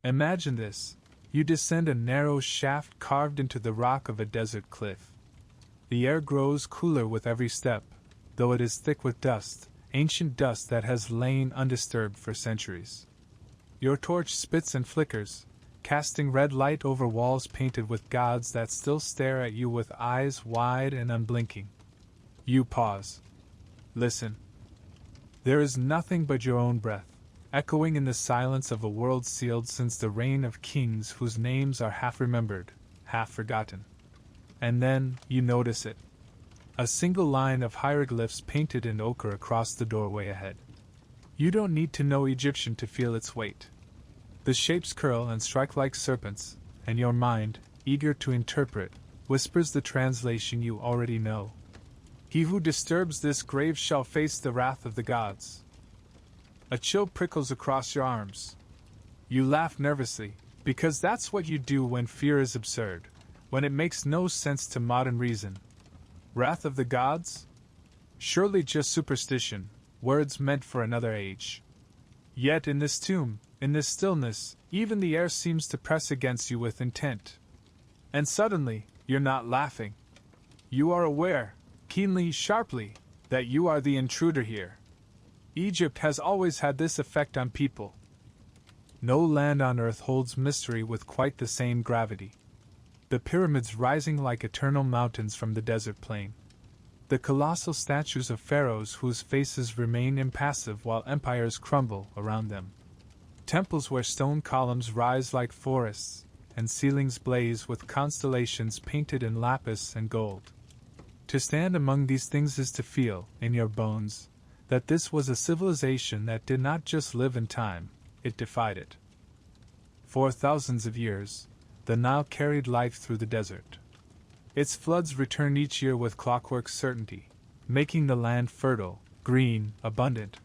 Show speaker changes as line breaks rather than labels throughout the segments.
Imagine this. You descend a narrow shaft carved into the rock of a desert cliff. The air grows cooler with every step, though it is thick with dust, ancient dust that has lain undisturbed for centuries. Your torch spits and flickers, casting red light over walls painted with gods that still stare at you with eyes wide and unblinking. You pause. Listen. There is nothing but your own breath, echoing in the silence of a world sealed since the reign of kings whose names are half remembered, half forgotten. And then, you notice it. A single line of hieroglyphs painted in ochre across the doorway ahead. You don't need to know Egyptian to feel its weight. The shapes curl and strike like serpents, and your mind, eager to interpret, whispers the translation you already know. He who disturbs this grave shall face the wrath of the gods. A chill prickles across your arms. You laugh nervously, because that's what you do when fear is absurd, when it makes no sense to modern reason. Wrath of the gods? Surely just superstition, words meant for another age. Yet in this tomb, in this stillness, even the air seems to press against you with intent. And suddenly, you're not laughing. You are aware, keenly, sharply, that you are the intruder here. Egypt has always had this effect on people. No land on earth holds mystery with quite the same gravity. The pyramids rising like eternal mountains from the desert plain. The colossal statues of pharaohs whose faces remain impassive while empires crumble around them. Temples where stone columns rise like forests, and ceilings blaze with constellations painted in lapis and gold. To stand among these things is to feel, in your bones, that this was a civilization that did not just live in time, it defied it. For thousands of years, the Nile carried life through the desert. Its floods returned each year with clockwork certainty, making the land fertile, green, abundant.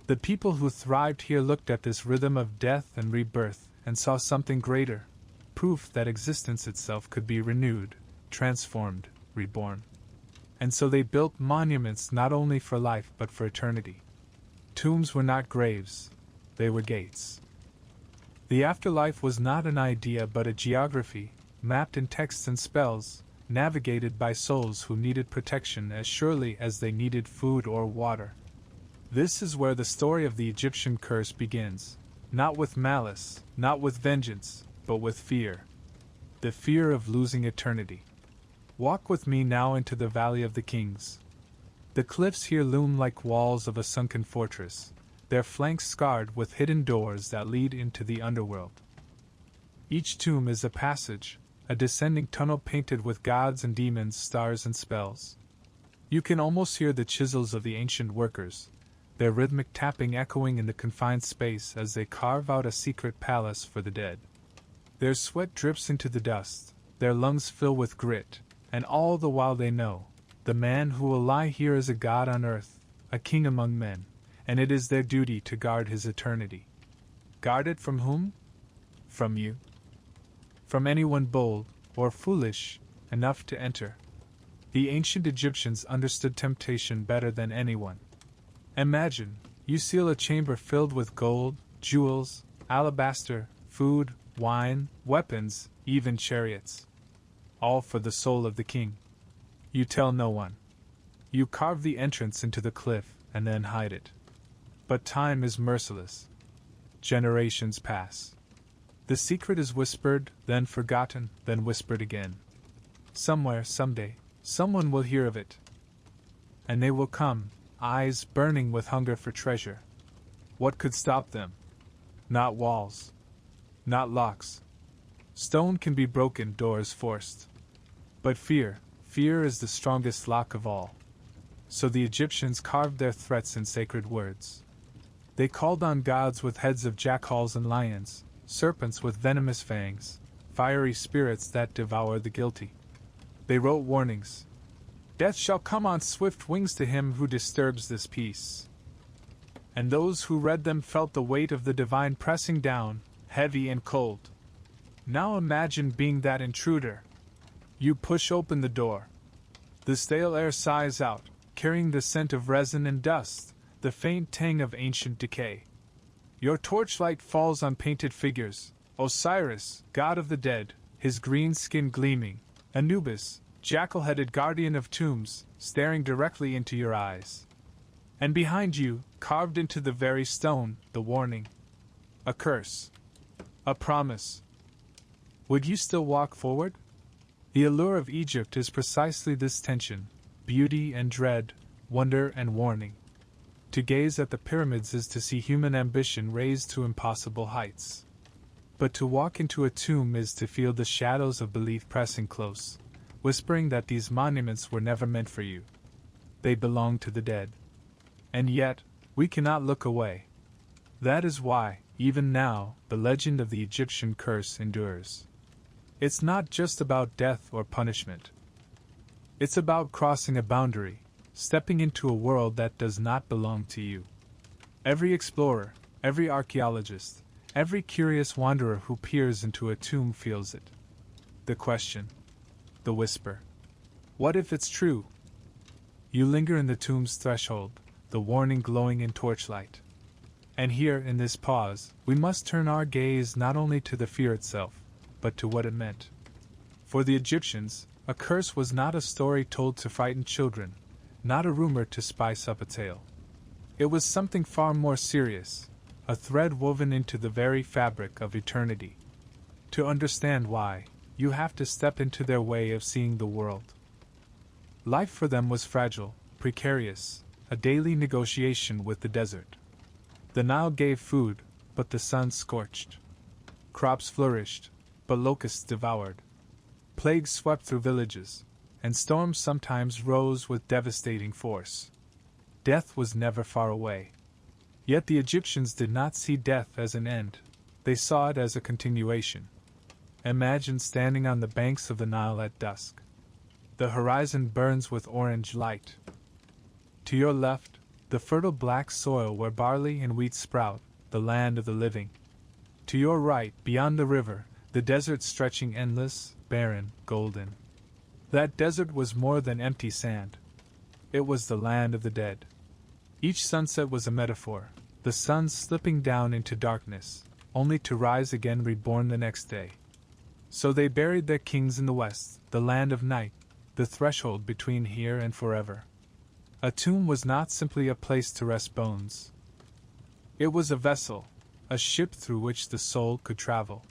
The people who thrived here looked at this rhythm of death and rebirth and saw something greater, proof that existence itself could be renewed, transformed, reborn. And so they built monuments not only for life but for eternity. Tombs were not graves, they were gates. The afterlife was not an idea but a geography, mapped in texts and spells, navigated by souls who needed protection as surely as they needed food or water. This is where the story of the Egyptian curse begins, not with malice, not with vengeance, but with fear. The fear of losing eternity. Walk with me now into the Valley of the Kings. The cliffs here loom like walls of a sunken fortress, their flanks scarred with hidden doors that lead into the underworld. Each tomb is a passage, a descending tunnel painted with gods and demons, stars and spells. You can almost hear the chisels of the ancient workers, their rhythmic tapping echoing in the confined space as they carve out a secret palace for the dead. Their sweat drips into the dust, their lungs fill with grit, and all the while they know, the man who will lie here is a god on earth, a king among men, and it is their duty to guard his eternity. Guard it from whom? From you. From anyone bold, or foolish, enough to enter. The ancient Egyptians understood temptation better than anyone. Imagine, you seal a chamber filled with gold, jewels, alabaster, food, wine, weapons, even chariots. All for the soul of the king. You tell no one. You carve the entrance into the cliff and then hide it. But time is merciless. Generations pass. The secret is whispered, then forgotten, then whispered again. Somewhere, someday, someone will hear of it. And they will come, eyes burning with hunger for treasure. What could stop them? Not walls. Not locks. Stone can be broken, doors forced. But fear is the strongest lock of all. So the Egyptians carved their threats in sacred words. They called on gods with heads of jackals and lions, serpents with venomous fangs, fiery spirits that devour the guilty. They wrote warnings. Death shall come on swift wings to him who disturbs this peace. And those who read them felt the weight of the divine pressing down, heavy and cold. Now imagine being that intruder. You push open the door. The stale air sighs out, carrying the scent of resin and dust, the faint tang of ancient decay. Your torchlight falls on painted figures, Osiris, god of the dead, his green skin gleaming, Anubis, jackal-headed guardian of tombs, staring directly into your eyes. And behind you, carved into the very stone, the warning. A curse. A promise. Would you still walk forward? The allure of Egypt is precisely this tension, beauty and dread, wonder and warning. To gaze at the pyramids is to see human ambition raised to impossible heights. But to walk into a tomb is to feel the shadows of belief pressing close, whispering that these monuments were never meant for you. They belong to the dead. And yet, we cannot look away. That is why, even now, the legend of the Egyptian curse endures. It's not just about death or punishment. It's about crossing a boundary, stepping into a world that does not belong to you. Every explorer, every archaeologist, every curious wanderer who peers into a tomb feels it. The question. The whisper. What if it's true? You linger in the tomb's threshold, the warning glowing in torchlight. And here, in this pause, we must turn our gaze not only to the fear itself, but to what it meant. For the Egyptians, a curse was not a story told to frighten children, not a rumor to spice up a tale. It was something far more serious, a thread woven into the very fabric of eternity. To understand why, you have to step into their way of seeing the world. Life for them was fragile, precarious, a daily negotiation with the desert. The Nile gave food, but the sun scorched. Crops flourished, but locusts devoured. Plagues swept through villages, and storms sometimes rose with devastating force. Death was never far away. Yet the Egyptians did not see death as an end, they saw it as a continuation. Imagine standing on the banks of the Nile at dusk. The horizon burns with orange light. To your left, the fertile black soil where barley and wheat sprout, the land of the living. To your right, beyond the river, the desert stretching endless, barren, golden. That desert was more than empty sand. It was the land of the dead. Each sunset was a metaphor, the sun slipping down into darkness, only to rise again reborn the next day. So they buried their kings in the west, the land of night, the threshold between here and forever. A tomb was not simply a place to rest bones. It was a vessel, a ship through which the soul could travel.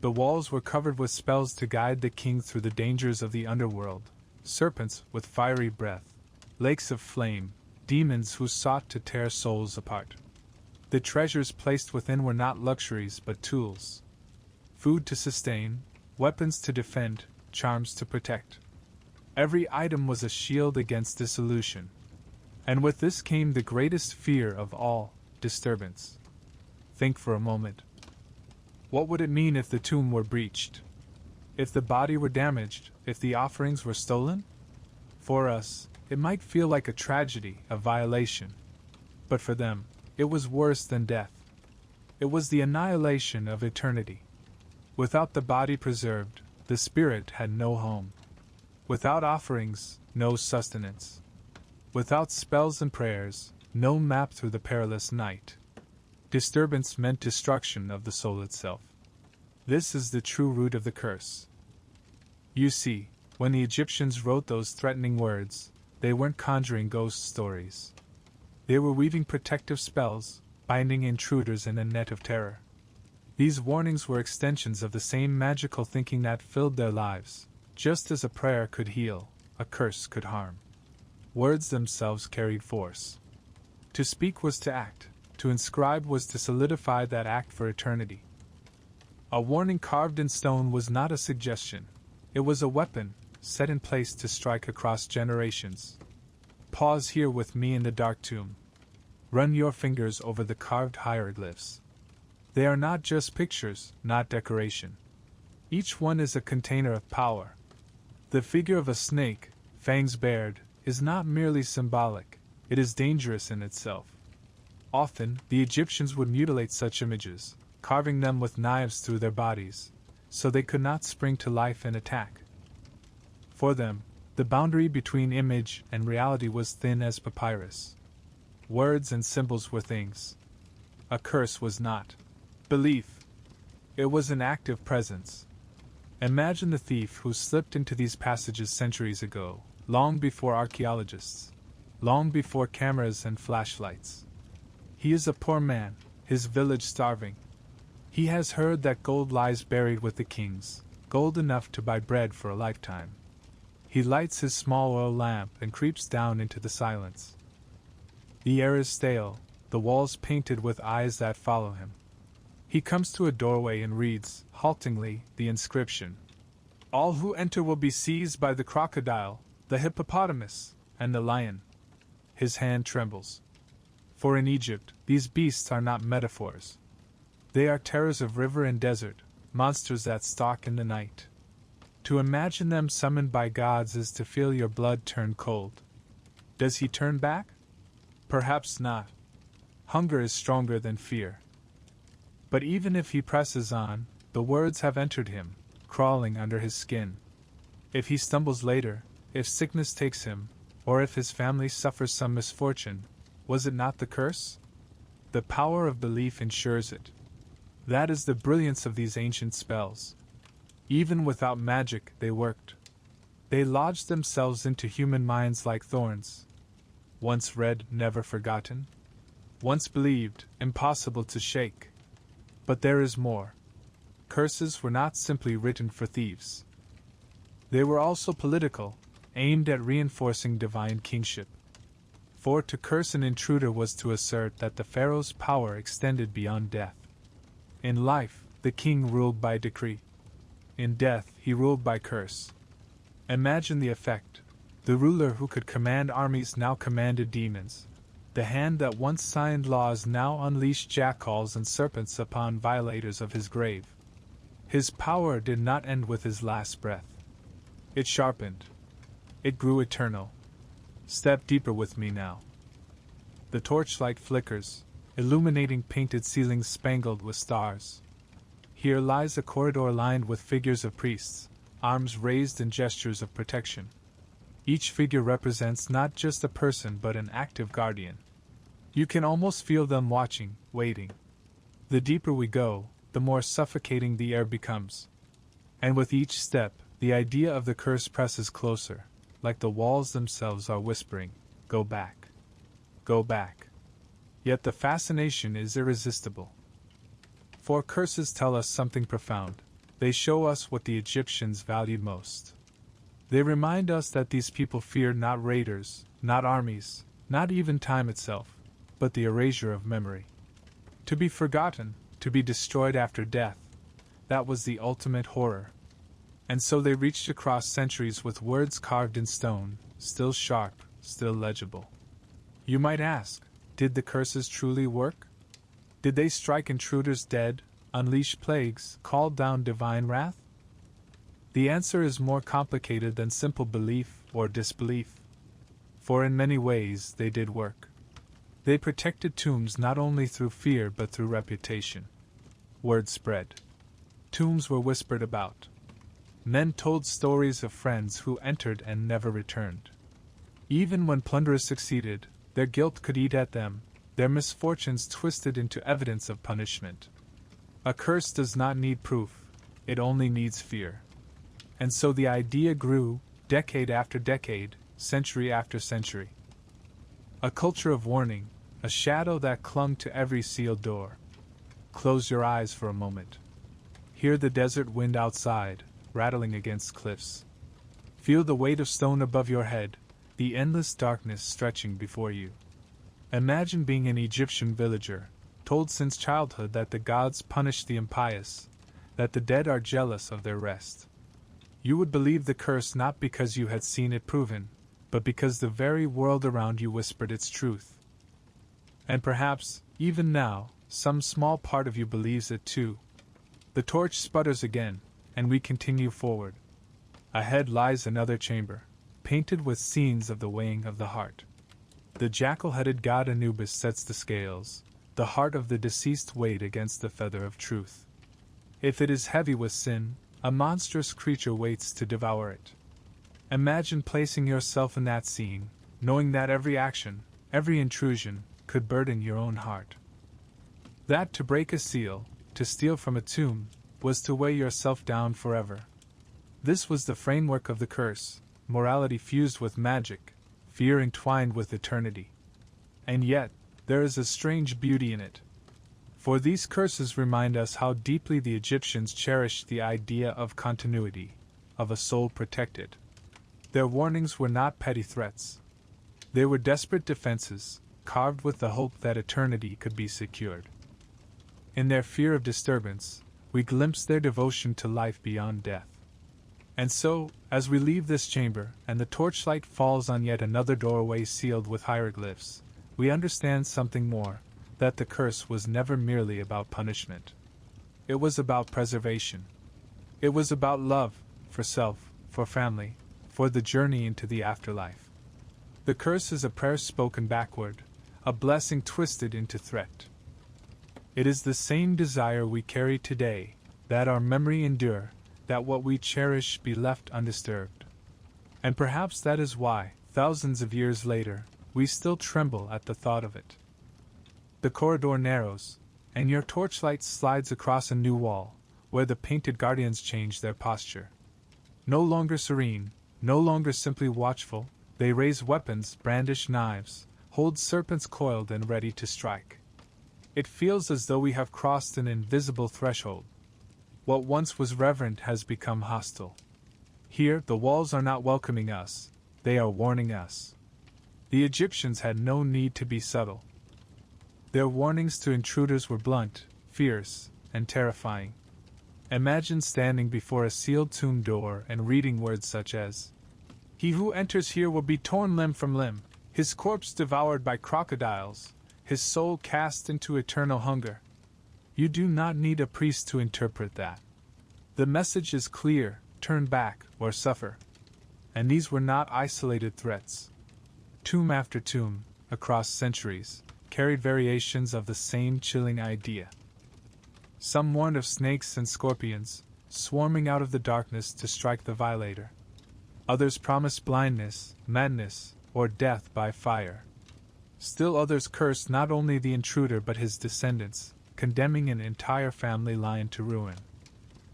The walls were covered with spells to guide the king through the dangers of the underworld, serpents with fiery breath, lakes of flame, demons who sought to tear souls apart. The treasures placed within were not luxuries but tools. Food to sustain, weapons to defend, charms to protect. Every item was a shield against dissolution. And with this came the greatest fear of all, disturbance. Think for a moment. What would it mean if the tomb were breached? If the body were damaged? If the offerings were stolen? For us, it might feel like a tragedy, a violation. But for them, it was worse than death. It was the annihilation of eternity. Without the body preserved, the spirit had no home. Without offerings, no sustenance. Without spells and prayers, no map through the perilous night. Disturbance meant destruction of the soul itself. This is the true root of the curse. You see, when the Egyptians wrote those threatening words, they weren't conjuring ghost stories. They were weaving protective spells, binding intruders in a net of terror. These warnings were extensions of the same magical thinking that filled their lives. Just as a prayer could heal, a curse could harm. Words themselves carried force. To speak was to act. To inscribe was to solidify that act for eternity. A warning carved in stone was not a suggestion. It was a weapon, set in place to strike across generations. Pause here with me in the dark tomb. Run your fingers over the carved hieroglyphs. They are not just pictures, not decoration. Each one is a container of power. The figure of a snake, fangs bared, is not merely symbolic, it is dangerous in itself. Often, the Egyptians would mutilate such images, carving them with knives through their bodies, so they could not spring to life and attack. For them, the boundary between image and reality was thin as papyrus. Words and symbols were things. A curse was not. Belief. It was an active presence. Imagine the thief who slipped into these passages centuries ago, long before archaeologists, long before cameras and flashlights. He is a poor man, his village starving. He has heard that gold lies buried with the kings, gold enough to buy bread for a lifetime. He lights his small oil lamp and creeps down into the silence. The air is stale, the walls painted with eyes that follow him. He comes to a doorway and reads, haltingly, the inscription. All who enter will be seized by the crocodile, the hippopotamus, and the lion. His hand trembles. For in Egypt, these beasts are not metaphors. They are terrors of river and desert, monsters that stalk in the night. To imagine them summoned by gods is to feel your blood turn cold. Does he turn back? Perhaps not. Hunger is stronger than fear. But even if he presses on, the words have entered him, crawling under his skin. If he stumbles later, if sickness takes him, or if his family suffers some misfortune, was it not the curse? The power of belief ensures it. That is the brilliance of these ancient spells. Even without magic, they worked. They lodged themselves into human minds like thorns. Once read, never forgotten. Once believed, impossible to shake. But there is more. Curses were not simply written for thieves. They were also political, aimed at reinforcing divine kingship. For to curse an intruder was to assert that the pharaoh's power extended beyond death. In life, the king ruled by decree. In death, he ruled by curse. Imagine the effect. The ruler who could command armies now commanded demons. The hand that once signed laws now unleashed jackals and serpents upon violators of his grave. His power did not end with his last breath. It sharpened. It grew eternal. Step deeper with me now. The torchlight flickers, illuminating painted ceilings spangled with stars. Here lies a corridor lined with figures of priests, arms raised in gestures of protection. Each figure represents not just a person but an active guardian. You can almost feel them watching, waiting. The deeper we go, the more suffocating the air becomes. And with each step, the idea of the curse presses closer, like the walls themselves are whispering, "Go back. Go back." Yet the fascination is irresistible. For curses tell us something profound. They show us what the Egyptians valued most. They remind us that these people feared not raiders, not armies, not even time itself, but the erasure of memory. To be forgotten, to be destroyed after death, that was the ultimate horror. And so they reached across centuries with words carved in stone, still sharp, still legible. You might ask, did the curses truly work? Did they strike intruders dead, unleash plagues, call down divine wrath? The answer is more complicated than simple belief or disbelief. For in many ways they did work. They protected tombs not only through fear but through reputation. Word spread. Tombs were whispered about. Men told stories of friends who entered and never returned. Even when plunderers succeeded, their guilt could eat at them, their misfortunes twisted into evidence of punishment. A curse does not need proof, it only needs fear. And so the idea grew, decade after decade, century after century. A culture of warning, a shadow that clung to every sealed door. Close your eyes for a moment. Hear the desert wind outside, rattling against cliffs. Feel the weight of stone above your head, the endless darkness stretching before you. Imagine being an Egyptian villager, told since childhood that the gods punish the impious, that the dead are jealous of their rest. You would believe the curse not because you had seen it proven, but because the very world around you whispered its truth. And perhaps, even now, some small part of you believes it too. The torch sputters again, and we continue forward. Ahead lies another chamber, painted with scenes of the weighing of the heart. The jackal-headed god Anubis sets the scales, the heart of the deceased weighed against the feather of truth. If it is heavy with sin, a monstrous creature waits to devour it. Imagine placing yourself in that scene, knowing that every action, every intrusion, could burden your own heart. That to break a seal, to steal from a tomb, was to weigh yourself down forever. This was the framework of the curse, morality fused with magic, fear entwined with eternity. And yet, there is a strange beauty in it. For these curses remind us how deeply the Egyptians cherished the idea of continuity, of a soul protected. Their warnings were not petty threats. They were desperate defenses, carved with the hope that eternity could be secured. In their fear of disturbance, we glimpse their devotion to life beyond death. And so, as we leave this chamber, and the torchlight falls on yet another doorway sealed with hieroglyphs, we understand something more, that the curse was never merely about punishment. It was about preservation. It was about love, for self, for family, for the journey into the afterlife. The curse is a prayer spoken backward, a blessing twisted into threat. It is the same desire we carry today, that our memory endure, that what we cherish be left undisturbed. And perhaps that is why, thousands of years later, we still tremble at the thought of it. The corridor narrows, and your torchlight slides across a new wall, where the painted guardians change their posture. No longer serene, no longer simply watchful, they raise weapons, brandish knives, hold serpents coiled and ready to strike. It feels as though we have crossed an invisible threshold. What once was reverent has become hostile. Here, the walls are not welcoming us, they are warning us. The Egyptians had no need to be subtle. Their warnings to intruders were blunt, fierce, and terrifying. Imagine standing before a sealed tomb door and reading words such as, "He who enters here will be torn limb from limb, his corpse devoured by crocodiles, his soul cast into eternal hunger." You do not need a priest to interpret that. The message is clear: turn back or suffer. And these were not isolated threats. Tomb after tomb, across centuries, carried variations of the same chilling idea. Some warned of snakes and scorpions, swarming out of the darkness to strike the violator. Others promised blindness, madness, or death by fire. Still others cursed not only the intruder but his descendants, condemning an entire family line to ruin.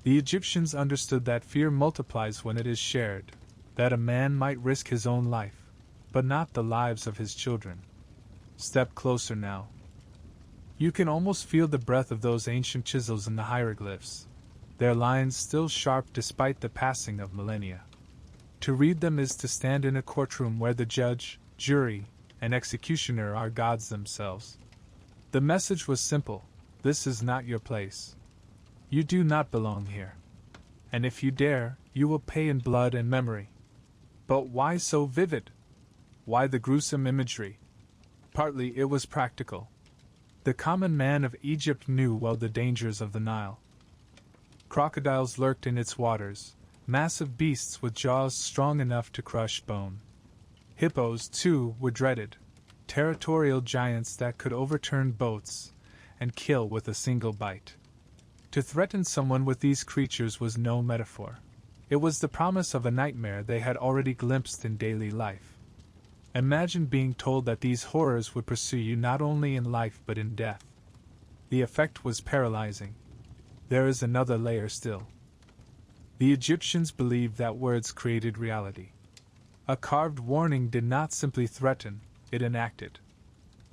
The Egyptians understood that fear multiplies when it is shared, that a man might risk his own life, but not the lives of his children. Step closer now. You can almost feel the breath of those ancient chisels in the hieroglyphs, their lines still sharp despite the passing of millennia. To read them is to stand in a courtroom where the judge, jury, and executioner are gods themselves. The message was simple: this is not your place. You do not belong here. And if you dare, you will pay in blood and memory. But why so vivid? Why the gruesome imagery? Partly it was practical. The common man of Egypt knew well the dangers of the Nile. Crocodiles lurked in its waters, massive beasts with jaws strong enough to crush bone. Hippos, too, were dreaded, territorial giants that could overturn boats and kill with a single bite. To threaten someone with these creatures was no metaphor. It was the promise of a nightmare they had already glimpsed in daily life. Imagine being told that these horrors would pursue you not only in life but in death. The effect was paralyzing. There is another layer still. The Egyptians believed that words created reality. A carved warning did not simply threaten, it enacted.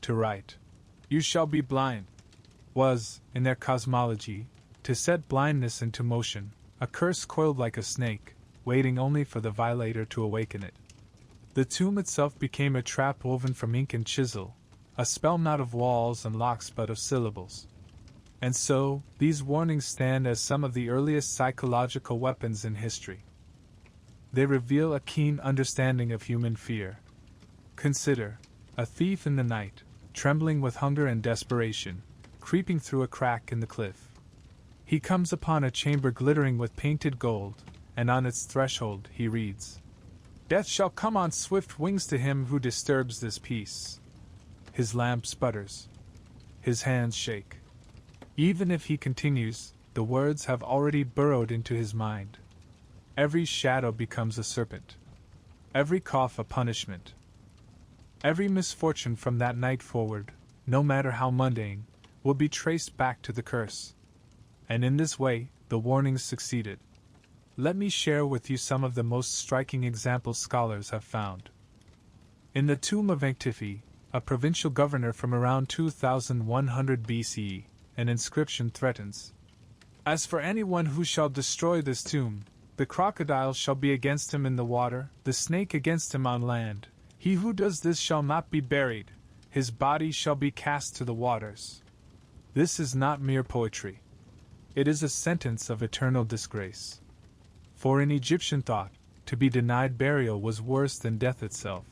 To write, "You shall be blind," was, in their cosmology, to set blindness into motion, a curse coiled like a snake, waiting only for the violator to awaken it. The tomb itself became a trap woven from ink and chisel, a spell not of walls and locks but of syllables. And so, these warnings stand as some of the earliest psychological weapons in history. They reveal a keen understanding of human fear. Consider, a thief in the night, trembling with hunger and desperation, creeping through a crack in the cliff. He comes upon a chamber glittering with painted gold, and on its threshold he reads, "Death shall come on swift wings to him who disturbs this peace." His lamp sputters. His hands shake. Even if he continues, the words have already burrowed into his mind. Every shadow becomes a serpent. Every cough a punishment. Every misfortune from that night forward, no matter how mundane, will be traced back to the curse. And in this way, the warnings succeeded. Let me share with you some of the most striking examples scholars have found. In the tomb of Antifi, a provincial governor from around 2100 BCE, an inscription threatens, "As for anyone who shall destroy this tomb, the crocodile shall be against him in the water, the snake against him on land. He who does this shall not be buried, his body shall be cast to the waters." This is not mere poetry. It is a sentence of eternal disgrace. For in Egyptian thought, to be denied burial was worse than death itself.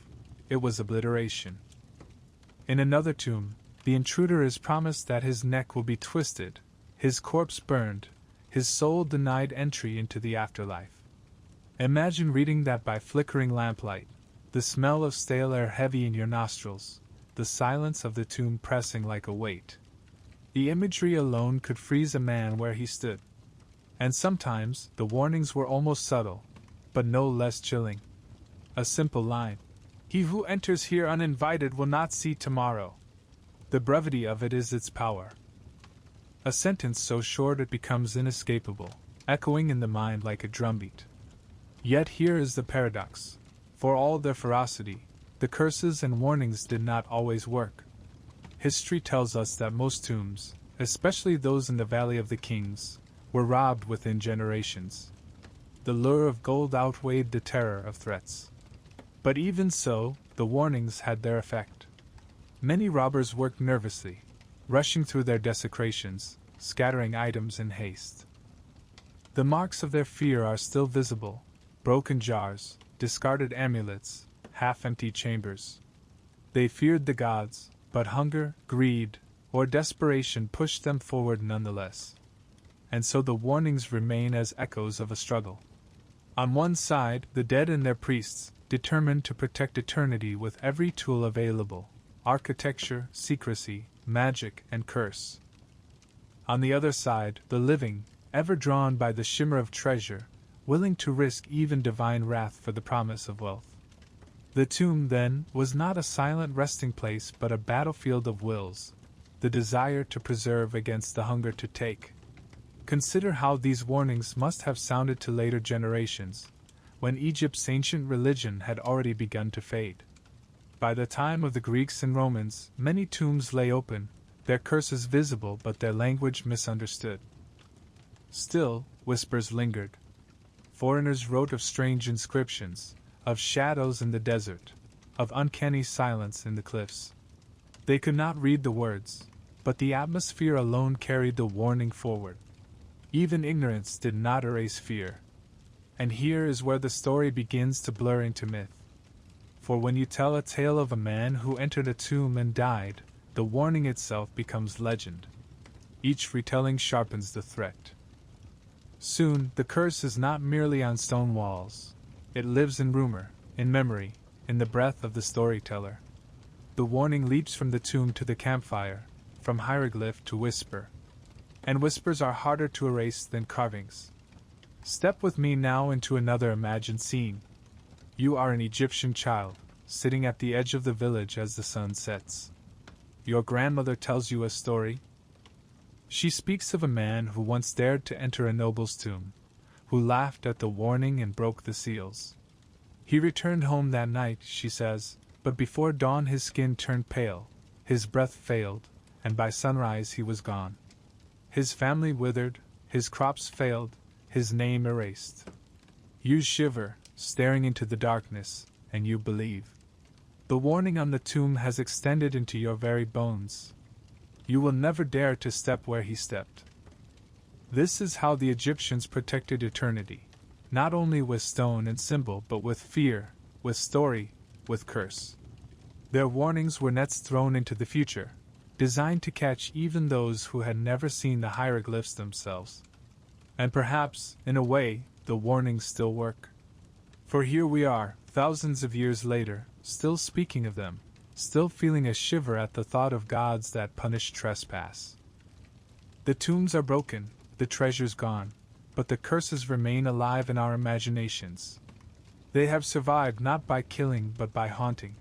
It was obliteration. In another tomb, the intruder is promised that his neck will be twisted, his corpse burned, his soul denied entry into the afterlife. Imagine reading that by flickering lamplight, the smell of stale air heavy in your nostrils, the silence of the tomb pressing like a weight. The imagery alone could freeze a man where he stood. And sometimes the warnings were almost subtle, but no less chilling. A simple line, "He who enters here uninvited will not see tomorrow." The brevity of it is its power. A sentence so short it becomes inescapable, echoing in the mind like a drumbeat. Yet here is the paradox. For all their ferocity, the curses and warnings did not always work. History tells us that most tombs, especially those in the Valley of the Kings, were robbed within generations. The lure of gold outweighed the terror of threats. But even so, the warnings had their effect. Many robbers worked nervously, rushing through their desecrations, scattering items in haste. The marks of their fear are still visible: broken jars, discarded amulets, half-empty chambers. They feared the gods, but hunger, greed, or desperation pushed them forward nonetheless. And so the warnings remain as echoes of a struggle. On one side, the dead and their priests, determined to protect eternity with every tool available: architecture, secrecy, magic, and curse. On the other side, the living, ever drawn by the shimmer of treasure, willing to risk even divine wrath for the promise of wealth. The tomb, then, was not a silent resting place but a battlefield of wills, the desire to preserve against the hunger to take. Consider how these warnings must have sounded to later generations, when Egypt's ancient religion had already begun to fade. By the time of the Greeks and Romans, many tombs lay open, their curses visible but their language misunderstood. Still, whispers lingered. Foreigners wrote of strange inscriptions, of shadows in the desert, of uncanny silence in the cliffs. They could not read the words, but the atmosphere alone carried the warning forward. Even ignorance did not erase fear. And here is where the story begins to blur into myth. For when you tell a tale of a man who entered a tomb and died, the warning itself becomes legend. Each retelling sharpens the threat. Soon, the curse is not merely on stone walls. It lives in rumor, in memory, in the breath of the storyteller. The warning leaps from the tomb to the campfire, from hieroglyph to whisper. And whispers are harder to erase than carvings. Step with me now into another imagined scene. You are an Egyptian child, sitting at the edge of the village as the sun sets. Your grandmother tells you a story. She speaks of a man who once dared to enter a noble's tomb, who laughed at the warning and broke the seals. He returned home that night, she says, but before dawn his skin turned pale, his breath failed, and by sunrise he was gone. His family withered, his crops failed, his name erased. You shiver, staring into the darkness, and you believe. The warning on the tomb has extended into your very bones. You will never dare to step where he stepped. This is how the Egyptians protected eternity, not only with stone and symbol but with fear, with story, with curse. Their warnings were nets thrown into the future, designed to catch even those who had never seen the hieroglyphs themselves. And perhaps, in a way, the warnings still work. For here we are, thousands of years later, still speaking of them, still feeling a shiver at the thought of gods that punish trespass. The tombs are broken, the treasures gone, but the curses remain alive in our imaginations. They have survived not by killing but by haunting.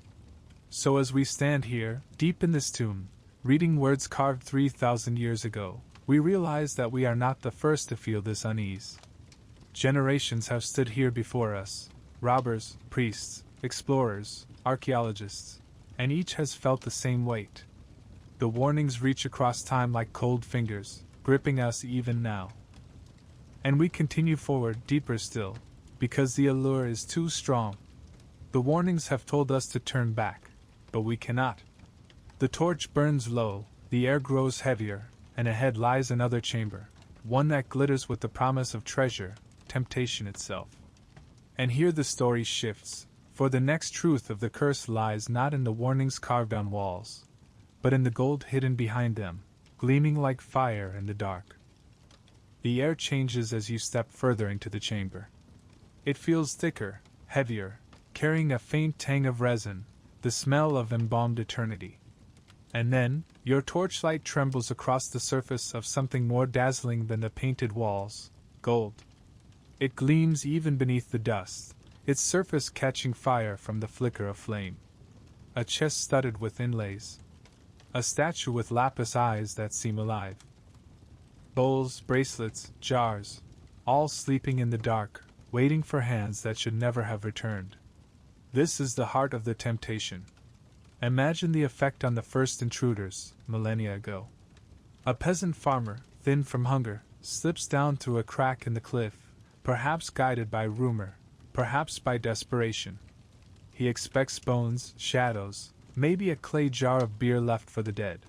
So as we stand here, deep in this tomb, reading words carved 3,000 years ago, We realize that we are not the first to feel this unease. Generations have stood here before us, robbers, priests, explorers, archaeologists, and each has felt the same weight. The warnings reach across time like cold fingers, gripping us even now. And we continue forward deeper still, because the allure is too strong. The warnings have told us to turn back, but we cannot. The torch burns low, the air grows heavier, and ahead lies another chamber, one that glitters with the promise of treasure, temptation itself. And here the story shifts, for the next truth of the curse lies not in the warnings carved on walls, but in the gold hidden behind them, gleaming like fire in the dark. The air changes as you step further into the chamber. It feels thicker, heavier, carrying a faint tang of resin, the smell of embalmed eternity. And then, your torchlight trembles across the surface of something more dazzling than the painted walls, gold. It gleams even beneath the dust, its surface catching fire from the flicker of flame. A chest studded with inlays. A statue with lapis eyes that seem alive. Bowls, bracelets, jars, all sleeping in the dark, waiting for hands that should never have returned. This is the heart of the temptation. Imagine the effect on the first intruders, millennia ago. A peasant farmer, thin from hunger, slips down through a crack in the cliff, perhaps guided by rumor, perhaps by desperation. He expects bones, shadows, maybe a clay jar of beer left for the dead.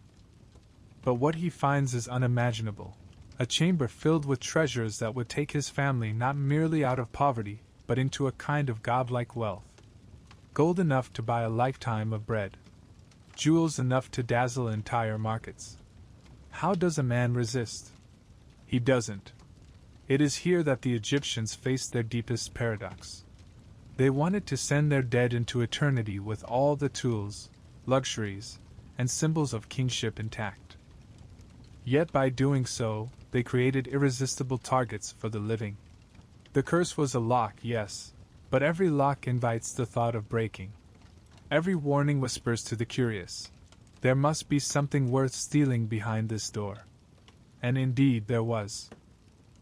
But what he finds is unimaginable. A chamber filled with treasures that would take his family not merely out of poverty, but into a kind of godlike wealth. Gold enough to buy a lifetime of bread. Jewels enough to dazzle entire markets. How does a man resist? He doesn't. It is here that the Egyptians faced their deepest paradox. They wanted to send their dead into eternity with all the tools, luxuries, and symbols of kingship intact. Yet by doing so, they created irresistible targets for the living. The curse was a lock, yes, but every lock invites the thought of breaking. Every warning whispers to the curious, there must be something worth stealing behind this door. And indeed there was.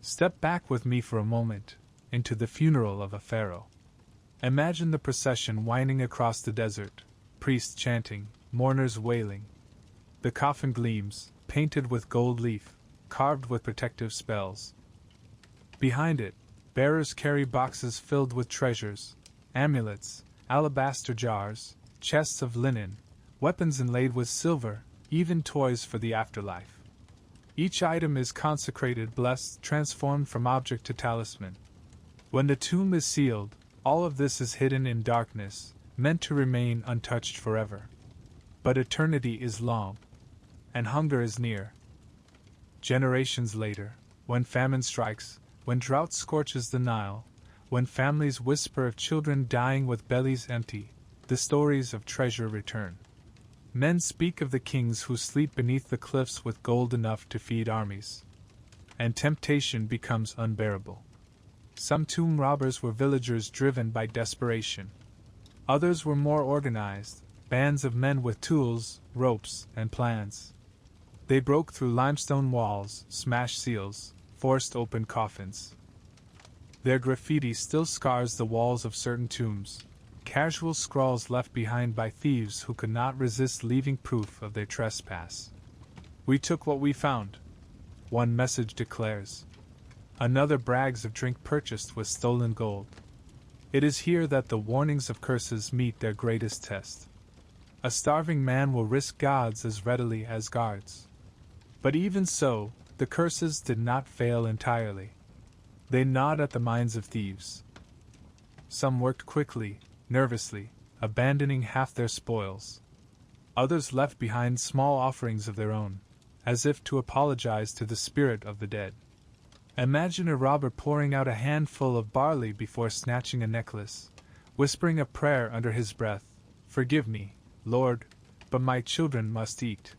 Step back with me for a moment, into the funeral of a pharaoh. Imagine the procession winding across the desert, priests chanting, mourners wailing. The coffin gleams, painted with gold leaf, carved with protective spells. Behind it, bearers carry boxes filled with treasures, amulets, alabaster jars, chests of linen, weapons inlaid with silver, even toys for the afterlife. Each item is consecrated, blessed, transformed from object to talisman. When the tomb is sealed, all of this is hidden in darkness, meant to remain untouched forever. But eternity is long, and hunger is near. Generations later, when famine strikes, when drought scorches the Nile, when families whisper of children dying with bellies empty, the stories of treasure return. Men speak of the kings who sleep beneath the cliffs with gold enough to feed armies. And temptation becomes unbearable. Some tomb robbers were villagers driven by desperation. Others were more organized, bands of men with tools, ropes, and plans. They broke through limestone walls, smashed seals, forced open coffins. Their graffiti still scars the walls of certain tombs, casual scrawls left behind by thieves who could not resist leaving proof of their trespass. We took what we found, one message declares. Another brags of drink purchased with stolen gold. It is here that the warnings of curses meet their greatest test. A starving man will risk gods as readily as guards. But even so, the curses did not fail entirely. They gnawed at the minds of thieves. Some worked quickly, nervously, abandoning half their spoils. Others left behind small offerings of their own, as if to apologize to the spirit of the dead. Imagine a robber pouring out a handful of barley before snatching a necklace, whispering a prayer under his breath, "Forgive me, Lord, but my children must eat."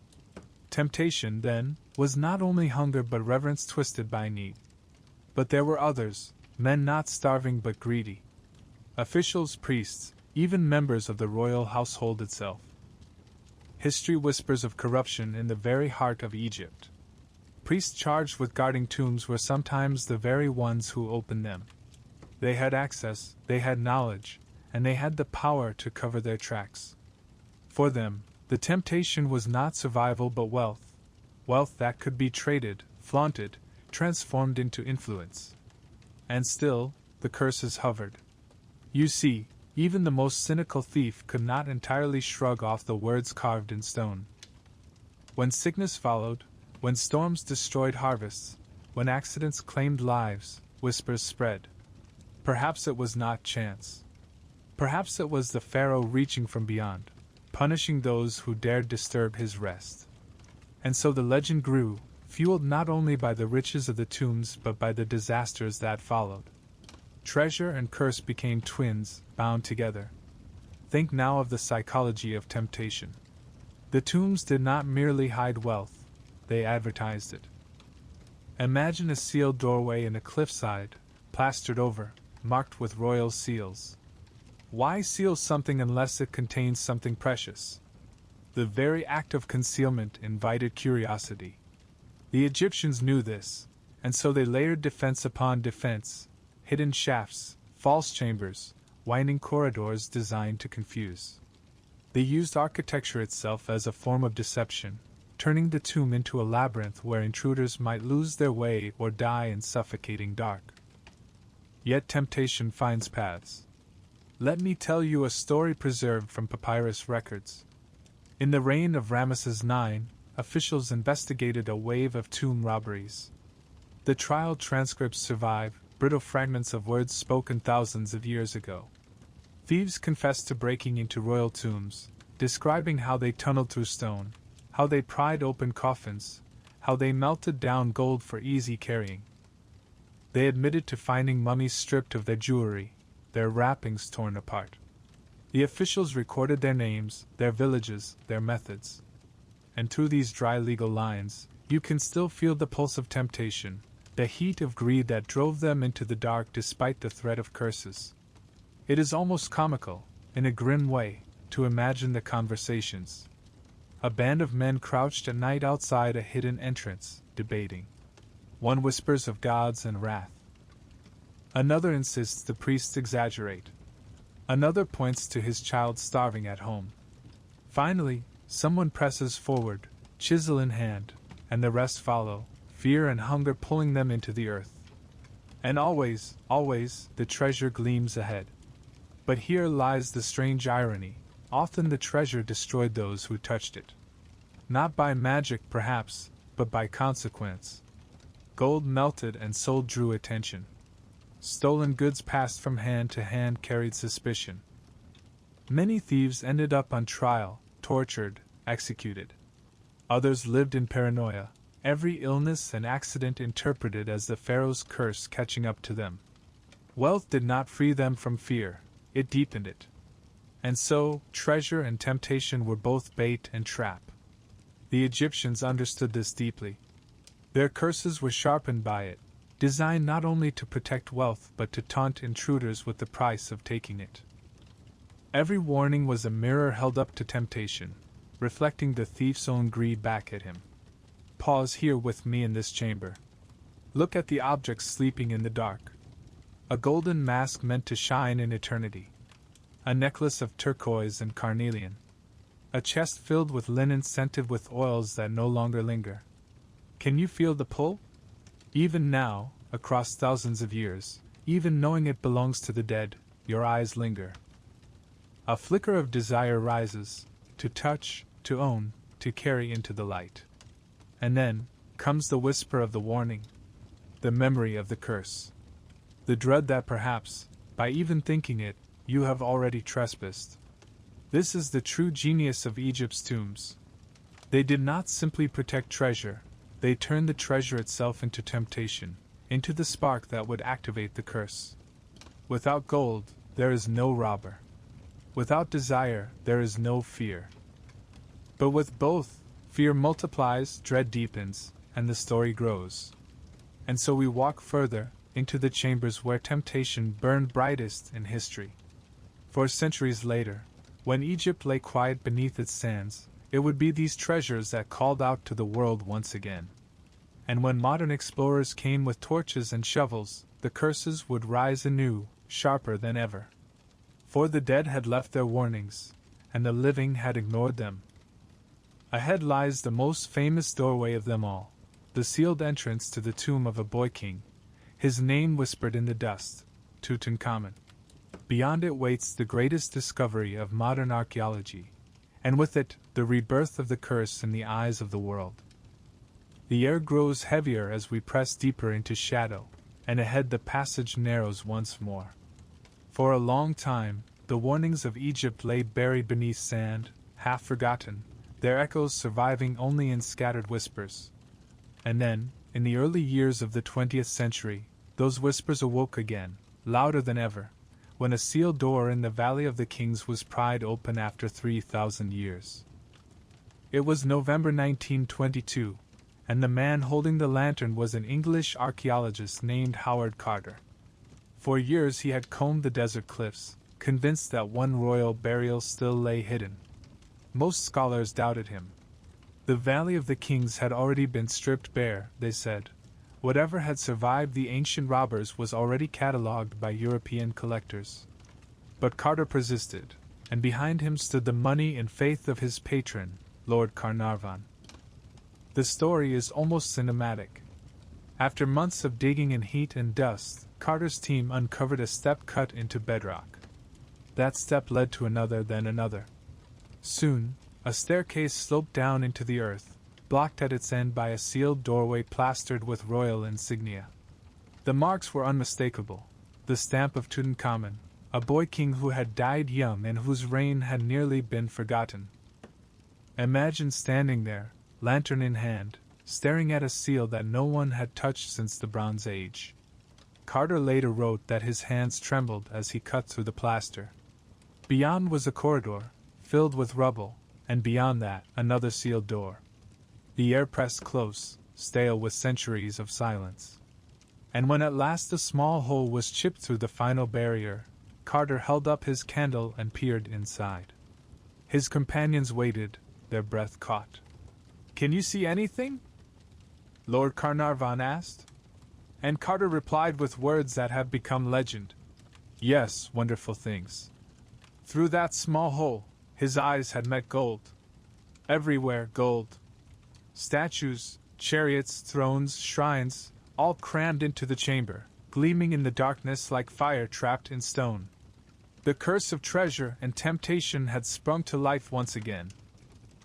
Temptation, then, was not only hunger but reverence twisted by need. But there were others, men not starving but greedy. Officials, priests, even members of the royal household itself. History whispers of corruption in the very heart of Egypt. Priests charged with guarding tombs were sometimes the very ones who opened them. They had access, they had knowledge, and they had the power to cover their tracks. For them, the temptation was not survival but wealth. Wealth that could be traded, flaunted, transformed into influence. And still, the curses hovered. You see, even the most cynical thief could not entirely shrug off the words carved in stone. When sickness followed, when storms destroyed harvests, when accidents claimed lives, whispers spread. Perhaps it was not chance. Perhaps it was the Pharaoh reaching from beyond, punishing those who dared disturb his rest. And so the legend grew, fueled not only by the riches of the tombs but by the disasters that followed. Treasure and curse became twins, bound together. Think now of the psychology of temptation. The tombs did not merely hide wealth, they advertised it. Imagine a sealed doorway in a cliffside, plastered over, marked with royal seals. Why seal something unless it contains something precious? The very act of concealment invited curiosity. The Egyptians knew this, and so they layered defense upon defense, hidden shafts, false chambers, winding corridors designed to confuse. They used architecture itself as a form of deception, turning the tomb into a labyrinth where intruders might lose their way or die in suffocating dark. Yet temptation finds paths. Let me tell you a story preserved from papyrus records. In the reign of Ramesses IX, officials investigated a wave of tomb robberies. The trial transcripts survive, brittle fragments of words spoken thousands of years ago. Thieves confessed to breaking into royal tombs, describing how they tunneled through stone, how they pried open coffins, how they melted down gold for easy carrying. They admitted to finding mummies stripped of their jewelry, their wrappings torn apart. The officials recorded their names, their villages, their methods. And through these dry legal lines, you can still feel the pulse of temptation, the heat of greed that drove them into the dark despite the threat of curses. It is almost comical, in a grim way, to imagine the conversations. A band of men crouched at night outside a hidden entrance, debating. One whispers of gods and wrath. Another insists the priests exaggerate. Another points to his child starving at home. Finally, someone presses forward, chisel in hand, and the rest follow, fear and hunger pulling them into the earth. And always, always, the treasure gleams ahead. But here lies the strange irony. Often the treasure destroyed those who touched it. Not by magic, perhaps, but by consequence. Gold melted and sold drew attention. Stolen goods passed from hand to hand carried suspicion. Many thieves ended up on trial, tortured, executed. Others lived in paranoia, every illness and accident interpreted as the Pharaoh's curse catching up to them. Wealth did not free them from fear, it deepened it. And so, treasure and temptation were both bait and trap. The Egyptians understood this deeply. Their curses were sharpened by it, designed not only to protect wealth but to taunt intruders with the price of taking it. Every warning was a mirror held up to temptation, reflecting the thief's own greed back at him. Pause here with me in this chamber. Look at the objects sleeping in the dark. A golden mask meant to shine in eternity. A necklace of turquoise and carnelian. A chest filled with linen scented with oils that no longer linger. Can you feel the pull? Even now, across thousands of years, even knowing it belongs to the dead, your eyes linger. A flicker of desire rises, to touch, to own, to carry into the light. And then comes the whisper of the warning, the memory of the curse. The dread that perhaps, by even thinking it, you have already trespassed. This is the true genius of Egypt's tombs. They did not simply protect treasure, they turned the treasure itself into temptation, into the spark that would activate the curse. Without gold, there is no robber. Without desire, there is no fear. But with both, fear multiplies, dread deepens, and the story grows. And so we walk further, into the chambers where temptation burned brightest in history. For centuries later, when Egypt lay quiet beneath its sands, it would be these treasures that called out to the world once again. and when modern explorers came with torches and shovels, the curses would rise anew, sharper than ever. For the dead had left their warnings, and the living had ignored them. Ahead lies the most famous doorway of them all, the sealed entrance to the tomb of a boy king, his name whispered in the dust, Tutankhamun. Beyond it waits the greatest discovery of modern archaeology, and with it, the rebirth of the curse in the eyes of the world. The air grows heavier as we press deeper into shadow, and ahead the passage narrows once more. For a long time, the warnings of Egypt lay buried beneath sand, half forgotten, their echoes surviving only in scattered whispers. And then, in the early years of the 20th century, those whispers awoke again, louder than ever, when a sealed door in the Valley of the Kings was pried open after 3,000 years. It was November 1922, and the man holding the lantern was an English archaeologist named Howard Carter. For years he had combed the desert cliffs, convinced that one royal burial still lay hidden. Most scholars doubted him. The Valley of the Kings had already been stripped bare, they said. Whatever had survived the ancient robbers was already catalogued by European collectors. But Carter persisted, and behind him stood the money and faith of his patron, Lord Carnarvon. The story is almost cinematic. After months of digging in heat and dust, Carter's team uncovered a step cut into bedrock. That step led to another, then another. Soon, a staircase sloped down into the earth, blocked at its end by a sealed doorway plastered with royal insignia. The marks were unmistakable, the stamp of Tutankhamun, a boy king who had died young and whose reign had nearly been forgotten. Imagine standing there, lantern in hand, staring at a seal that no one had touched since the Bronze Age. Carter later wrote that his hands trembled as he cut through the plaster. Beyond was a corridor, filled with rubble, and beyond that, another sealed door. The air pressed close, stale with centuries of silence. And when at last a small hole was chipped through the final barrier, Carter held up his candle and peered inside. His companions waited, their breath caught. "Can you see anything?" Lord Carnarvon asked. And Carter replied with words that have become legend. "Yes, wonderful things." Through that small hole, his eyes had met gold. Everywhere gold. Statues, chariots, thrones, shrines, all crammed into the chamber, gleaming in the darkness like fire trapped in stone. The curse of treasure and temptation had sprung to life once again.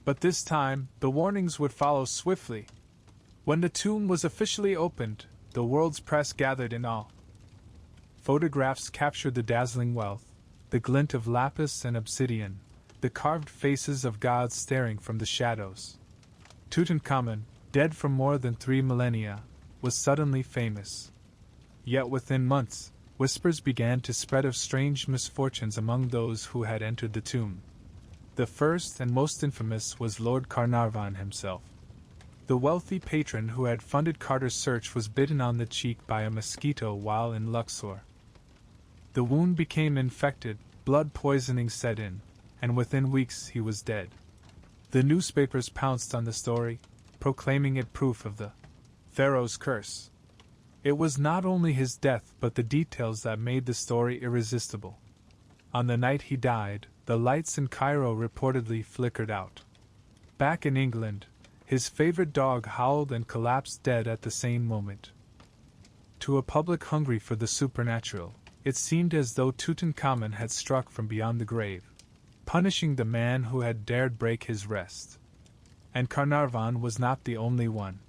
But this time, the warnings would follow swiftly. When the tomb was officially opened, the world's press gathered in awe. Photographs captured the dazzling wealth, the glint of lapis and obsidian, the carved faces of gods staring from the shadows. Tutankhamun, dead for more than 3 millennia, was suddenly famous. Yet within months, whispers began to spread of strange misfortunes among those who had entered the tomb. The first and most infamous was Lord Carnarvon himself. The wealthy patron who had funded Carter's search was bitten on the cheek by a mosquito while in Luxor. The wound became infected, blood poisoning set in, and within weeks he was dead. The newspapers pounced on the story, proclaiming it proof of the Pharaoh's curse. It was not only his death but the details that made the story irresistible. On the night he died, the lights in Cairo reportedly flickered out. Back in England, his favorite dog howled and collapsed dead at the same moment. To a public hungry for the supernatural, it seemed as though Tutankhamun had struck from beyond the grave, punishing the man who had dared break his rest. And Carnarvon was not the only one.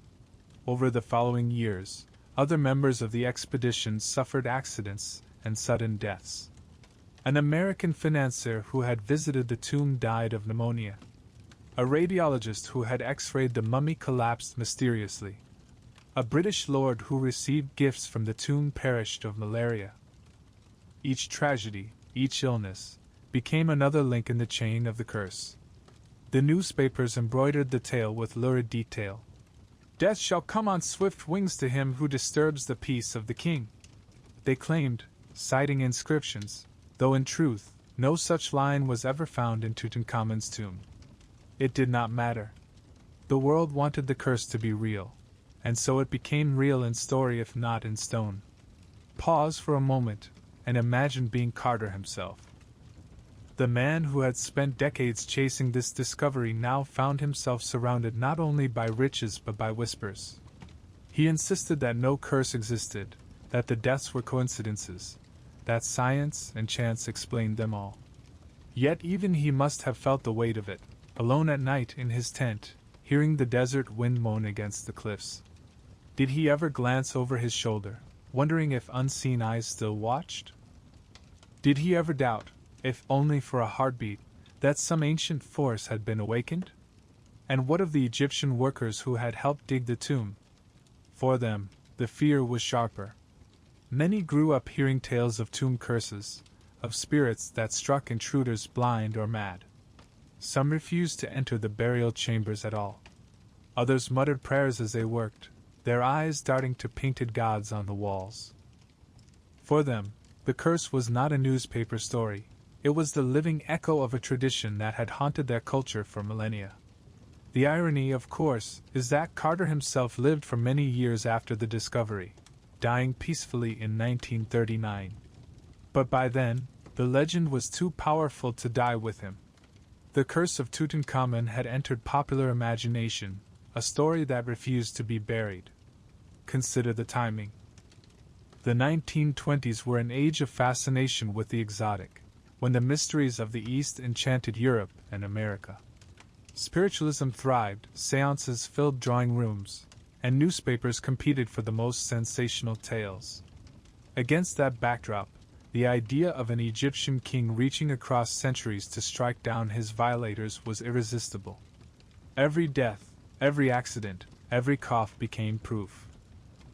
Over the following years, other members of the expedition suffered accidents and sudden deaths. An American financier who had visited the tomb died of pneumonia. A radiologist who had x-rayed the mummy collapsed mysteriously. A British lord who received gifts from the tomb perished of malaria. Each tragedy, each illness, became another link in the chain of the curse. The newspapers embroidered the tale with lurid detail. "Death shall come on swift wings to him who disturbs the peace of the king," they claimed, citing inscriptions, though in truth, no such line was ever found in Tutankhamun's tomb. It did not matter. The world wanted the curse to be real. and so it became real in story if not in stone. Pause for a moment, and imagine being Carter himself. The man who had spent decades chasing this discovery now found himself surrounded not only by riches but by whispers. He insisted that no curse existed, that the deaths were coincidences, that science and chance explained them all. Yet even he must have felt the weight of it, alone at night in his tent, hearing the desert wind moan against the cliffs. Did he ever glance over his shoulder, wondering if unseen eyes still watched? Did he ever doubt, if only for a heartbeat, that some ancient force had been awakened? And what of the Egyptian workers who had helped dig the tomb? For them, the fear was sharper. Many grew up hearing tales of tomb curses, of spirits that struck intruders blind or mad. Some refused to enter the burial chambers at all. Others muttered prayers as they worked, their eyes darting to painted gods on the walls. For them, the curse was not a newspaper story, it was the living echo of a tradition that had haunted their culture for millennia. The irony, of course, is that Carter himself lived for many years after the discovery, dying peacefully in 1939. But by then, the legend was too powerful to die with him. The curse of Tutankhamun had entered popular imagination, a story that refused to be buried. Consider the timing. The 1920s were an age of fascination with the exotic, when the mysteries of the East enchanted Europe and America. Spiritualism thrived, seances filled drawing rooms, and newspapers competed for the most sensational tales. Against that backdrop, the idea of an Egyptian king reaching across centuries to strike down his violators was irresistible. Every death, every accident, every cough became proof.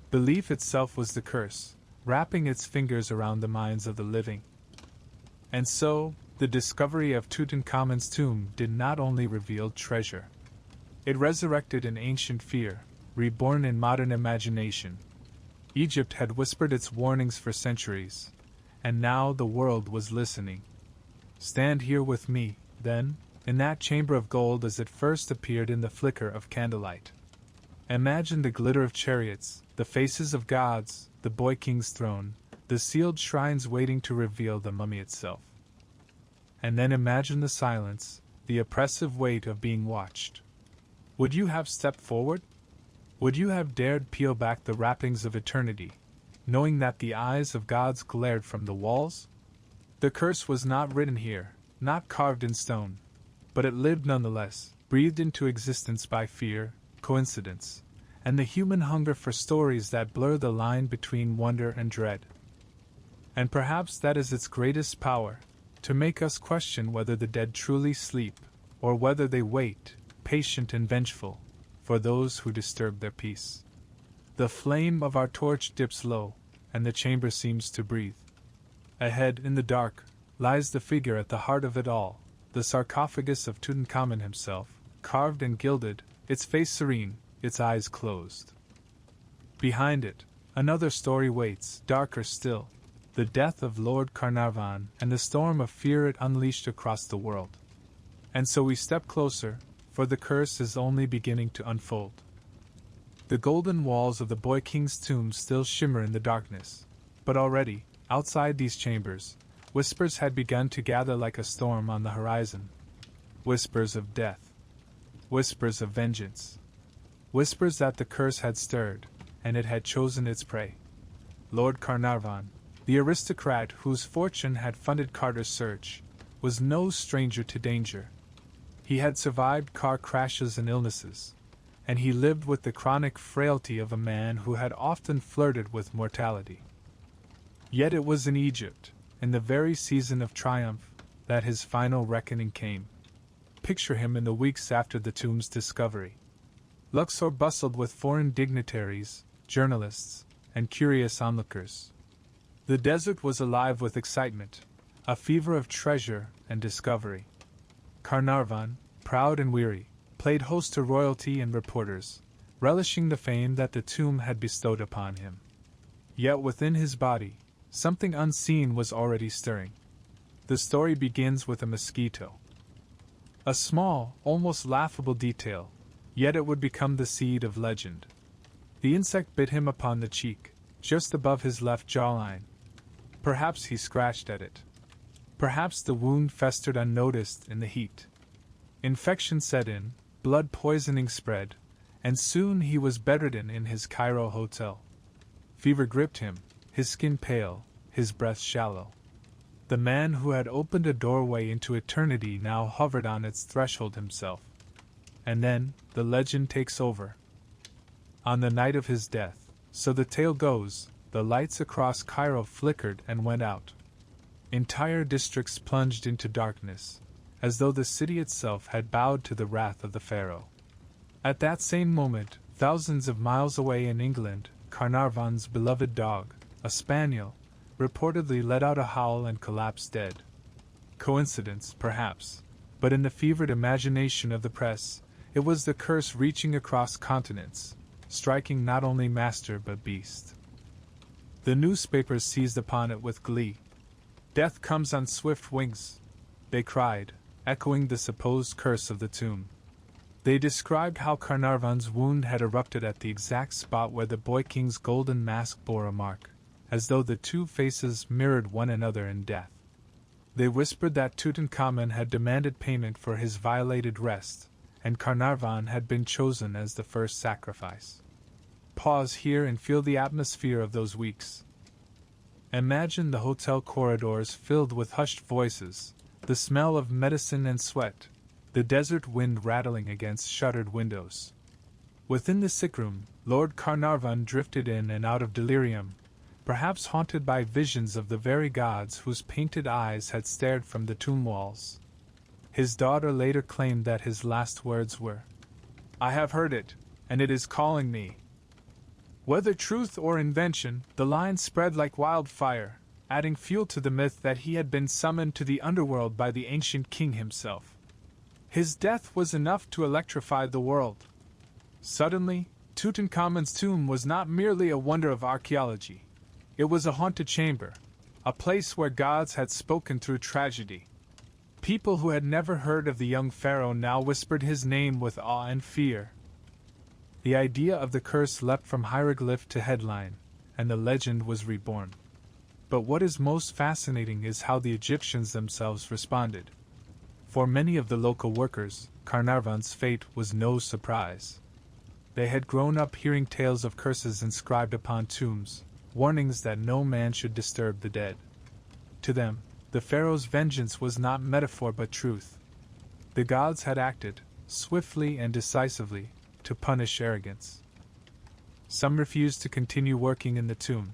Belief itself was the curse, wrapping its fingers around the minds of the living. And so, the discovery of Tutankhamun's tomb did not only reveal treasure. It resurrected an ancient fear, reborn in modern imagination. Egypt had whispered its warnings for centuries, and now the world was listening. Stand here with me, then, in that chamber of gold as it first appeared in the flicker of candlelight. Imagine the glitter of chariots, the faces of gods, the boy king's throne, the sealed shrines waiting to reveal the mummy itself. And then imagine the silence, the oppressive weight of being watched. Would you have stepped forward? Would you have dared peel back the wrappings of eternity, knowing that the eyes of gods glared from the walls? The curse was not written here, not carved in stone, but it lived nonetheless, breathed into existence by fear, coincidence, and the human hunger for stories that blur the line between wonder and dread. And perhaps that is its greatest power, to make us question whether the dead truly sleep, or whether they wait, patient and vengeful, for those who disturb their peace. The flame of our torch dips low, and the chamber seems to breathe. Ahead, in the dark, lies the figure at the heart of it all, the sarcophagus of Tutankhamun himself, carved and gilded, its face serene, its eyes closed. Behind it, another story waits, darker still, the death of Lord Carnarvon and the storm of fear it unleashed across the world. And so we step closer, for the curse is only beginning to unfold. The golden walls of the boy king's tomb still shimmer in the darkness, but already, outside these chambers, whispers had begun to gather like a storm on the horizon. Whispers of death. Whispers of vengeance. Whispers that the curse had stirred, and it had chosen its prey. Lord Carnarvon, the aristocrat whose fortune had funded Carter's search, was no stranger to danger. He had survived car crashes and illnesses, and he lived with the chronic frailty of a man who had often flirted with mortality. Yet it was in Egypt, in the very season of triumph, that his final reckoning came. Picture him in the weeks after the tomb's discovery. Luxor bustled with foreign dignitaries, journalists, and curious onlookers. The desert was alive with excitement, a fever of treasure and discovery. Carnarvon, proud and weary, played host to royalty and reporters, relishing the fame that the tomb had bestowed upon him. Yet within his body, something unseen was already stirring. The story begins with a mosquito. A small, almost laughable detail, yet it would become the seed of legend. The insect bit him upon the cheek, just above his left jawline. Perhaps he scratched at it. Perhaps the wound festered unnoticed in the heat. Infection set in, blood poisoning spread, and soon he was bedridden in his Cairo hotel. Fever gripped him, his skin pale, his breath shallow. The man who had opened a doorway into eternity now hovered on its threshold himself. And then, the legend takes over. On the night of his death, so the tale goes, the lights across Cairo flickered and went out. Entire districts plunged into darkness, as though the city itself had bowed to the wrath of the pharaoh. At that same moment, thousands of miles away in England, Carnarvon's beloved dog, a spaniel, reportedly let out a howl and collapsed dead. Coincidence, perhaps, but in the fevered imagination of the press, it was the curse reaching across continents, striking not only master but beast. The newspapers seized upon it with glee. "Death comes on swift wings," they cried, echoing the supposed curse of the tomb. They described how Carnarvon's wound had erupted at the exact spot where the boy king's golden mask bore a mark, as though the two faces mirrored one another in death. They whispered that Tutankhamun had demanded payment for his violated rest, and Carnarvon had been chosen as the first sacrifice. Pause here and feel the atmosphere of those weeks. Imagine the hotel corridors filled with hushed voices, the smell of medicine and sweat, the desert wind rattling against shuttered windows. Within the sickroom, Lord Carnarvon drifted in and out of delirium, perhaps haunted by visions of the very gods whose painted eyes had stared from the tomb walls. His daughter later claimed that his last words were, "I have heard it, and it is calling me." Whether truth or invention, the line spread like wildfire, adding fuel to the myth that he had been summoned to the underworld by the ancient king himself. His death was enough to electrify the world. Suddenly, Tutankhamun's tomb was not merely a wonder of archaeology. It was a haunted chamber, a place where gods had spoken through tragedy. People who had never heard of the young pharaoh now whispered his name with awe and fear. The idea of the curse leapt from hieroglyph to headline, and the legend was reborn. But what is most fascinating is how the Egyptians themselves responded. For many of the local workers, Carnarvon's fate was no surprise. They had grown up hearing tales of curses inscribed upon tombs, warnings that no man should disturb the dead. To them, the pharaoh's vengeance was not metaphor but truth. The gods had acted, swiftly and decisively, to punish arrogance. Some refused to continue working in the tomb.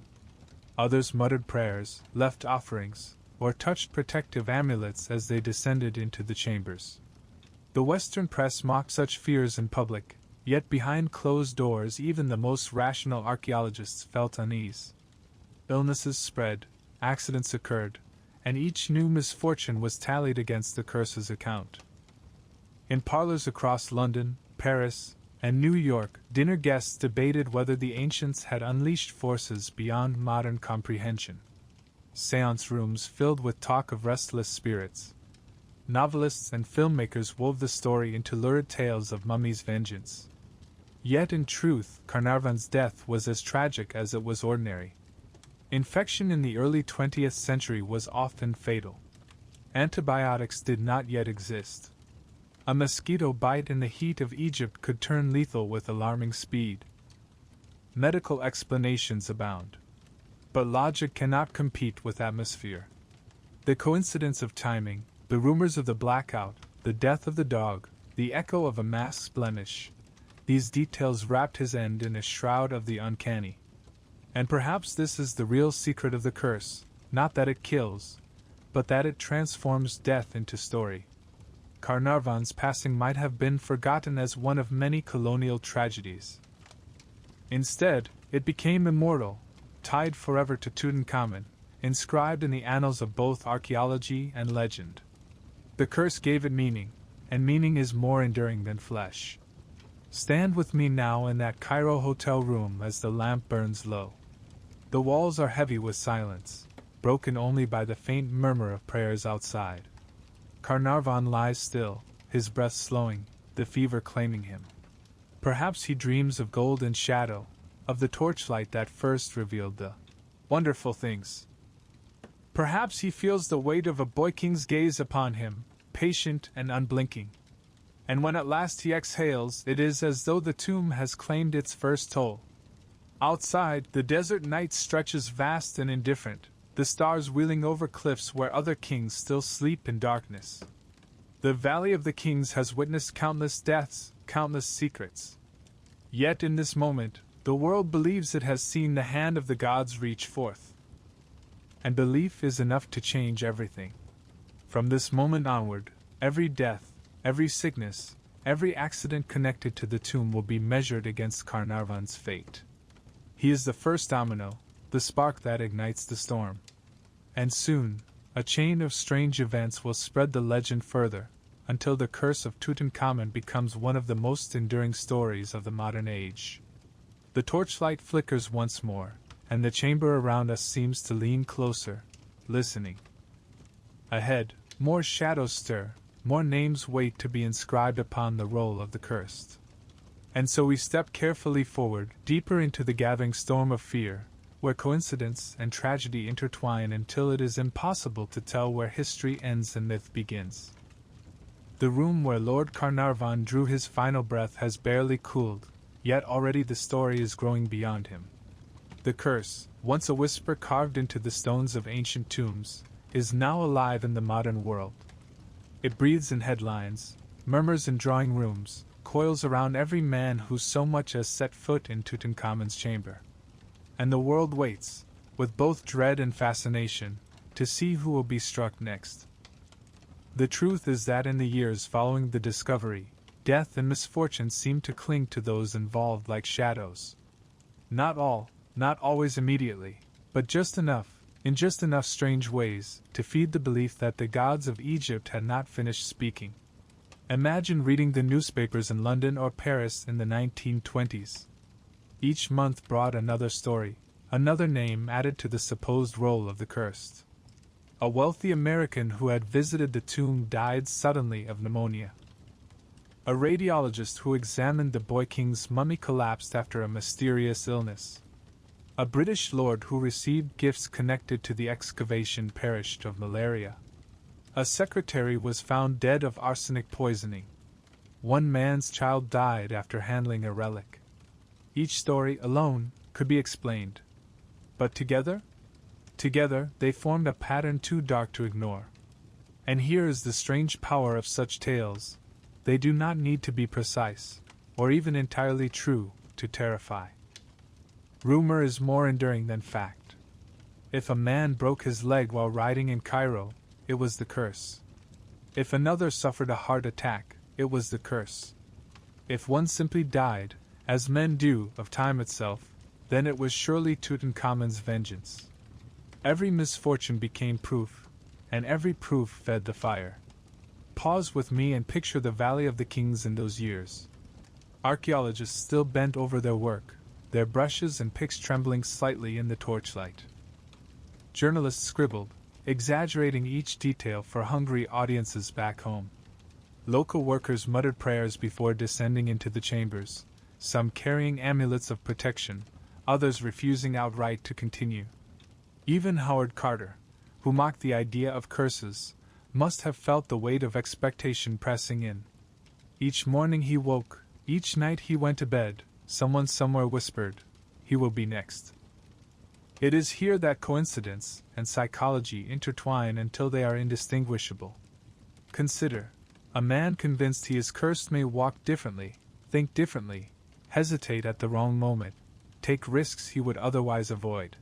Others muttered prayers, left offerings, or touched protective amulets as they descended into the chambers. The Western press mocked such fears in public, yet behind closed doors even the most rational archaeologists felt unease. Illnesses spread, accidents occurred, and each new misfortune was tallied against the curse's account. In parlors across London, Paris, and New York, dinner guests debated whether the ancients had unleashed forces beyond modern comprehension. Seance rooms filled with talk of restless spirits. Novelists and filmmakers wove the story into lurid tales of mummies' vengeance. Yet in truth, Carnarvon's death was as tragic as it was ordinary. Infection in the early 20th century was often fatal. Antibiotics did not yet exist. A mosquito bite in the heat of Egypt could turn lethal with alarming speed. Medical explanations abound. But logic cannot compete with atmosphere. The coincidence of timing, the rumors of the blackout, the death of the dog, the echo of a mask's blemish, these details wrapped his end in a shroud of the uncanny. And perhaps this is the real secret of the curse, not that it kills, but that it transforms death into story. Carnarvon's passing might have been forgotten as one of many colonial tragedies. Instead, it became immortal, tied forever to Tutankhamun, inscribed in the annals of both archaeology and legend. The curse gave it meaning, and meaning is more enduring than flesh. Stand with me now in that Cairo hotel room as the lamp burns low. The walls are heavy with silence, broken only by the faint murmur of prayers outside. Carnarvon lies still, his breath slowing, the fever claiming him. Perhaps he dreams of gold and shadow, of the torchlight that first revealed the wonderful things. Perhaps he feels the weight of a boy king's gaze upon him, patient and unblinking. And when at last he exhales, it is as though the tomb has claimed its first toll. Outside, the desert night stretches vast and indifferent, the stars wheeling over cliffs where other kings still sleep in darkness. The Valley of the Kings has witnessed countless deaths, countless secrets. Yet in this moment, the world believes it has seen the hand of the gods reach forth. And belief is enough to change everything. From this moment onward, every death, every sickness, every accident connected to the tomb will be measured against Carnarvon's fate. He is the first domino, the spark that ignites the storm. And soon, a chain of strange events will spread the legend further, until the curse of Tutankhamun becomes one of the most enduring stories of the modern age. The torchlight flickers once more, and the chamber around us seems to lean closer, listening. Ahead, more shadows stir, more names wait to be inscribed upon the roll of the cursed. And so we step carefully forward, deeper into the gathering storm of fear, where coincidence and tragedy intertwine until it is impossible to tell where history ends and myth begins. The room where Lord Carnarvon drew his final breath has barely cooled, yet already the story is growing beyond him. The curse, once a whisper carved into the stones of ancient tombs, is now alive in the modern world. It breathes in headlines, murmurs in drawing rooms, coils around every man who so much as set foot in Tutankhamun's chamber. And the world waits, with both dread and fascination, to see who will be struck next. The truth is that in the years following the discovery, death and misfortune seemed to cling to those involved like shadows. Not all, not always immediately, but just enough, in just enough strange ways, to feed the belief that the gods of Egypt had not finished speaking. Imagine reading the newspapers in London or Paris in the 1920s. Each month brought another story, another name added to the supposed roll of the cursed. A wealthy American who had visited the tomb died suddenly of pneumonia. A radiologist who examined the boy king's mummy collapsed after a mysterious illness. A British lord who received gifts connected to the excavation perished of malaria. A secretary was found dead of arsenic poisoning. One man's child died after handling a relic. Each story, alone, could be explained. But together? Together, they formed a pattern too dark to ignore. And here is the strange power of such tales. They do not need to be precise, or even entirely true, to terrify. Rumor is more enduring than fact. If a man broke his leg while riding in Cairo, it was the curse. If another suffered a heart attack, it was the curse. If one simply died, as men do, of time itself, then it was surely Tutankhamun's vengeance. Every misfortune became proof, and every proof fed the fire. Pause with me and picture the Valley of the Kings in those years. Archaeologists still bent over their work, their brushes and picks trembling slightly in the torchlight. Journalists scribbled, exaggerating each detail for hungry audiences back home. Local workers muttered prayers before descending into the chambers, some carrying amulets of protection, others refusing outright to continue. Even Howard Carter, who mocked the idea of curses, must have felt the weight of expectation pressing in. Each morning he woke, each night he went to bed, someone somewhere whispered, "He will be next." It is here that coincidence and psychology intertwine until they are indistinguishable. Consider, a man convinced he is cursed may walk differently, think differently, hesitate at the wrong moment, take risks he would otherwise avoid.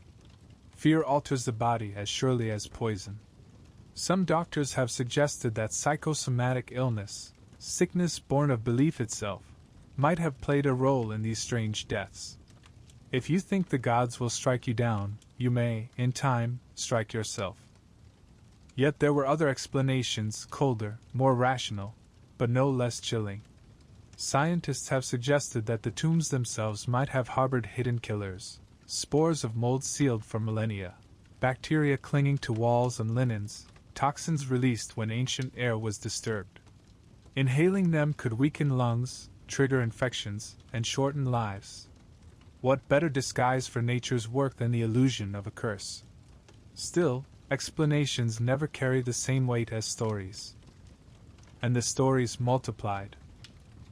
Fear alters the body as surely as poison. Some doctors have suggested that psychosomatic illness, sickness born of belief itself, might have played a role in these strange deaths. If you think the gods will strike you down, you may, in time, strike yourself. Yet there were other explanations, colder, more rational, but no less chilling. Scientists have suggested that the tombs themselves might have harbored hidden killers, spores of mold sealed for millennia, bacteria clinging to walls and linens, toxins released when ancient air was disturbed. Inhaling them could weaken lungs, trigger infections, and shorten lives. What better disguise for nature's work than the illusion of a curse? Still, explanations never carry the same weight as stories. And the stories multiplied.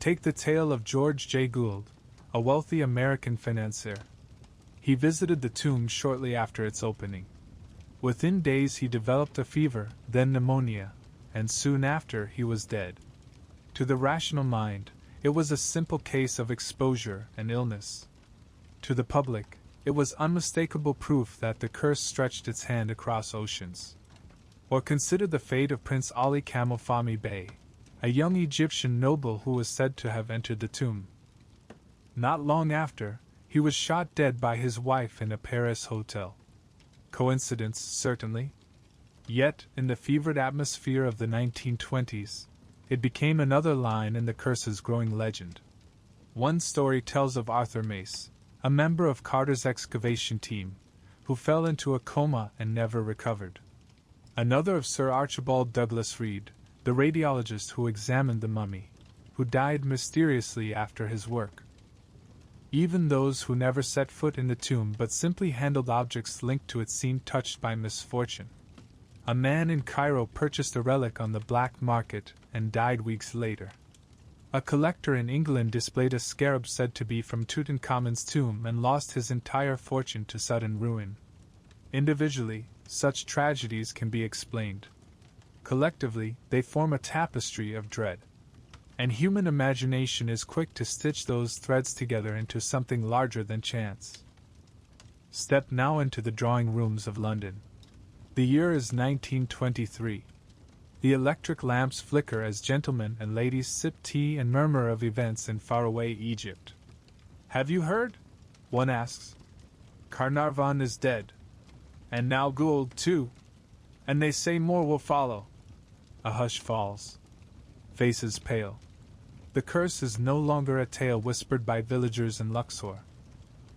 Take the tale of George J. Gould, a wealthy American financier. He visited the tomb shortly after its opening. Within days he developed a fever, then pneumonia, and soon after he was dead. To the rational mind, it was a simple case of exposure and illness. To the public, it was unmistakable proof that the curse stretched its hand across oceans. Or consider the fate of Prince Ali Camel Fahmy Bey, a young Egyptian noble who was said to have entered the tomb. Not long after, he was shot dead by his wife in a Paris hotel. Coincidence, certainly. Yet, in the fevered atmosphere of the 1920s, it became another line in the curse's growing legend. One story tells of Arthur Mace, a member of Carter's excavation team, who fell into a coma and never recovered. Another of Sir Archibald Douglas Reed, the radiologist who examined the mummy, who died mysteriously after his work. Even those who never set foot in the tomb but simply handled objects linked to it seemed touched by misfortune. A man in Cairo purchased a relic on the black market and died weeks later. A collector in England displayed a scarab said to be from Tutankhamun's tomb and lost his entire fortune to sudden ruin. Individually, such tragedies can be explained. Collectively, they form a tapestry of dread. And human imagination is quick to stitch those threads together into something larger than chance. Step now into the drawing rooms of London. The year is 1923. The electric lamps flicker as gentlemen and ladies sip tea and murmur of events in faraway Egypt. "Have you heard?" one asks. "Carnarvon is dead. And now Gould, too. And they say more will follow." A hush falls. Faces pale. The curse is no longer a tale whispered by villagers in Luxor.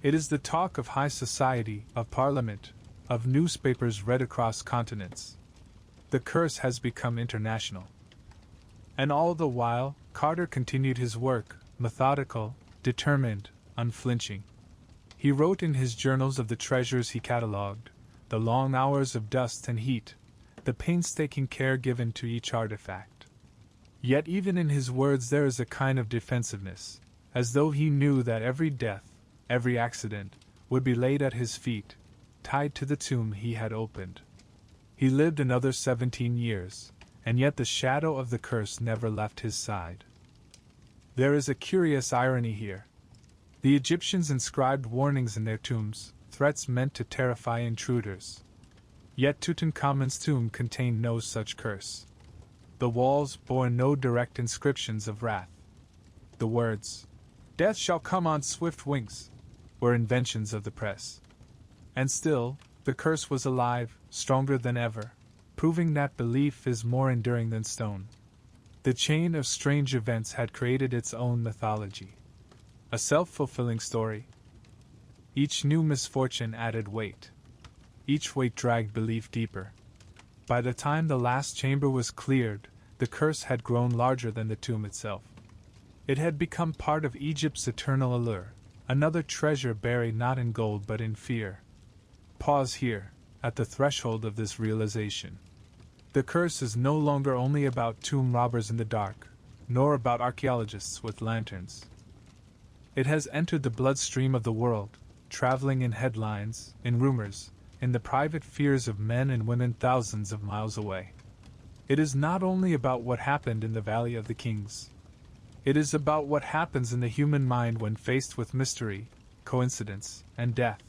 It is the talk of high society, of parliament, of newspapers read across continents. The curse has become international. And all the while, Carter continued his work, methodical, determined, unflinching. He wrote in his journals of the treasures he catalogued, the long hours of dust and heat, the painstaking care given to each artifact. Yet even in his words there is a kind of defensiveness, as though he knew that every death, every accident, would be laid at his feet, tied to the tomb he had opened. He lived another 17 years, and yet the shadow of the curse never left his side. There is a curious irony here. The Egyptians inscribed warnings in their tombs, threats meant to terrify intruders. Yet Tutankhamun's tomb contained no such curse. The walls bore no direct inscriptions of wrath. The words, "Death shall come on swift wings," were inventions of the press. And still, the curse was alive, stronger than ever, proving that belief is more enduring than stone. The chain of strange events had created its own mythology. A self-fulfilling story. Each new misfortune added weight. Each weight dragged belief deeper. By the time the last chamber was cleared, the curse had grown larger than the tomb itself. It had become part of Egypt's eternal allure, another treasure buried not in gold but in fear. Pause here, at the threshold of this realization. The curse is no longer only about tomb robbers in the dark, nor about archaeologists with lanterns. It has entered the bloodstream of the world, traveling in headlines, in rumors, in the private fears of men and women thousands of miles away. It is not only about what happened in the Valley of the Kings. It is about what happens in the human mind when faced with mystery, coincidence, and death.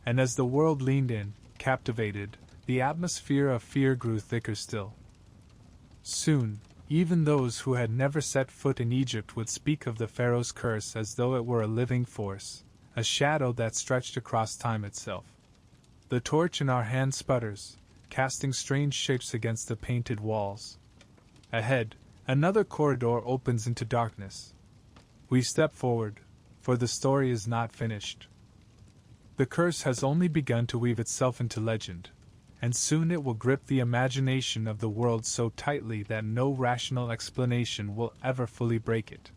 And as the world leaned in, captivated, the atmosphere of fear grew thicker still. Soon, even those who had never set foot in Egypt would speak of the Pharaoh's curse as though it were a living force, a shadow that stretched across time itself. The torch in our hand sputters, casting strange shapes against the painted walls. Ahead, another corridor opens into darkness. We step forward, for the story is not finished. The curse has only begun to weave itself into legend, and soon it will grip the imagination of the world so tightly that no rational explanation will ever fully break it.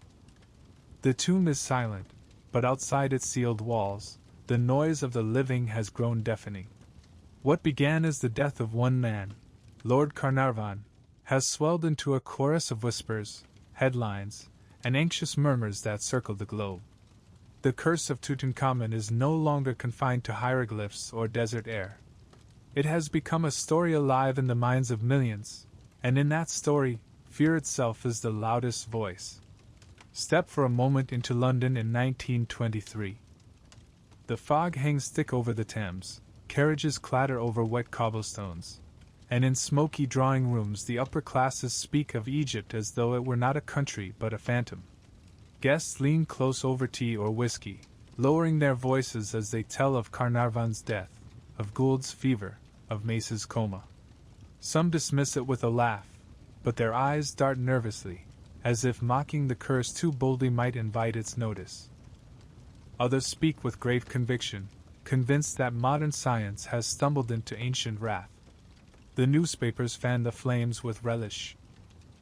The tomb is silent, but outside its sealed walls, the noise of the living has grown deafening. What began as the death of one man, Lord Carnarvon, has swelled into a chorus of whispers, headlines, and anxious murmurs that circle the globe. The curse of Tutankhamun is no longer confined to hieroglyphs or desert air. It has become a story alive in the minds of millions, and in that story, fear itself is the loudest voice. Step for a moment into London in 1923. The fog hangs thick over the Thames, carriages clatter over wet cobblestones, and in smoky drawing rooms the upper classes speak of Egypt as though it were not a country but a phantom. Guests lean close over tea or whiskey, lowering their voices as they tell of Carnarvon's death, of Gould's fever, of Mace's coma. Some dismiss it with a laugh, but their eyes dart nervously, as if mocking the curse too boldly might invite its notice. Others speak with grave conviction, convinced that modern science has stumbled into ancient wrath. The newspapers fan the flames with relish.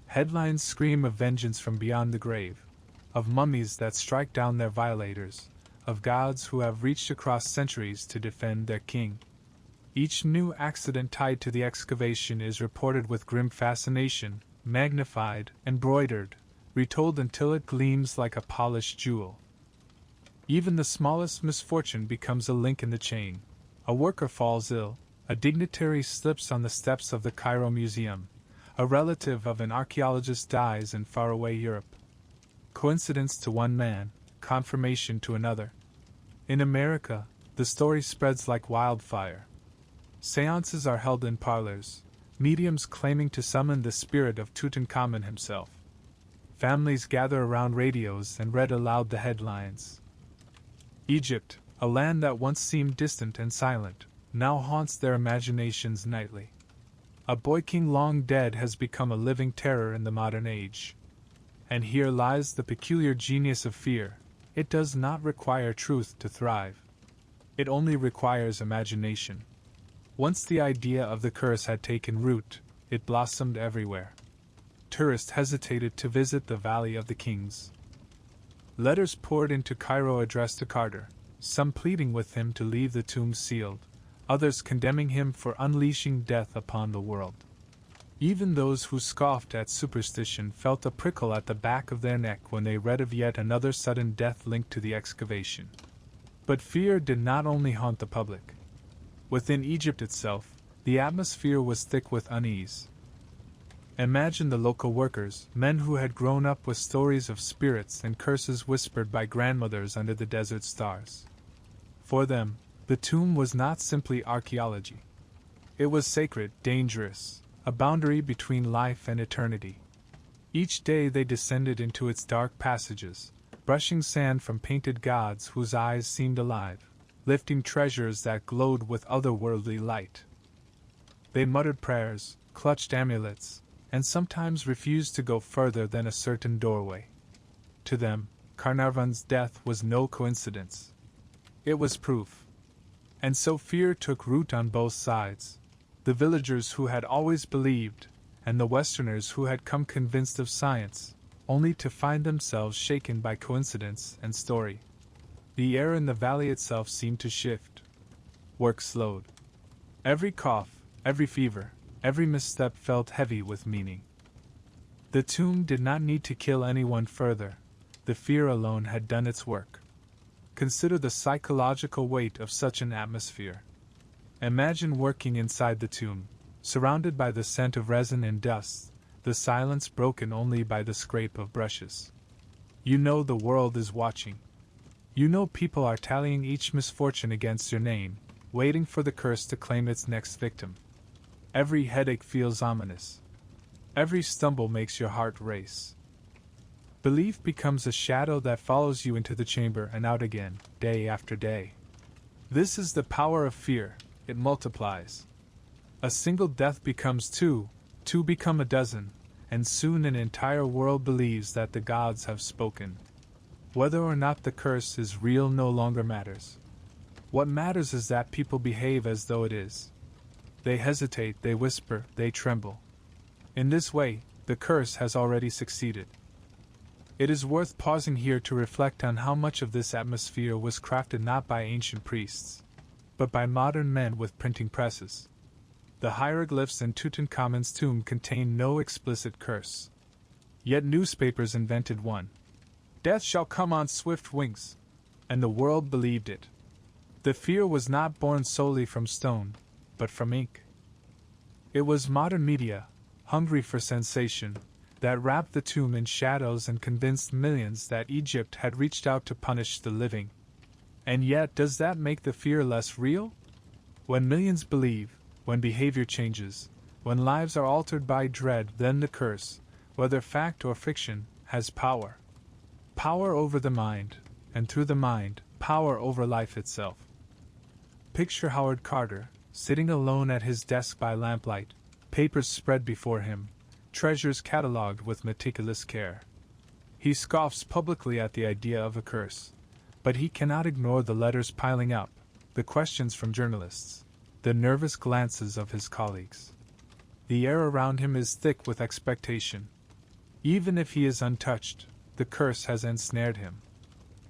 Headlines scream of vengeance from beyond the grave, of mummies that strike down their violators, of gods who have reached across centuries to defend their king. Each new accident tied to the excavation is reported with grim fascination, magnified, embroidered, retold until it gleams like a polished jewel. Even the smallest misfortune becomes a link in the chain. A worker falls ill, a dignitary slips on the steps of the Cairo Museum, a relative of an archaeologist dies in faraway Europe. Coincidence to one man, confirmation to another. In America, the story spreads like wildfire. Seances are held in parlors, mediums claiming to summon the spirit of Tutankhamun himself. Families gather around radios and read aloud the headlines. Egypt, a land that once seemed distant and silent, now haunts their imaginations nightly. A boy king long dead has become a living terror in the modern age. And here lies the peculiar genius of fear. It does not require truth to thrive. It only requires imagination. Once the idea of the curse had taken root, it blossomed everywhere. Tourists hesitated to visit the Valley of the Kings. Letters poured into Cairo addressed to Carter, some pleading with him to leave the tomb sealed, others condemning him for unleashing death upon the world. Even those who scoffed at superstition felt a prickle at the back of their neck when they read of yet another sudden death linked to the excavation. But fear did not only haunt the public. Within Egypt itself, the atmosphere was thick with unease. Imagine the local workers, men who had grown up with stories of spirits and curses whispered by grandmothers under the desert stars. For them, the tomb was not simply archaeology. It was sacred, dangerous, a boundary between life and eternity. Each day they descended into its dark passages, brushing sand from painted gods whose eyes seemed alive, lifting treasures that glowed with otherworldly light. They muttered prayers, clutched amulets, and sometimes refused to go further than a certain doorway. To them, Carnarvon's death was no coincidence. It was proof. And so fear took root on both sides, the villagers who had always believed, and the Westerners who had come convinced of science, only to find themselves shaken by coincidence and story. The air in the valley itself seemed to shift. Work slowed. Every cough, every fever, every misstep felt heavy with meaning. The tomb did not need to kill anyone further. The fear alone had done its work. Consider the psychological weight of such an atmosphere. Imagine working inside the tomb, surrounded by the scent of resin and dust, the silence broken only by the scrape of brushes. You know the world is watching. You know people are tallying each misfortune against your name, waiting for the curse to claim its next victim. Every headache feels ominous. Every stumble makes your heart race. Belief becomes a shadow that follows you into the chamber and out again, day after day. This is the power of fear. It multiplies. A single death becomes two become a dozen, and soon an entire world believes that the gods have spoken. Whether or not the curse is real no longer matters. What matters is that people behave as though it is. They hesitate, they whisper, they tremble. In this way, the curse has already succeeded. It is worth pausing here to reflect on how much of this atmosphere was crafted not by ancient priests, but by modern men with printing presses. The hieroglyphs in Tutankhamun's tomb contain no explicit curse. Yet newspapers invented one. "Death shall come on swift wings," and the world believed it. The fear was not born solely from stone, but from ink. It was modern media, hungry for sensation, that wrapped the tomb in shadows and convinced millions that Egypt had reached out to punish the living. And yet, does that make the fear less real? When millions believe, when behavior changes, when lives are altered by dread, then the curse, whether fact or fiction, has power. Power over the mind, and through the mind, power over life itself. Picture Howard Carter, sitting alone at his desk by lamplight, papers spread before him, treasures catalogued with meticulous care. He scoffs publicly at the idea of a curse, but he cannot ignore the letters piling up, the questions from journalists, the nervous glances of his colleagues. The air around him is thick with expectation. Even if he is untouched, the curse has ensnared him.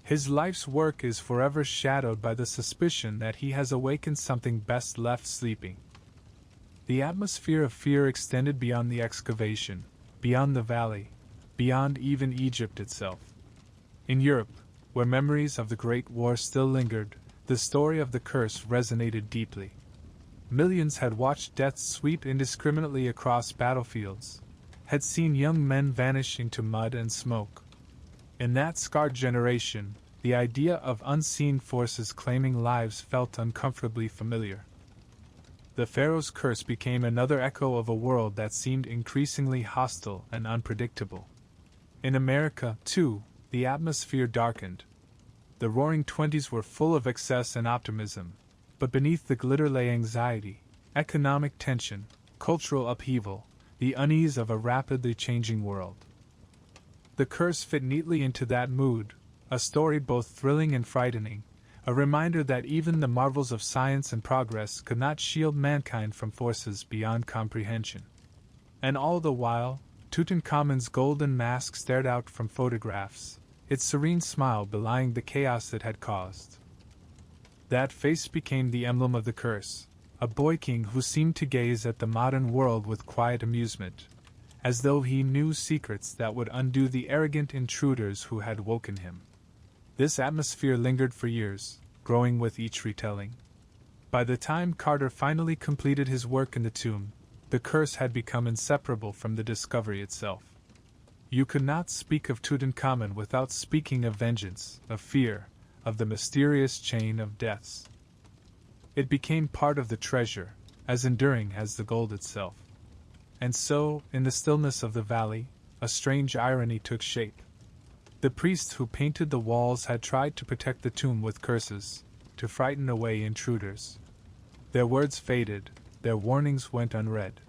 His life's work is forever shadowed by the suspicion that he has awakened something best left sleeping. The atmosphere of fear extended beyond the excavation, beyond the valley, beyond even Egypt itself. In Europe, where memories of the Great War still lingered, the story of the curse resonated deeply. Millions had watched death sweep indiscriminately across battlefields, had seen young men vanish into mud and smoke. In that scarred generation, the idea of unseen forces claiming lives felt uncomfortably familiar. The Pharaoh's curse became another echo of a world that seemed increasingly hostile and unpredictable. In America, too, the atmosphere darkened. The Roaring Twenties were full of excess and optimism, but beneath the glitter lay anxiety, economic tension, cultural upheaval, the unease of a rapidly changing world. The curse fit neatly into that mood, a story both thrilling and frightening, a reminder that even the marvels of science and progress could not shield mankind from forces beyond comprehension. And all the while, Tutankhamun's golden mask stared out from photographs, its serene smile belying the chaos it had caused. That face became the emblem of the curse, a boy king who seemed to gaze at the modern world with quiet amusement, as though he knew secrets that would undo the arrogant intruders who had woken him. This atmosphere lingered for years, growing with each retelling. By the time Carter finally completed his work in the tomb, the curse had become inseparable from the discovery itself. You could not speak of Tutankhamun without speaking of vengeance, of fear, of the mysterious chain of deaths. It became part of the treasure, as enduring as the gold itself. And so, in the stillness of the valley, a strange irony took shape. The priests who painted the walls had tried to protect the tomb with curses, to frighten away intruders. Their words faded, their warnings went unread.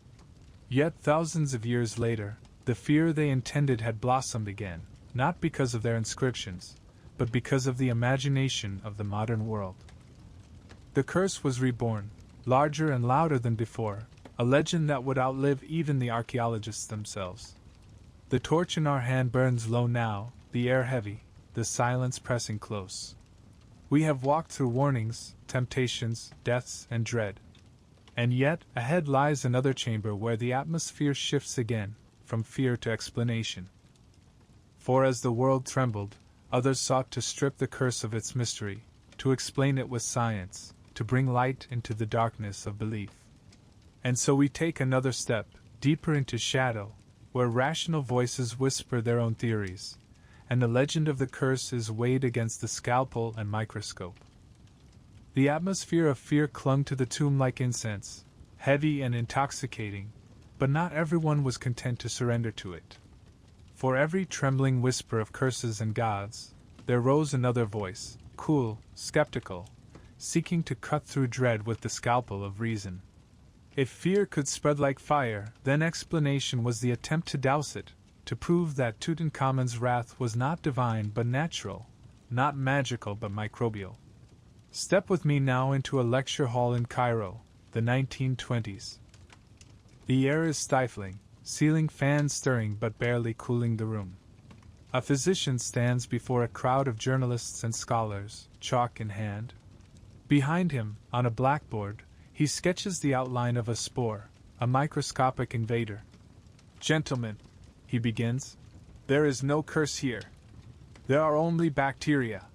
Yet thousands of years later, the fear they intended had blossomed again, not because of their inscriptions, but because of the imagination of the modern world. The curse was reborn, larger and louder than before, a legend that would outlive even the archaeologists themselves. The torch in our hand burns low now, the air heavy, the silence pressing close. We have walked through warnings, temptations, deaths, and dread. And yet, ahead lies another chamber where the atmosphere shifts again, from fear to explanation. For as the world trembled, others sought to strip the curse of its mystery, to explain it with science, to bring light into the darkness of belief. And so we take another step, deeper into shadow, where rational voices whisper their own theories, and the legend of the curse is weighed against the scalpel and microscope. The atmosphere of fear clung to the tomb like incense, heavy and intoxicating, but not everyone was content to surrender to it. For every trembling whisper of curses and gods, there rose another voice, cool, skeptical, seeking to cut through dread with the scalpel of reason. If fear could spread like fire, then explanation was the attempt to douse it, to prove that Tutankhamun's wrath was not divine but natural, not magical but microbial. Step with me now into a lecture hall in Cairo, the 1920s. The air is stifling, ceiling fans stirring but barely cooling the room. A physician stands before a crowd of journalists and scholars, chalk in hand. Behind him, on a blackboard, he sketches the outline of a spore, a microscopic invader. "Gentlemen," he begins, "there is no curse here. There are only bacteria."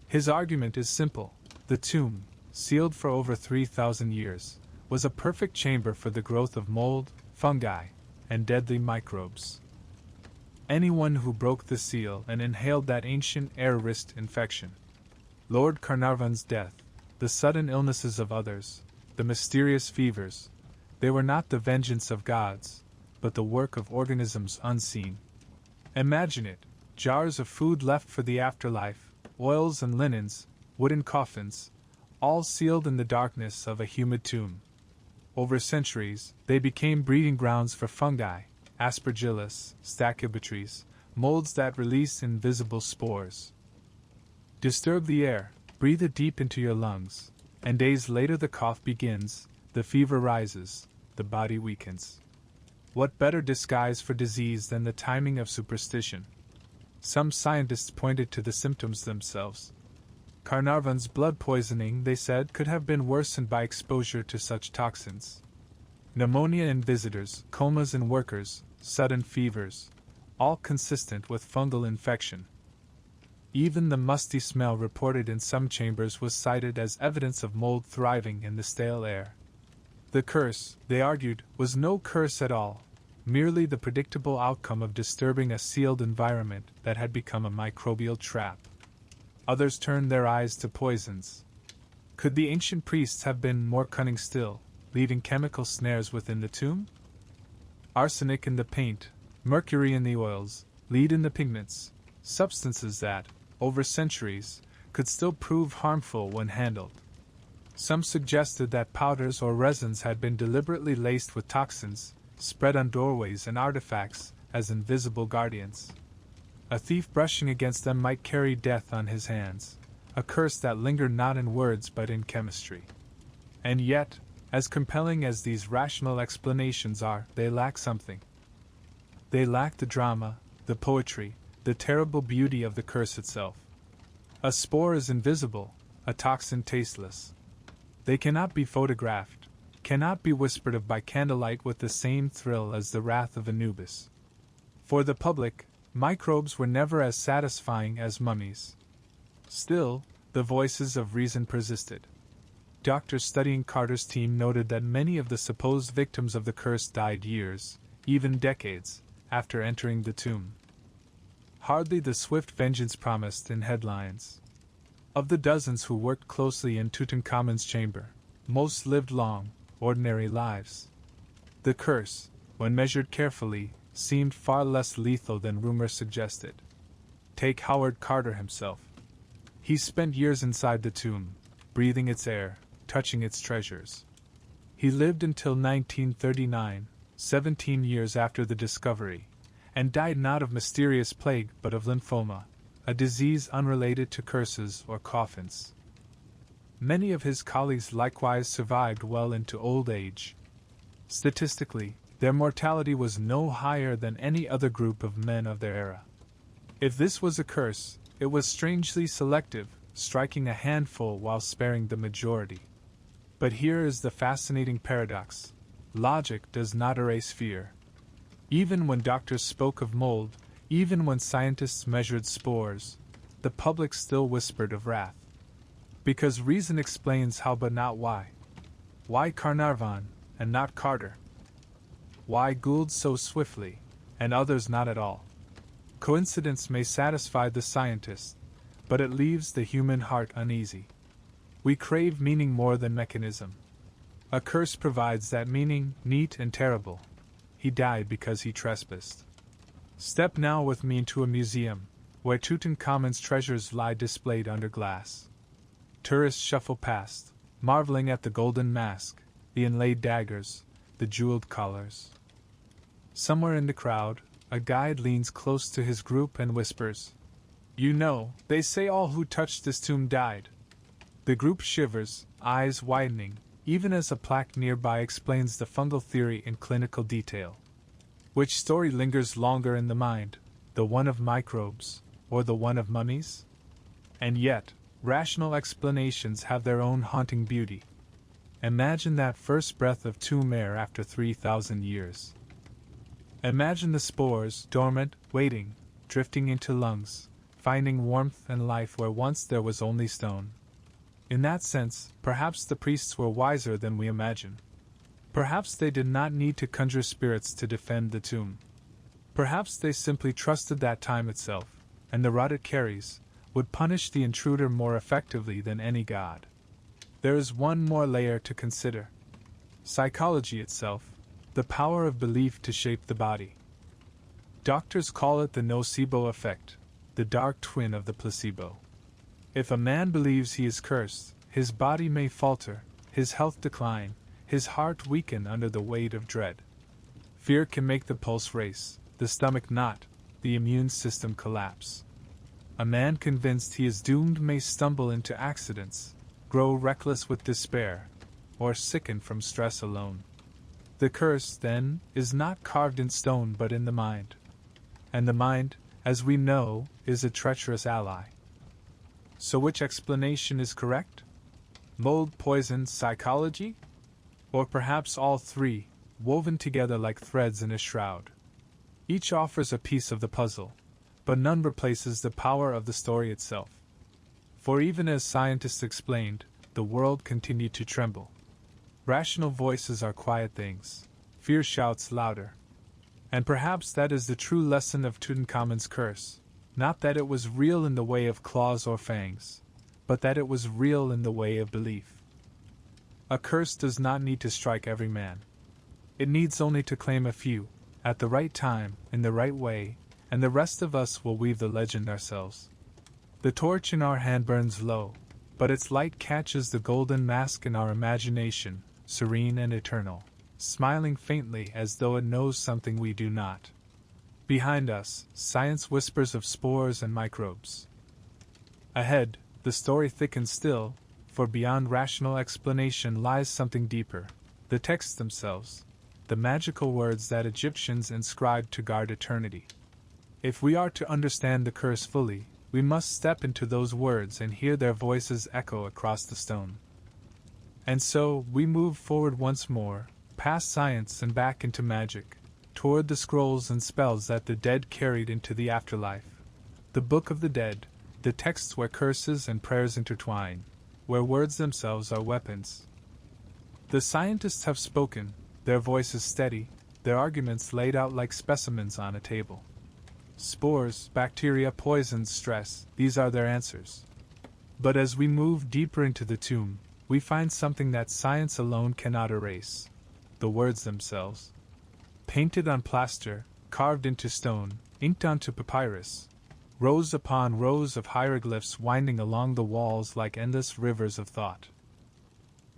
His argument is simple. The tomb, sealed for over 3,000 years, was a perfect chamber for the growth of mold, fungi, and deadly microbes. Anyone who broke the seal and inhaled that ancient air risked infection. Lord Carnarvon's death, the sudden illnesses of others, the mysterious fevers, they were not the vengeance of gods, but the work of organisms unseen. Imagine it, jars of food left for the afterlife, oils and linens, wooden coffins, all sealed in the darkness of a humid tomb. Over centuries, they became breeding grounds for fungi, Aspergillus, Stachybotrys, molds that release invisible spores. Disturb the air, breathe it deep into your lungs, and days later the cough begins, the fever rises, the body weakens. What better disguise for disease than the timing of superstition? Some scientists pointed to the symptoms themselves. Carnarvon's blood poisoning, they said, could have been worsened by exposure to such toxins. Pneumonia in visitors, comas in workers, sudden fevers, all consistent with fungal infection. Even the musty smell reported in some chambers was cited as evidence of mold thriving in the stale air. The curse, they argued, was no curse at all, merely the predictable outcome of disturbing a sealed environment that had become a microbial trap. Others turned their eyes to poisons. Could the ancient priests have been more cunning still, leaving chemical snares within the tomb? Arsenic in the paint, mercury in the oils, lead in the pigments, substances that, over centuries, could still prove harmful when handled. Some suggested that powders or resins had been deliberately laced with toxins, spread on doorways and artifacts as invisible guardians. A thief brushing against them might carry death on his hands, a curse that lingered not in words but in chemistry. And yet, as compelling as these rational explanations are, they lack something. They lack the drama, the poetry, the terrible beauty of the curse itself. A spore is invisible, a toxin tasteless. They cannot be photographed, cannot be whispered of by candlelight with the same thrill as the wrath of Anubis. For the public, microbes were never as satisfying as mummies. Still, the voices of reason persisted. Doctors studying Carter's team noted that many of the supposed victims of the curse died years, even decades, after entering the tomb. Hardly the swift vengeance promised in headlines. Of the dozens who worked closely in Tutankhamun's chamber, most lived long, ordinary lives. The curse, when measured carefully, seemed far less lethal than rumor suggested. Take Howard Carter himself. He spent years inside the tomb, breathing its air, touching its treasures. He lived until 1939, 17 years after the discovery, and died not of mysterious plague but of lymphoma, a disease unrelated to curses or coffins. Many of his colleagues likewise survived well into old age. Statistically, their mortality was no higher than any other group of men of their era. If this was a curse, it was strangely selective, striking a handful while sparing the majority. But here is the fascinating paradox. Logic does not erase fear. Even when doctors spoke of mold, even when scientists measured spores, the public still whispered of wrath. Because reason explains how but not why. Why Carnarvon, and not Carter? Why Gould so swiftly, and others not at all? Coincidence may satisfy the scientist, but it leaves the human heart uneasy. We crave meaning more than mechanism. A curse provides that meaning, neat and terrible. He died because he trespassed. Step now with me into a museum, where Tutankhamun's treasures lie displayed under glass. Tourists shuffle past, marveling at the golden mask, the inlaid daggers, the jeweled collars. Somewhere in the crowd, a guide leans close to his group and whispers, "You know, they say all who touched this tomb died." The group shivers, eyes widening, even as a plaque nearby explains the fungal theory in clinical detail. Which story lingers longer in the mind, the one of microbes, or the one of mummies? And yet, rational explanations have their own haunting beauty. Imagine that first breath of tomb air after 3,000 years. Imagine the spores, dormant, waiting, drifting into lungs, finding warmth and life where once there was only stone. In that sense, perhaps the priests were wiser than we imagine. Perhaps they did not need to conjure spirits to defend the tomb. Perhaps they simply trusted that time itself, and the rot it carries, would punish the intruder more effectively than any god. There is one more layer to consider. Psychology itself, the power of belief to shape the body. Doctors call it the nocebo effect, the dark twin of the placebo. If a man believes he is cursed, his body may falter, his health decline, his heart weaken under the weight of dread. Fear can make the pulse race, the stomach knot, the immune system collapse. A man convinced he is doomed may stumble into accidents, grow reckless with despair, or sicken from stress alone. The curse, then, is not carved in stone but in the mind. And the mind, as we know, is a treacherous ally. So which explanation is correct? Mold, poison, psychology? Or perhaps all three, woven together like threads in a shroud. Each offers a piece of the puzzle, but none replaces the power of the story itself. For even as scientists explained, the world continued to tremble. Rational voices are quiet things, fear shouts louder. And perhaps that is the true lesson of Tutankhamun's curse, not that it was real in the way of claws or fangs, but that it was real in the way of belief. A curse does not need to strike every man. It needs only to claim a few, at the right time, in the right way, and the rest of us will weave the legend ourselves. The torch in our hand burns low, but its light catches the golden mask in our imagination, serene and eternal, smiling faintly as though it knows something we do not. Behind us, science whispers of spores and microbes. Ahead, the story thickens still, for beyond rational explanation lies something deeper, the texts themselves, the magical words that Egyptians inscribed to guard eternity. If we are to understand the curse fully, we must step into those words and hear their voices echo across the stone. And so, we move forward once more, past science and back into magic, toward the scrolls and spells that the dead carried into the afterlife. The Book of the Dead, the texts where curses and prayers intertwine, where words themselves are weapons. The scientists have spoken, their voices steady, their arguments laid out like specimens on a table. Spores, bacteria, poisons, stress, these are their answers. But as we move deeper into the tomb, we find something that science alone cannot erase: the words themselves. Painted on plaster, carved into stone, inked onto papyrus, rows upon rows of hieroglyphs winding along the walls like endless rivers of thought.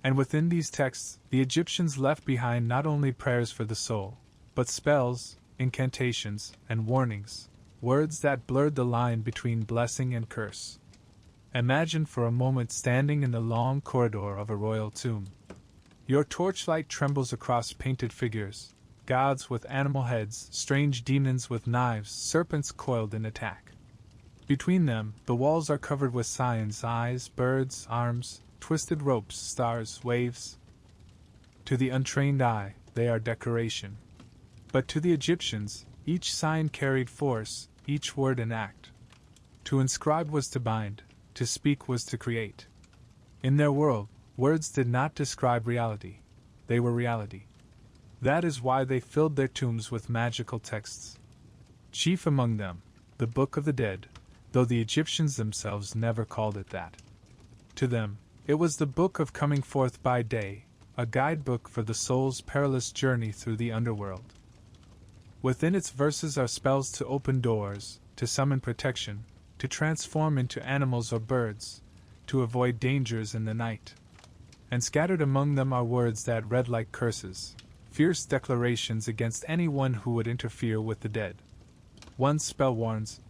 And within these texts, the Egyptians left behind not only prayers for the soul, but spells, incantations, and warnings, words that blurred the line between blessing and curse. Imagine for a moment standing in the long corridor of a royal tomb. Your torchlight trembles across painted figures, gods with animal heads, strange demons with knives, serpents coiled in attack. Between them, the walls are covered with signs, eyes, birds, arms, twisted ropes, stars, waves. To the untrained eye, they are decoration. But to the Egyptians, each sign carried force, each word an act. To inscribe was to bind, to speak was to create. In their world, words did not describe reality, they were reality. That is why they filled their tombs with magical texts. Chief among them, the Book of the Dead, though the Egyptians themselves never called it that. To them, it was the book of coming forth by day, a guidebook for the soul's perilous journey through the underworld. Within its verses are spells to open doors, to summon protection, to transform into animals or birds, to avoid dangers in the night. And scattered among them are words that read like curses, fierce declarations against anyone who would interfere with the dead. One spell warns,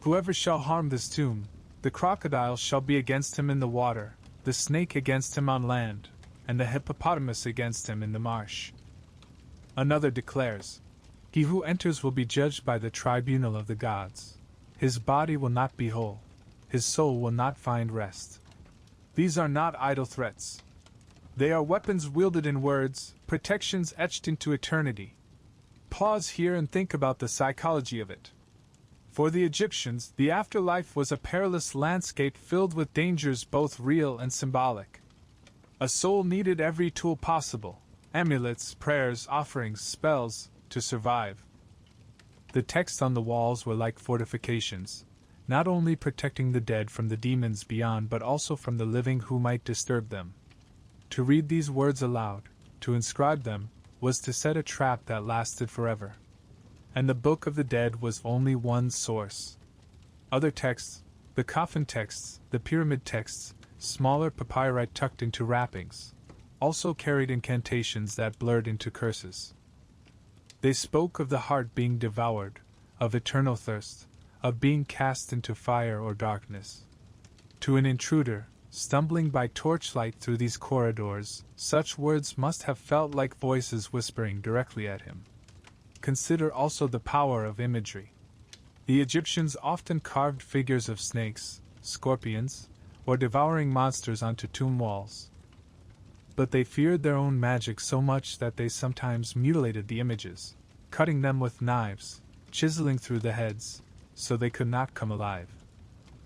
"Whoever shall harm this tomb, the crocodile shall be against him in the water, the snake against him on land, and the hippopotamus against him in the marsh." Another declares, He who enters will be judged by the tribunal of the gods. His body will not be whole. His soul will not find rest. These are not idle threats. They are weapons wielded in words, protections etched into eternity. Pause here and think about the psychology of it. For the Egyptians, the afterlife was a perilous landscape filled with dangers both real and symbolic. A soul needed every tool possible, amulets, prayers, offerings, spells, to survive. The texts on the walls were like fortifications, not only protecting the dead from the demons beyond but also from the living who might disturb them. To read these words aloud, to inscribe them, was to set a trap that lasted forever. And the Book of the Dead was only one source. Other texts, the coffin texts, the pyramid texts, smaller papyri tucked into wrappings, also carried incantations that blurred into curses. They spoke of the heart being devoured, of eternal thirst, of being cast into fire or darkness. To an intruder, stumbling by torchlight through these corridors, such words must have felt like voices whispering directly at him. Consider also the power of imagery. The Egyptians often carved figures of snakes, scorpions, or devouring monsters onto tomb walls. But they feared their own magic so much that they sometimes mutilated the images, cutting them with knives, chiseling through the heads, so they could not come alive.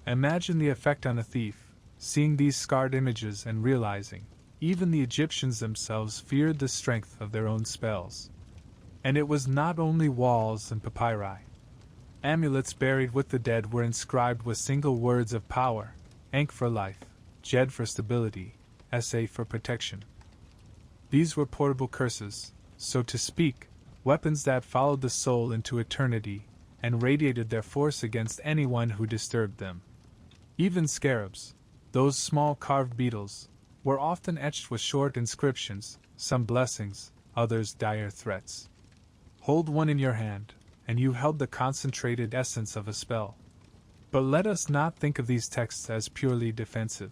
Imagine the effect on a thief, seeing these scarred images and realizing, even the Egyptians themselves feared the strength of their own spells. And it was not only walls and papyri. Amulets buried with the dead were inscribed with single words of power: Ankh for life, Jed for stability, Sa for protection. These were portable curses, so to speak, weapons that followed the soul into eternity and radiated their force against anyone who disturbed them. Even scarabs, those small carved beetles, were often etched with short inscriptions, some blessings, others dire threats. Hold one in your hand, and you held the concentrated essence of a spell. But let us not think of these texts as purely defensive.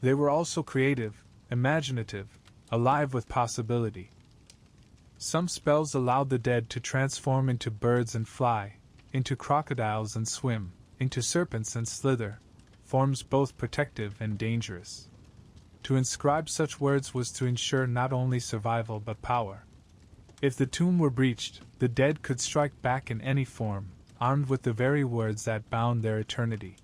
They were also creative, imaginative, alive with possibility. Some spells allowed the dead to transform into birds and fly, into crocodiles and swim, into serpents and slither, forms both protective and dangerous. To inscribe such words was to ensure not only survival but power. If the tomb were breached, the dead could strike back in any form, armed with the very words that bound their eternity.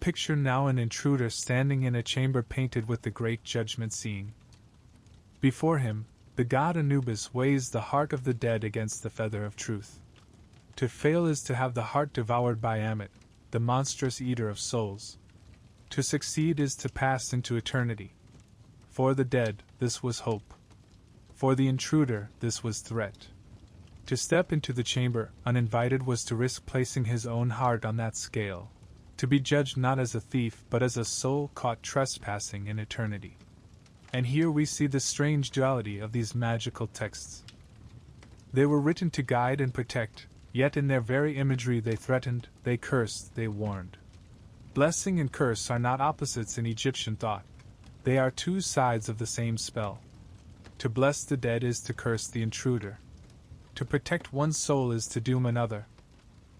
Picture now an intruder standing in a chamber painted with the great judgment scene. Before him, the god Anubis weighs the heart of the dead against the feather of truth. To fail is to have the heart devoured by Ammit, the monstrous eater of souls. To succeed is to pass into eternity. For the dead, this was hope. For the intruder, this was threat. To step into the chamber uninvited was to risk placing his own heart on that scale, to be judged not as a thief but as a soul caught trespassing in eternity. And here we see the strange duality of these magical texts. They were written to guide and protect, yet in their very imagery they threatened, they cursed, they warned. Blessing and curse are not opposites in Egyptian thought. They are two sides of the same spell. To bless the dead is to curse the intruder. To protect one's soul is to doom another.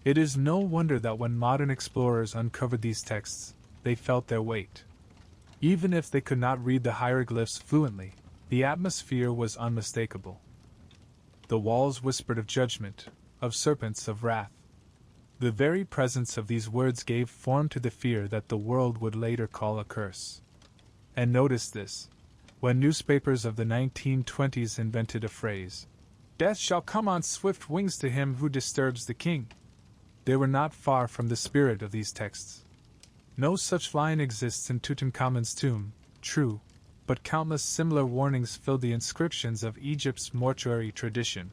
It is no wonder that when modern explorers uncovered these texts, they felt their weight. Even if they could not read the hieroglyphs fluently, the atmosphere was unmistakable. The walls whispered of judgment, of serpents, of wrath. The very presence of these words gave form to the fear that the world would later call a curse. And notice this: when newspapers of the 1920s invented a phrase, "Death shall come on swift wings to him who disturbs the king," they were not far from the spirit of these texts. No such line exists in Tutankhamun's tomb, true, but countless similar warnings fill the inscriptions of Egypt's mortuary tradition.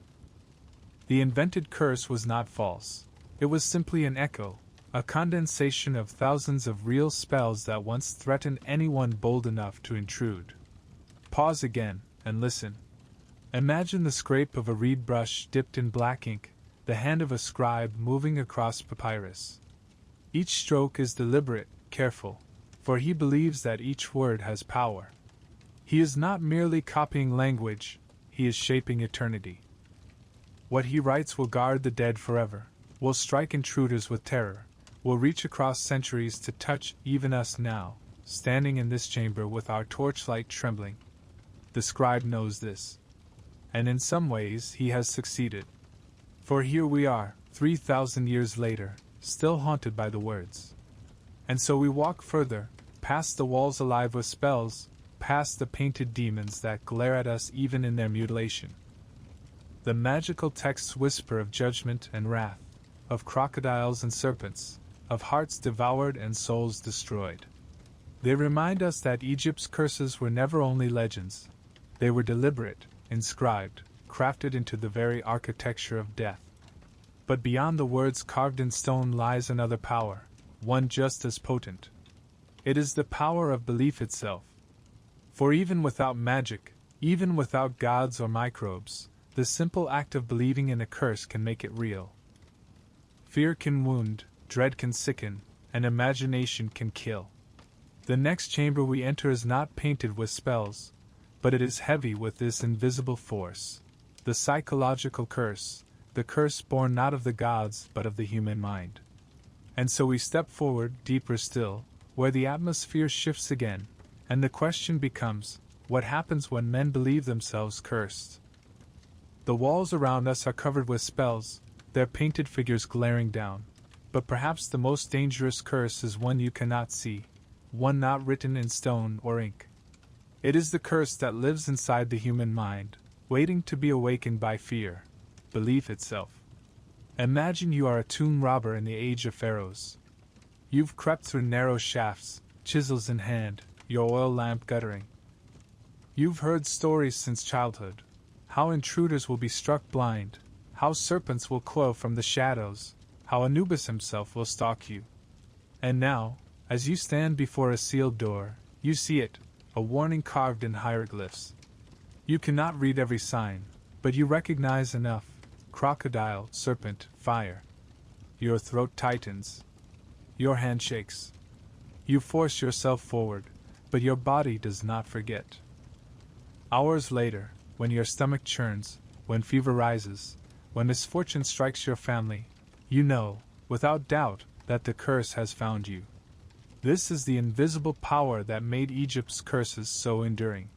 The invented curse was not false. It was simply an echo, a condensation of thousands of real spells that once threatened anyone bold enough to intrude. Pause again, and listen. Imagine the scrape of a reed brush dipped in black ink, the hand of a scribe moving across papyrus. Each stroke is deliberate, careful, for he believes that each word has power. He is not merely copying language, he is shaping eternity. What he writes will guard the dead forever, will strike intruders with terror, will reach across centuries to touch even us now, standing in this chamber with our torchlight trembling. The scribe knows this. And in some ways he has succeeded. For here we are, 3,000 years later, still haunted by the words. And so we walk further, past the walls alive with spells, past the painted demons that glare at us even in their mutilation. The magical texts whisper of judgment and wrath, of crocodiles and serpents, of hearts devoured and souls destroyed. They remind us that Egypt's curses were never only legends. They were deliberate, inscribed, crafted into the very architecture of death. But beyond the words carved in stone lies another power, one just as potent. It is the power of belief itself. For even without magic, even without gods or microbes, the simple act of believing in a curse can make it real. Fear can wound, dread can sicken, and imagination can kill. The next chamber we enter is not painted with spells, but it is heavy with this invisible force, the psychological curse, the curse born not of the gods but of the human mind. And so we step forward, deeper still, where the atmosphere shifts again, and the question becomes, what happens when men believe themselves cursed? The walls around us are covered with spells, their painted figures glaring down. But perhaps the most dangerous curse is one you cannot see, one not written in stone or ink. It is the curse that lives inside the human mind, waiting to be awakened by fear, belief itself. Imagine you are a tomb robber in the age of pharaohs. You've crept through narrow shafts, chisels in hand, your oil lamp guttering. You've heard stories since childhood, how intruders will be struck blind, how serpents will coil from the shadows, how Anubis himself will stalk you. And now, as you stand before a sealed door, you see it, a warning carved in hieroglyphs. You cannot read every sign, but you recognize enough: crocodile, serpent, fire. Your throat tightens. Your hand shakes. You force yourself forward, but your body does not forget. Hours later, when your stomach churns, when fever rises, when misfortune strikes your family, you know, without doubt, that the curse has found you. This is the invisible power that made Egypt's curses so enduring.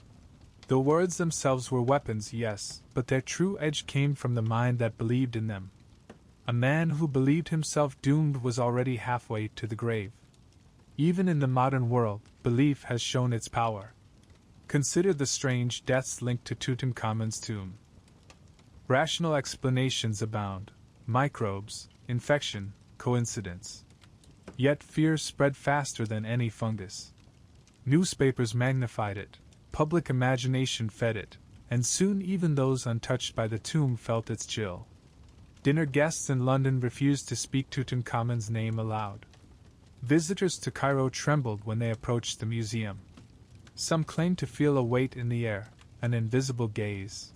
The words themselves were weapons, yes, but their true edge came from the mind that believed in them. A man who believed himself doomed was already halfway to the grave. Even in the modern world, belief has shown its power. Consider the strange deaths linked to Tutankhamun's tomb. Rational explanations abound: microbes, infection, coincidence. Yet fear spread faster than any fungus. Newspapers magnified it, public imagination fed it, and soon even those untouched by the tomb felt its chill. Dinner guests in London refused to speak Tutankhamun's name aloud. Visitors to Cairo trembled when they approached the museum. Some claimed to feel a weight in the air, an invisible gaze.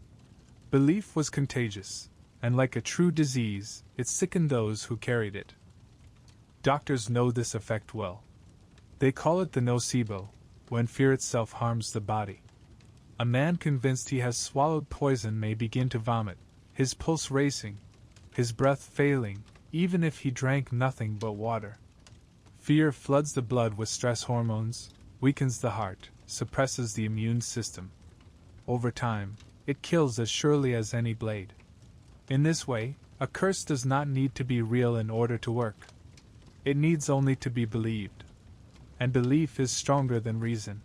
Belief was contagious, and like a true disease, it sickened those who carried it. Doctors know this effect well. They call it the nocebo, when fear itself harms the body. A man convinced he has swallowed poison may begin to vomit, his pulse racing, his breath failing, even if he drank nothing but water. Fear floods the blood with stress hormones, weakens the heart, suppresses the immune system. Over time, it kills as surely as any blade. In this way, a curse does not need to be real in order to work. It needs only to be believed. And belief is stronger than reason.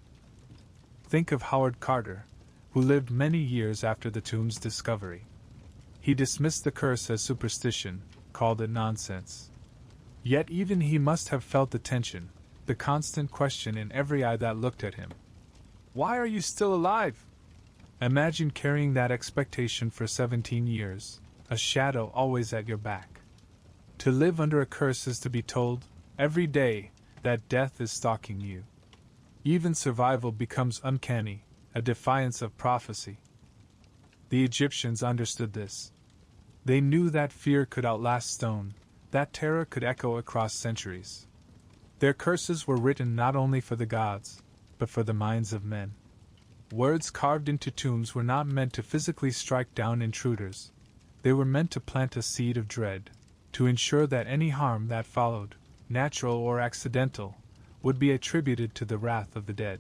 Think of Howard Carter, who lived many years after the tomb's discovery. He dismissed the curse as superstition, called it nonsense. Yet even he must have felt the tension, the constant question in every eye that looked at him. Why are you still alive? Imagine carrying that expectation for 17 years, a shadow always at your back. To live under a curse is to be told, every day, that death is stalking you. Even survival becomes uncanny, a defiance of prophecy. The Egyptians understood this. They knew that fear could outlast stone, that terror could echo across centuries. Their curses were written not only for the gods, but for the minds of men. Words carved into tombs were not meant to physically strike down intruders. They were meant to plant a seed of dread, to ensure that any harm that followed, natural or accidental, would be attributed to the wrath of the dead.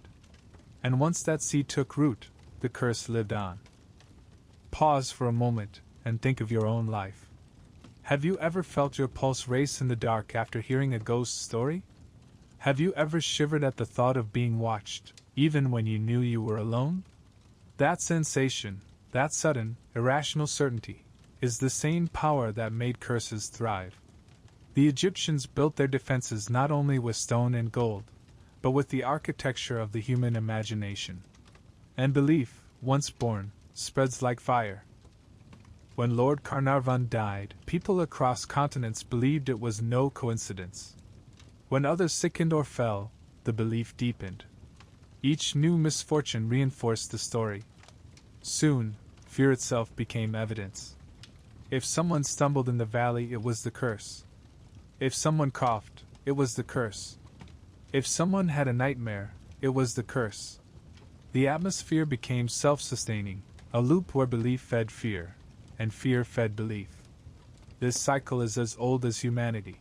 And once that seed took root, the curse lived on. Pause for a moment and think of your own life. Have you ever felt your pulse race in the dark after hearing a ghost story? Have you ever shivered at the thought of being watched, even when you knew you were alone? That sensation, that sudden, irrational certainty, is the same power that made curses thrive. The Egyptians built their defenses not only with stone and gold, but with the architecture of the human imagination. And belief, once born, spreads like fire. When Lord Carnarvon died, people across continents believed it was no coincidence. When others sickened or fell, the belief deepened. Each new misfortune reinforced the story. Soon, fear itself became evidence. If someone stumbled in the valley, it was the curse. If someone coughed, it was the curse. If someone had a nightmare, it was the curse. The atmosphere became self-sustaining, a loop where belief fed fear, and fear fed belief. This cycle is as old as humanity.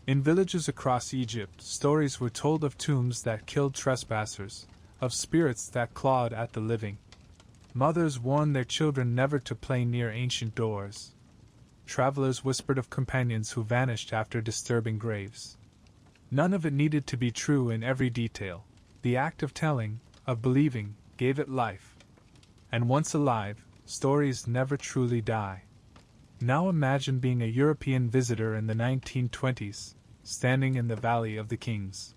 In villages across Egypt, stories were told of tombs that killed trespassers, of spirits that clawed at the living. Mothers warned their children never to play near ancient doors. Travelers whispered of companions who vanished after disturbing graves. None of it needed to be true in every detail. The act of telling, of believing, gave it life. And once alive, stories never truly die. Now imagine being a European visitor in the 1920s, standing in the Valley of the Kings.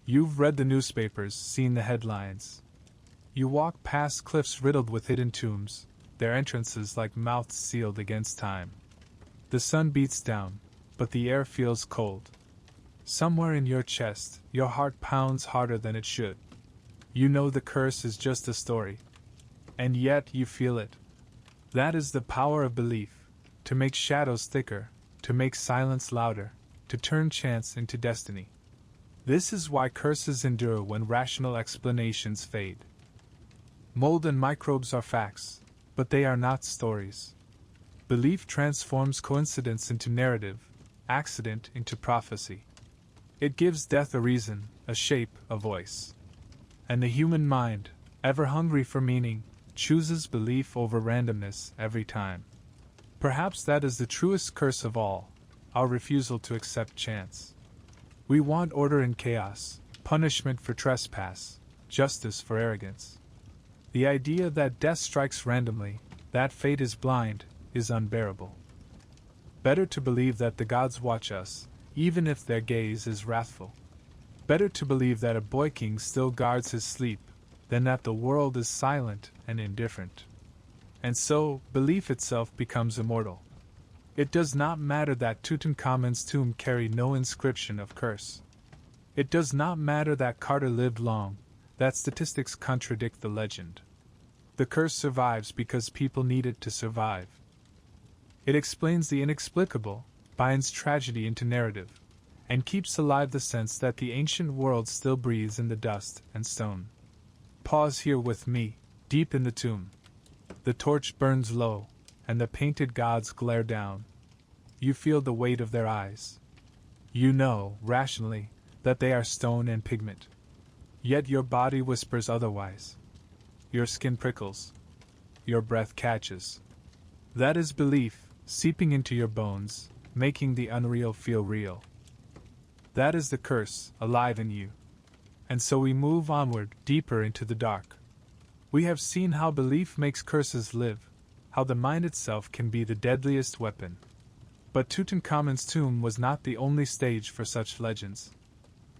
You've read the newspapers, seen the headlines. You walk past cliffs riddled with hidden tombs, their entrances like mouths sealed against time. The sun beats down, but the air feels cold. Somewhere in your chest, your heart pounds harder than it should. You know the curse is just a story. And yet you feel it. That is the power of belief, to make shadows thicker, to make silence louder, to turn chance into destiny. This is why curses endure when rational explanations fade. Mold and microbes are facts, but they are not stories. Belief transforms coincidence into narrative, accident into prophecy. It gives death a reason, a shape, a voice. And the human mind, ever hungry for meaning, chooses belief over randomness every time. Perhaps that is the truest curse of all, our refusal to accept chance. We want order in chaos, punishment for trespass, justice for arrogance. The idea that death strikes randomly, that fate is blind, is unbearable. Better to believe that the gods watch us, even if their gaze is wrathful. Better to believe that a boy king still guards his sleep, than that the world is silent and indifferent. And so, belief itself becomes immortal. It does not matter that Tutankhamun's tomb carried no inscription of curse. It does not matter that Carter lived long, that statistics contradict the legend. The curse survives because people need it to survive. It explains the inexplicable, binds tragedy into narrative, and keeps alive the sense that the ancient world still breathes in the dust and stone. Pause here with me, deep in the tomb. The torch burns low, and the painted gods glare down. You feel the weight of their eyes. You know, rationally, that they are stone and pigment. Yet your body whispers otherwise. Your skin prickles. Your breath catches. That is belief, seeping into your bones, making the unreal feel real. That is the curse, alive in you. And so we move onward, deeper into the dark. We have seen how belief makes curses live, how the mind itself can be the deadliest weapon. But Tutankhamun's tomb was not the only stage for such legends.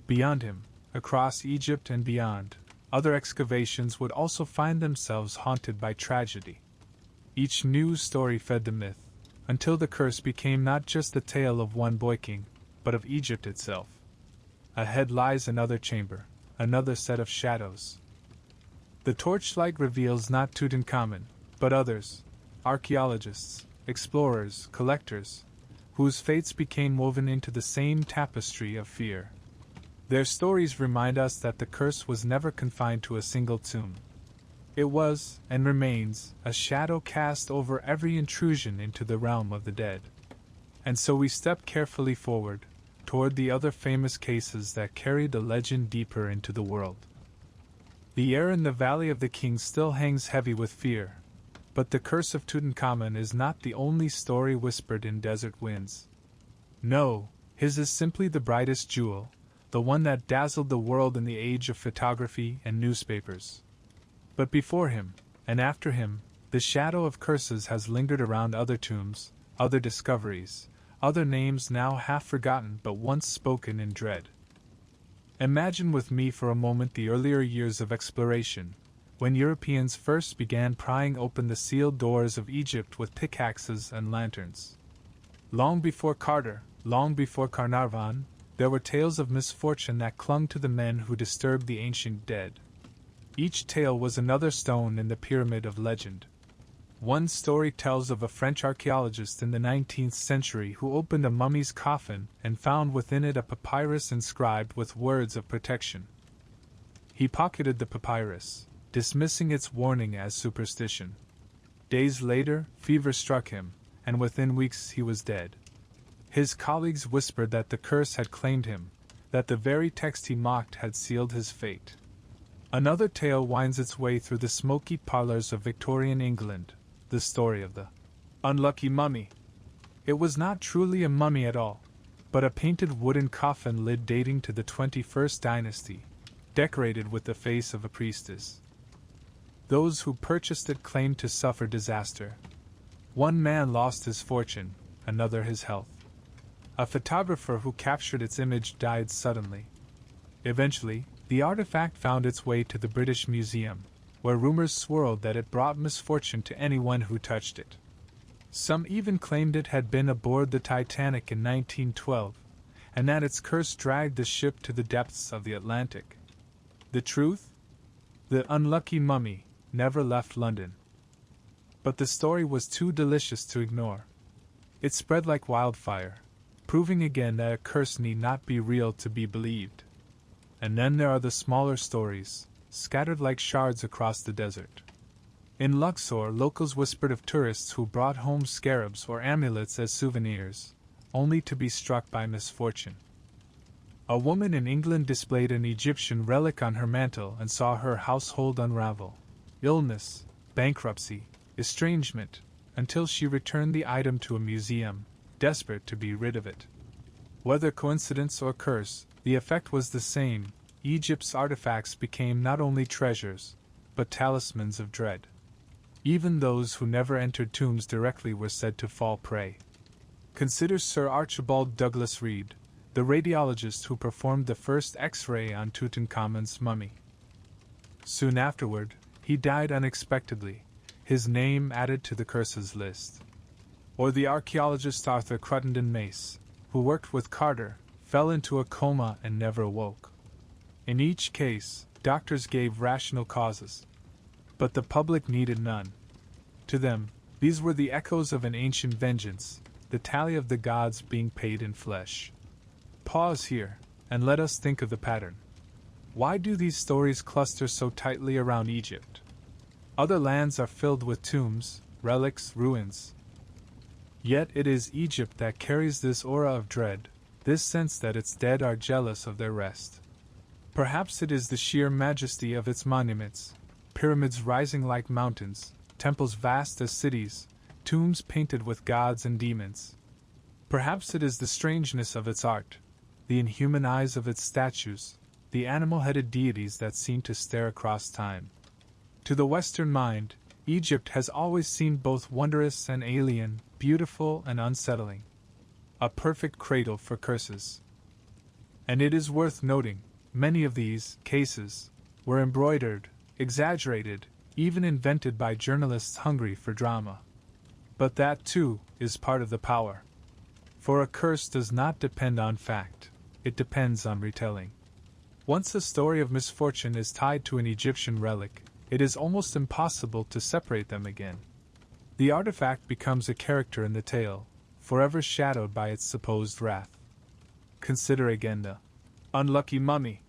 Beyond him, across Egypt and beyond, other excavations would also find themselves haunted by tragedy. Each new story fed the myth, until the curse became not just the tale of one boy king, but of Egypt itself. Ahead lies another chamber, another set of shadows. The torchlight reveals not Tutankhamun, but others, archaeologists, explorers, collectors, whose fates became woven into the same tapestry of fear. Their stories remind us that the curse was never confined to a single tomb. It was, and remains, a shadow cast over every intrusion into the realm of the dead. And so we step carefully forward, toward the other famous cases that carry the legend deeper into the world. The air in the Valley of the Kings still hangs heavy with fear, but the curse of Tutankhamun is not the only story whispered in desert winds. No, his is simply the brightest jewel, the one that dazzled the world in the age of photography and newspapers. But before him, and after him, the shadow of curses has lingered around other tombs, other discoveries, other names now half forgotten but once spoken in dread. Imagine with me for a moment the earlier years of exploration, when Europeans first began prying open the sealed doors of Egypt with pickaxes and lanterns. Long before Carter, long before Carnarvon, there were tales of misfortune that clung to the men who disturbed the ancient dead. Each tale was another stone in the pyramid of legend. One story tells of a French archaeologist in the 19th century who opened a mummy's coffin and found within it a papyrus inscribed with words of protection. He pocketed the papyrus, dismissing its warning as superstition. Days later, fever struck him, and within weeks he was dead. His colleagues whispered that the curse had claimed him, that the very text he mocked had sealed his fate. Another tale winds its way through the smoky parlors of Victorian England, the story of the unlucky mummy. It was not truly a mummy at all, but a painted wooden coffin lid dating to the 21st dynasty, decorated with the face of a priestess. Those who purchased it claimed to suffer disaster. One man lost his fortune, another his health. A photographer who captured its image died suddenly. Eventually, the artifact found its way to the British Museum, where rumors swirled that it brought misfortune to anyone who touched it. Some even claimed it had been aboard the Titanic in 1912, and that its curse dragged the ship to the depths of the Atlantic. The truth? The unlucky mummy never left London. But the story was too delicious to ignore. It spread like wildfire, proving again that a curse need not be real to be believed. And then there are the smaller stories, scattered like shards across the desert. In Luxor, locals whispered of tourists who brought home scarabs or amulets as souvenirs, only to be struck by misfortune. A woman in England displayed an Egyptian relic on her mantle and saw her household unravel. Illness, bankruptcy, estrangement, until she returned the item to a museum, desperate to be rid of it. Whether coincidence or curse, the effect was the same. Egypt's artifacts became not only treasures, but talismans of dread. Even those who never entered tombs directly were said to fall prey. Consider Sir Archibald Douglas Reed, the radiologist who performed the first X-ray on Tutankhamun's mummy. Soon afterward, he died unexpectedly, his name added to the curses list. Or the archaeologist Arthur Cruttendon Mace, who worked with Carter, fell into a coma and never awoke. In each case, doctors gave rational causes, but the public needed none. To them, these were the echoes of an ancient vengeance, the tally of the gods being paid in flesh. Pause here, and let us think of the pattern. Why do these stories cluster so tightly around Egypt? Other lands are filled with tombs, relics, ruins. Yet it is Egypt that carries this aura of dread, this sense that its dead are jealous of their rest. Perhaps it is the sheer majesty of its monuments, pyramids rising like mountains, temples vast as cities, tombs painted with gods and demons. Perhaps it is the strangeness of its art, the inhuman eyes of its statues, the animal-headed deities that seem to stare across time. To the Western mind, Egypt has always seemed both wondrous and alien, beautiful and unsettling. A perfect cradle for curses. And it is worth noting, many of these cases were embroidered, exaggerated, even invented by journalists hungry for drama. But that, too, is part of the power. For a curse does not depend on fact, it depends on retelling. Once a story of misfortune is tied to an Egyptian relic, it is almost impossible to separate them again. The artifact becomes a character in the tale, forever shadowed by its supposed wrath. Consider again the unlucky mummy.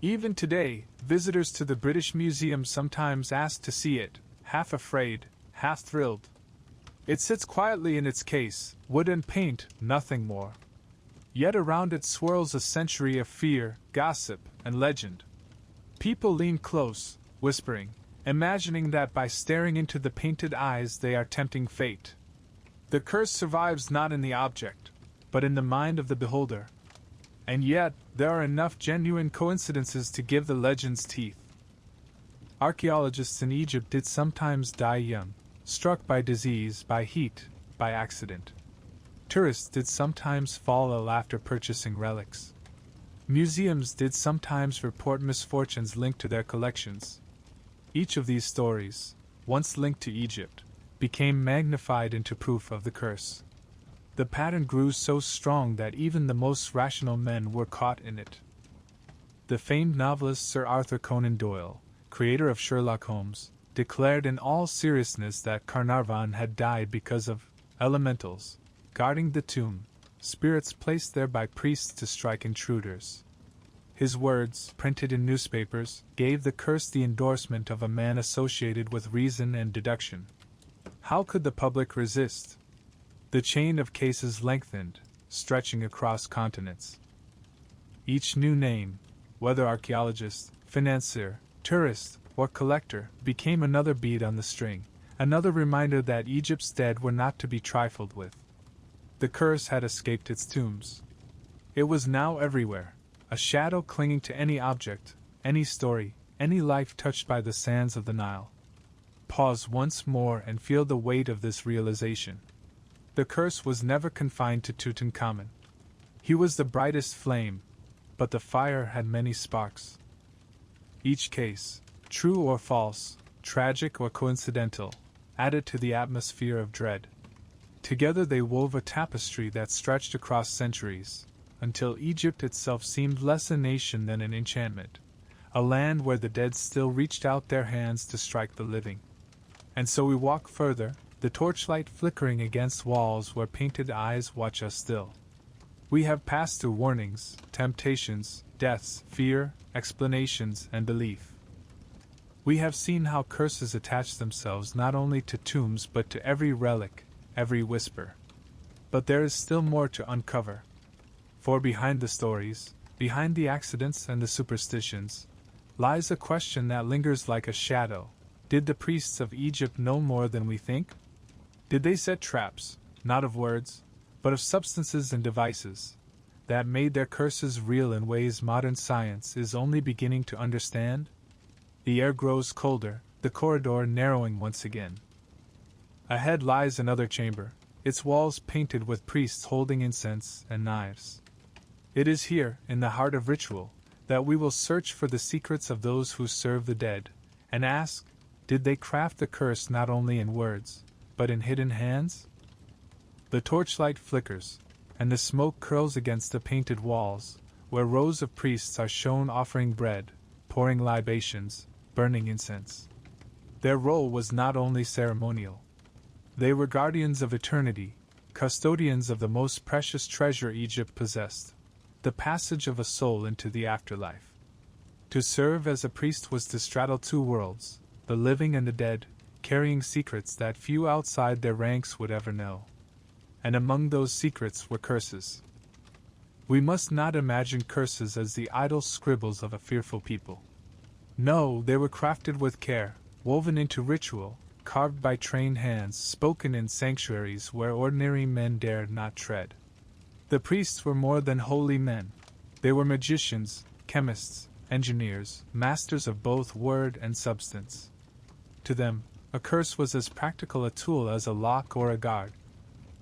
Even today, visitors to the British Museum sometimes ask to see it, half afraid, half thrilled. It sits quietly in its case, wood and paint, nothing more. Yet around it swirls a century of fear, gossip, and legend. People lean close, whispering, imagining that by staring into the painted eyes they are tempting fate. The curse survives not in the object, but in the mind of the beholder. And yet, there are enough genuine coincidences to give the legends teeth. Archaeologists in Egypt did sometimes die young, struck by disease, by heat, by accident. Tourists did sometimes fall ill after purchasing relics. Museums did sometimes report misfortunes linked to their collections. Each of these stories, once linked to Egypt, became magnified into proof of the curse. The pattern grew so strong that even the most rational men were caught in it. The famed novelist Sir Arthur Conan Doyle, creator of Sherlock Holmes, declared in all seriousness that Carnarvon had died because of elementals guarding the tomb, spirits placed there by priests to strike intruders. His words, printed in newspapers, gave the curse the endorsement of a man associated with reason and deduction. How could the public resist? The chain of cases lengthened, stretching across continents. Each new name, whether archaeologist, financier, tourist, or collector, became another bead on the string, another reminder that Egypt's dead were not to be trifled with. The curse had escaped its tombs. It was now everywhere, a shadow clinging to any object, any story, any life touched by the sands of the Nile. Pause once more and feel the weight of this realization. The curse was never confined to Tutankhamun. He was the brightest flame, but the fire had many sparks. Each case, true or false, tragic or coincidental, added to the atmosphere of dread. Together they wove a tapestry that stretched across centuries, until Egypt itself seemed less a nation than an enchantment, a land where the dead still reached out their hands to strike the living. And so we walk further, the torchlight flickering against walls where painted eyes watch us still. We have passed through warnings, temptations, deaths, fear, explanations, and belief. We have seen how curses attach themselves not only to tombs but to every relic, every whisper. But there is still more to uncover. For behind the stories, behind the accidents and the superstitions, lies a question that lingers like a shadow. Did the priests of Egypt know more than we think? Did they set traps, not of words, but of substances and devices, that made their curses real in ways modern science is only beginning to understand? The air grows colder, the corridor narrowing once again. Ahead lies another chamber, its walls painted with priests holding incense and knives. It is here, in the heart of ritual, that we will search for the secrets of those who serve the dead, and ask, did they craft the curse not only in words, but in hidden hands? The torchlight flickers, and the smoke curls against the painted walls, where rows of priests are shown offering bread, pouring libations, burning incense. Their role was not only ceremonial. They were guardians of eternity, custodians of the most precious treasure Egypt possessed, the passage of a soul into the afterlife. To serve as a priest was to straddle two worlds, the living and the dead, carrying secrets that few outside their ranks would ever know. And among those secrets were curses. We must not imagine curses as the idle scribbles of a fearful people. No, they were crafted with care, woven into ritual, carved by trained hands, spoken in sanctuaries where ordinary men dared not tread. The priests were more than holy men. They were magicians, chemists, engineers, masters of both word and substance. To them, a curse was as practical a tool as a lock or a guard.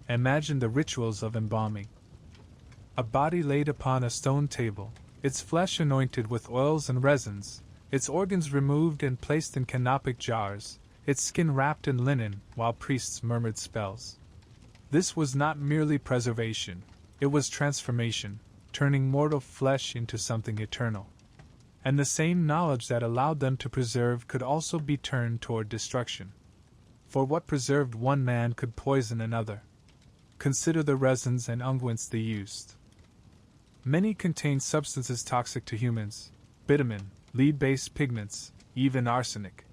Imagine the rituals of embalming. A body laid upon a stone table, its flesh anointed with oils and resins, its organs removed and placed in canopic jars, its skin wrapped in linen while priests murmured spells. This was not merely preservation, it was transformation, turning mortal flesh into something eternal. And the same knowledge that allowed them to preserve could also be turned toward destruction. For what preserved one man could poison another. Consider the resins and unguents they used. Many contained substances toxic to humans, bitumen, lead-based pigments, even arsenic.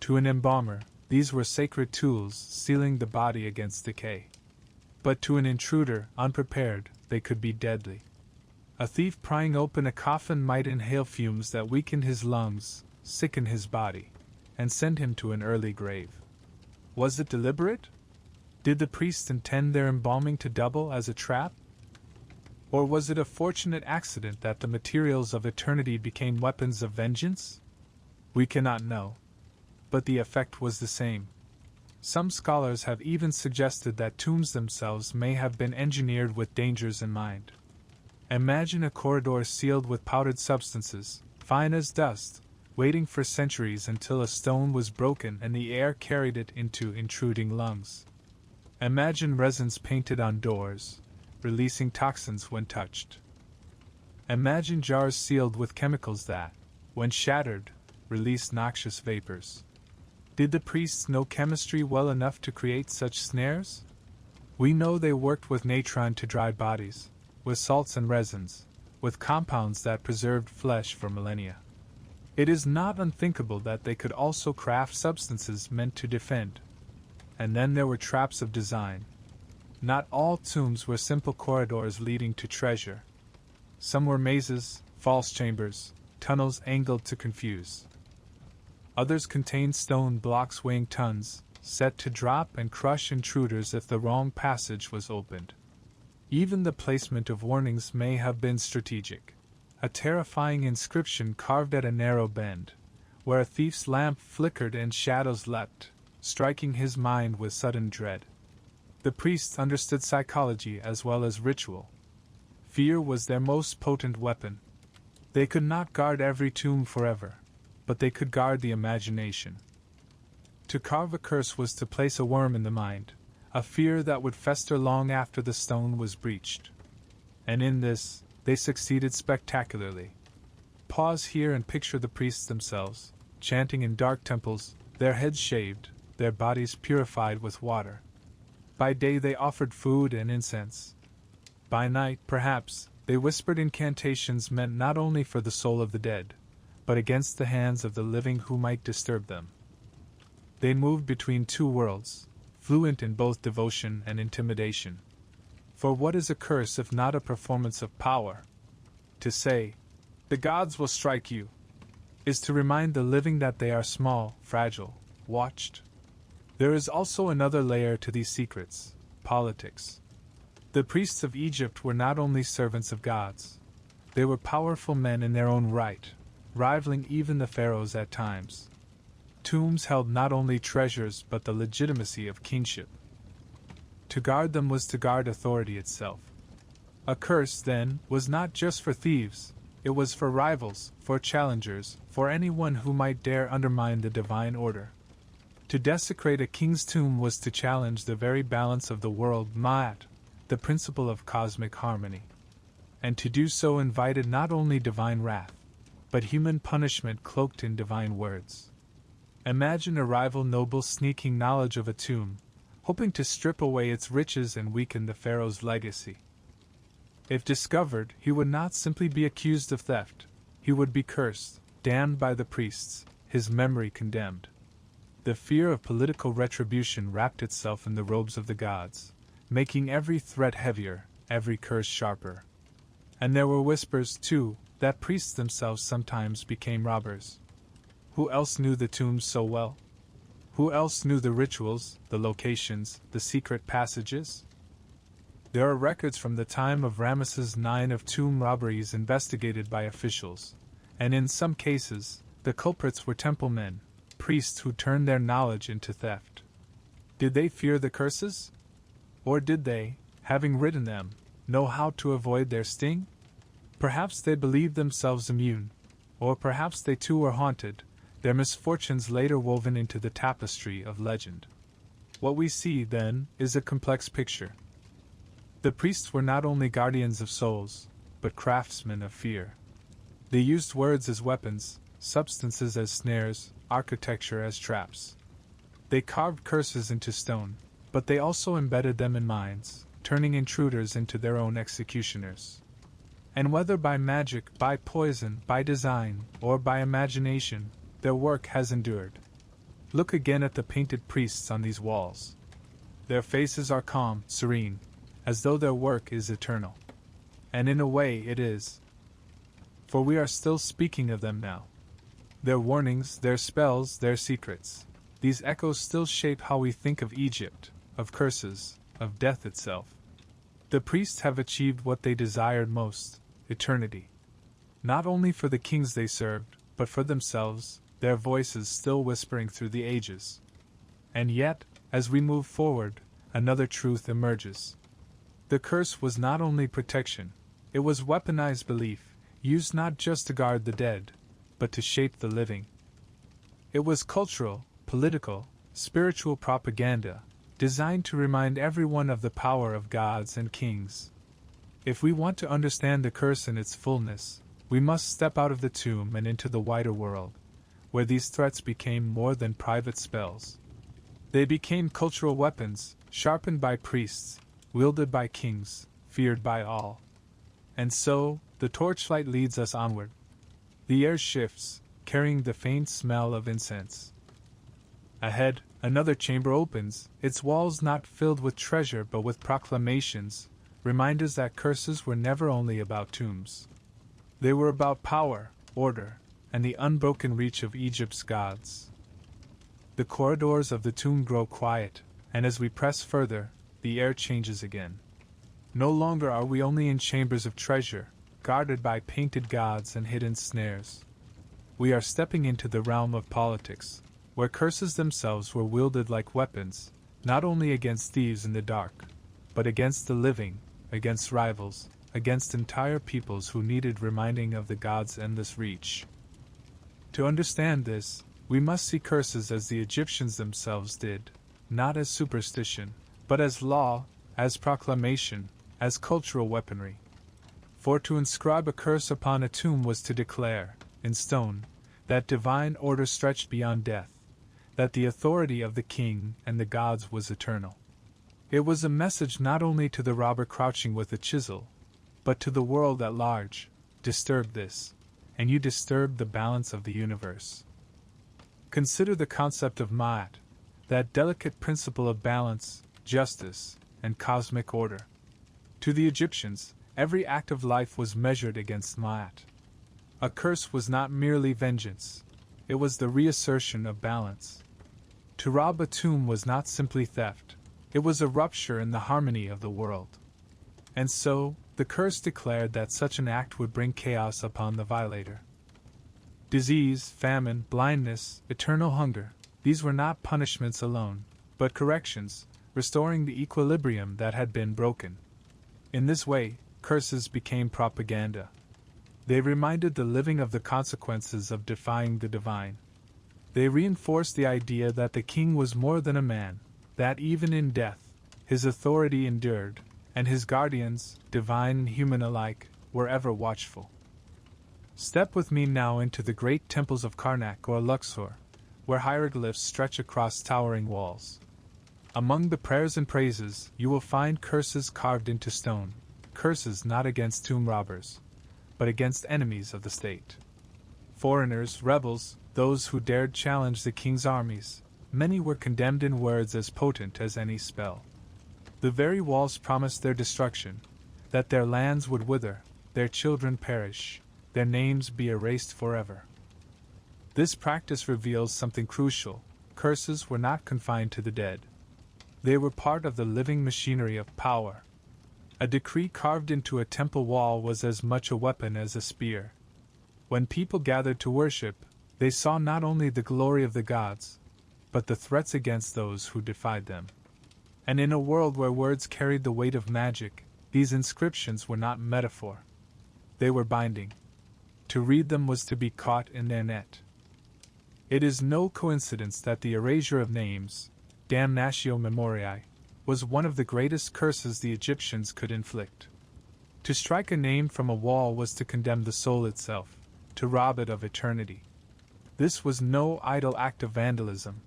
To an embalmer, these were sacred tools sealing the body against decay. But to an intruder, unprepared, they could be deadly. A thief prying open a coffin might inhale fumes that weakened his lungs, sicken his body, and send him to an early grave. Was it deliberate? Did the priests intend their embalming to double as a trap? Or was it a fortunate accident that the materials of eternity became weapons of vengeance? We cannot know. But the effect was the same. Some scholars have even suggested that tombs themselves may have been engineered with dangers in mind. Imagine a corridor sealed with powdered substances, fine as dust, waiting for centuries until a stone was broken and the air carried it into intruding lungs. Imagine resins painted on doors, releasing toxins when touched. Imagine jars sealed with chemicals that, when shattered, released noxious vapors. Did the priests know chemistry well enough to create such snares? We know they worked with natron to dry bodies, with salts and resins, with compounds that preserved flesh for millennia. It is not unthinkable that they could also craft substances meant to defend. And then there were traps of design. Not all tombs were simple corridors leading to treasure. Some were mazes, false chambers, tunnels angled to confuse. Others contained stone blocks weighing tons, set to drop and crush intruders if the wrong passage was opened. Even the placement of warnings may have been strategic. A terrifying inscription carved at a narrow bend, where a thief's lamp flickered and shadows leapt, striking his mind with sudden dread. The priests understood psychology as well as ritual. Fear was their most potent weapon. They could not guard every tomb forever, but they could guard the imagination. To carve a curse was to place a worm in the mind, a fear that would fester long after the stone was breached. And in this, they succeeded spectacularly. Pause here and picture the priests themselves, chanting in dark temples, their heads shaved, their bodies purified with water. By day they offered food and incense. By night, perhaps, they whispered incantations meant not only for the soul of the dead, but against the hands of the living who might disturb them. They moved between two worlds, fluent in both devotion and intimidation. For what is a curse if not a performance of power? To say, "The gods will strike you," is to remind the living that they are small, fragile, watched. There is also another layer to these secrets: politics. The priests of Egypt were not only servants of gods, they were powerful men in their own right, rivaling even the pharaohs at times. Tombs held not only treasures but the legitimacy of kingship. To guard them was to guard authority itself. A curse, then, was not just for thieves, it was for rivals, for challengers, for anyone who might dare undermine the divine order. To desecrate a king's tomb was to challenge the very balance of the world, Ma'at, the principle of cosmic harmony. And to do so invited not only divine wrath, but human punishment cloaked in divine words. Imagine a rival noble sneaking knowledge of a tomb, hoping to strip away its riches and weaken the pharaoh's legacy. If discovered, he would not simply be accused of theft, he would be cursed, damned by the priests, his memory condemned. The fear of political retribution wrapped itself in the robes of the gods, making every threat heavier, every curse sharper. And there were whispers, too, that priests themselves sometimes became robbers. Who else knew the tombs so well? Who else knew the rituals, the locations, the secret passages? There are records from the time of Ramesses IX of tomb robberies investigated by officials, and in some cases, the culprits were temple men, priests who turned their knowledge into theft. Did they fear the curses? Or did they, having ridden them, know how to avoid their sting? Perhaps they believed themselves immune, or perhaps they too were haunted, their misfortunes later woven into the tapestry of legend. What we see, then, is a complex picture. The priests were not only guardians of souls, but craftsmen of fear. They used words as weapons, substances as snares, architecture as traps. They carved curses into stone, but they also embedded them in minds, turning intruders into their own executioners. And whether by magic, by poison, by design, or by imagination, their work has endured. Look again at the painted priests on these walls. Their faces are calm, serene, as though their work is eternal. And in a way it is. For we are still speaking of them now. Their warnings, their spells, their secrets, these echoes still shape how we think of Egypt, of curses, of death itself. The priests have achieved what they desired most, eternity. Not only for the kings they served, but for themselves, their voices still whispering through the ages. And yet, as we move forward, another truth emerges. The curse was not only protection, it was weaponized belief, used not just to guard the dead, but to shape the living. It was cultural, political, spiritual propaganda, designed to remind everyone of the power of gods and kings. If we want to understand the curse in its fullness, we must step out of the tomb and into the wider world, where these threats became more than private spells. They became cultural weapons, sharpened by priests, wielded by kings, feared by all. And so, the torchlight leads us onward. The air shifts, carrying the faint smell of incense. Ahead, another chamber opens, its walls not filled with treasure but with proclamations, reminders that curses were never only about tombs. They were about power, order, and the unbroken reach of Egypt's gods. The corridors of the tomb grow quiet, and as we press further, the air changes again. No longer are we only in chambers of treasure, guarded by painted gods and hidden snares. We are stepping into the realm of politics, where curses themselves were wielded like weapons, not only against thieves in the dark, but against the living, against rivals, against entire peoples who needed reminding of the gods' endless reach. To understand this, we must see curses as the Egyptians themselves did, not as superstition, but as law, as proclamation, as cultural weaponry. For to inscribe a curse upon a tomb was to declare, in stone, that divine order stretched beyond death, that the authority of the king and the gods was eternal. It was a message not only to the robber crouching with a chisel, but to the world at large. Disturb this, and you disturb the balance of the universe. Consider the concept of Ma'at, that delicate principle of balance, justice, and cosmic order. To the Egyptians, every act of life was measured against Ma'at. A curse was not merely vengeance, it was the reassertion of balance. To rob a tomb was not simply theft, it was a rupture in the harmony of the world. And so, the curse declared that such an act would bring chaos upon the violator. Disease, famine, blindness, eternal hunger, these were not punishments alone, but corrections, restoring the equilibrium that had been broken. In this way, curses became propaganda. They reminded the living of the consequences of defying the divine. They reinforced the idea that the king was more than a man, that even in death, his authority endured, and his guardians, divine and human alike, were ever watchful. Step with me now into the great temples of Karnak or Luxor, where hieroglyphs stretch across towering walls. Among the prayers and praises, you will find curses carved into stone, curses not against tomb robbers, but against enemies of the state. Foreigners, rebels, those who dared challenge the king's armies, many were condemned in words as potent as any spell. The very walls promised their destruction, that their lands would wither, their children perish, their names be erased forever. This practice reveals something crucial: curses were not confined to the dead. They were part of the living machinery of power. A decree carved into a temple wall was as much a weapon as a spear. When people gathered to worship, they saw not only the glory of the gods, but the threats against those who defied them. And in a world where words carried the weight of magic, these inscriptions were not metaphor. They were binding. To read them was to be caught in their net. It is no coincidence that the erasure of names, damnatio memoriae, was one of the greatest curses the Egyptians could inflict. To strike a name from a wall was to condemn the soul itself, to rob it of eternity. This was no idle act of vandalism.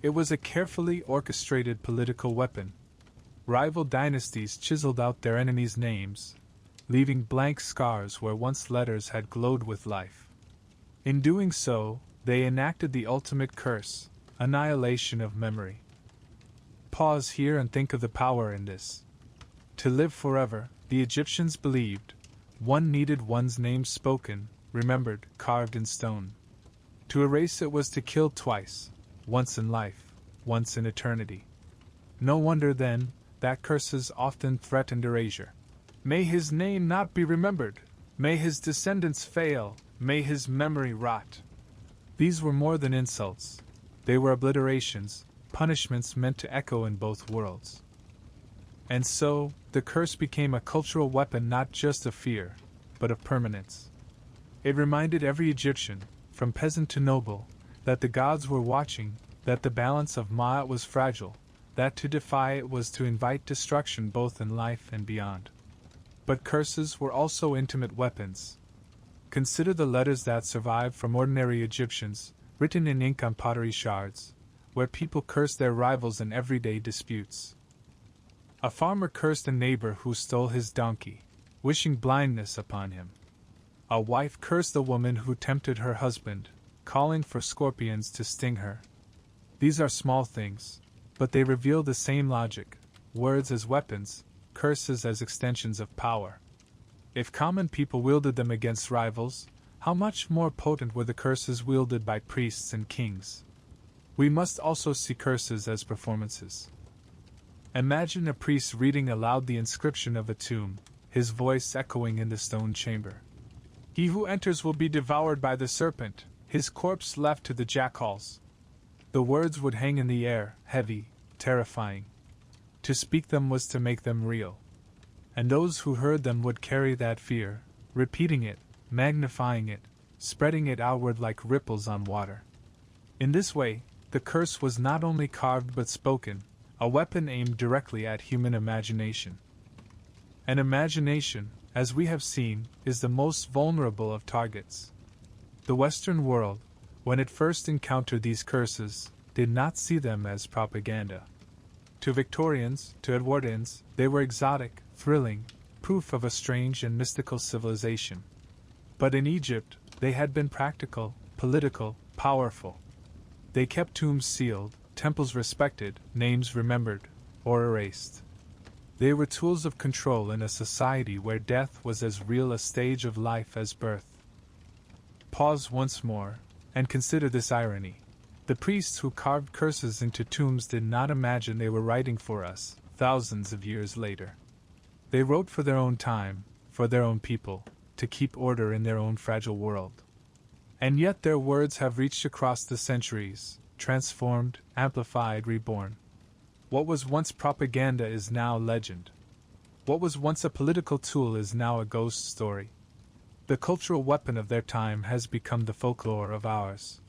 It was a carefully orchestrated political weapon. Rival dynasties chiseled out their enemies' names, leaving blank scars where once letters had glowed with life. In doing so, they enacted the ultimate curse, annihilation of memory. Pause here and think of the power in this. To live forever, the Egyptians believed, one needed one's name spoken, remembered, carved in stone. To erase it was to kill twice, once in life, once in eternity. No wonder, then, that curses often threatened erasure. May his name not be remembered, may his descendants fail, may his memory rot. These were more than insults. They were obliterations, punishments meant to echo in both worlds. And so, the curse became a cultural weapon not just of fear, but of permanence. It reminded every Egyptian, from peasant to noble, that the gods were watching, that the balance of Ma'at was fragile, that to defy it was to invite destruction both in life and beyond. But curses were also intimate weapons. Consider the letters that survived from ordinary Egyptians, written in ink on pottery shards, where people cursed their rivals in everyday disputes. A farmer cursed a neighbor who stole his donkey, wishing blindness upon him. A wife cursed the woman who tempted her husband, calling for scorpions to sting her. These are small things, but they reveal the same logic: words as weapons, curses as extensions of power. If common people wielded them against rivals, how much more potent were the curses wielded by priests and kings? We must also see curses as performances. Imagine a priest reading aloud the inscription of a tomb, his voice echoing in the stone chamber. He who enters will be devoured by the serpent, his corpse left to the jackals. The words would hang in the air, heavy, terrifying. To speak them was to make them real. And those who heard them would carry that fear, repeating it, magnifying it, spreading it outward like ripples on water. In this way, the curse was not only carved but spoken, a weapon aimed directly at human imagination. And imagination, as we have seen, is the most vulnerable of targets. The Western world, when it first encountered these curses, did not see them as propaganda. To Victorians, to Edwardians, they were exotic, thrilling, proof of a strange and mystical civilization. But in Egypt, they had been practical, political, powerful. They kept tombs sealed, temples respected, names remembered, or erased. They were tools of control in a society where death was as real a stage of life as birth. Pause once more, and consider this irony. The priests who carved curses into tombs did not imagine they were writing for us, thousands of years later. They wrote for their own time, for their own people, to keep order in their own fragile world. And yet their words have reached across the centuries, transformed, amplified, reborn. What was once propaganda is now legend. What was once a political tool is now a ghost story. The cultural weapon of their time has become the folklore of ours.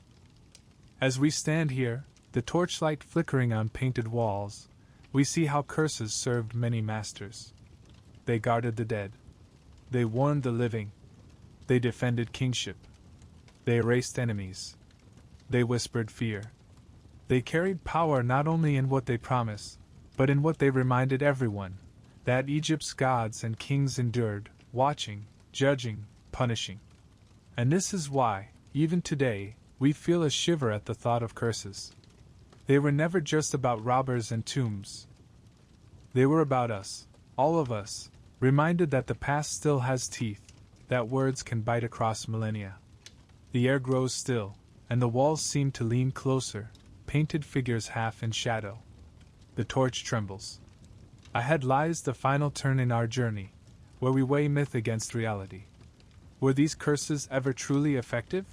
As we stand here, the torchlight flickering on painted walls, we see how curses served many masters. They guarded the dead. They warned the living. They defended kingship. They erased enemies. They whispered fear. They carried power not only in what they promised, but in what they reminded everyone, that Egypt's gods and kings endured, watching, judging, punishing. And this is why, even today, we feel a shiver at the thought of curses. They were never just about robbers and tombs. They were about us, all of us, reminded that the past still has teeth, that words can bite across millennia. The air grows still, and the walls seem to lean closer, painted figures half in shadow. The torch trembles. Ahead lies the final turn in our journey, where we weigh myth against reality. Were these curses ever truly effective?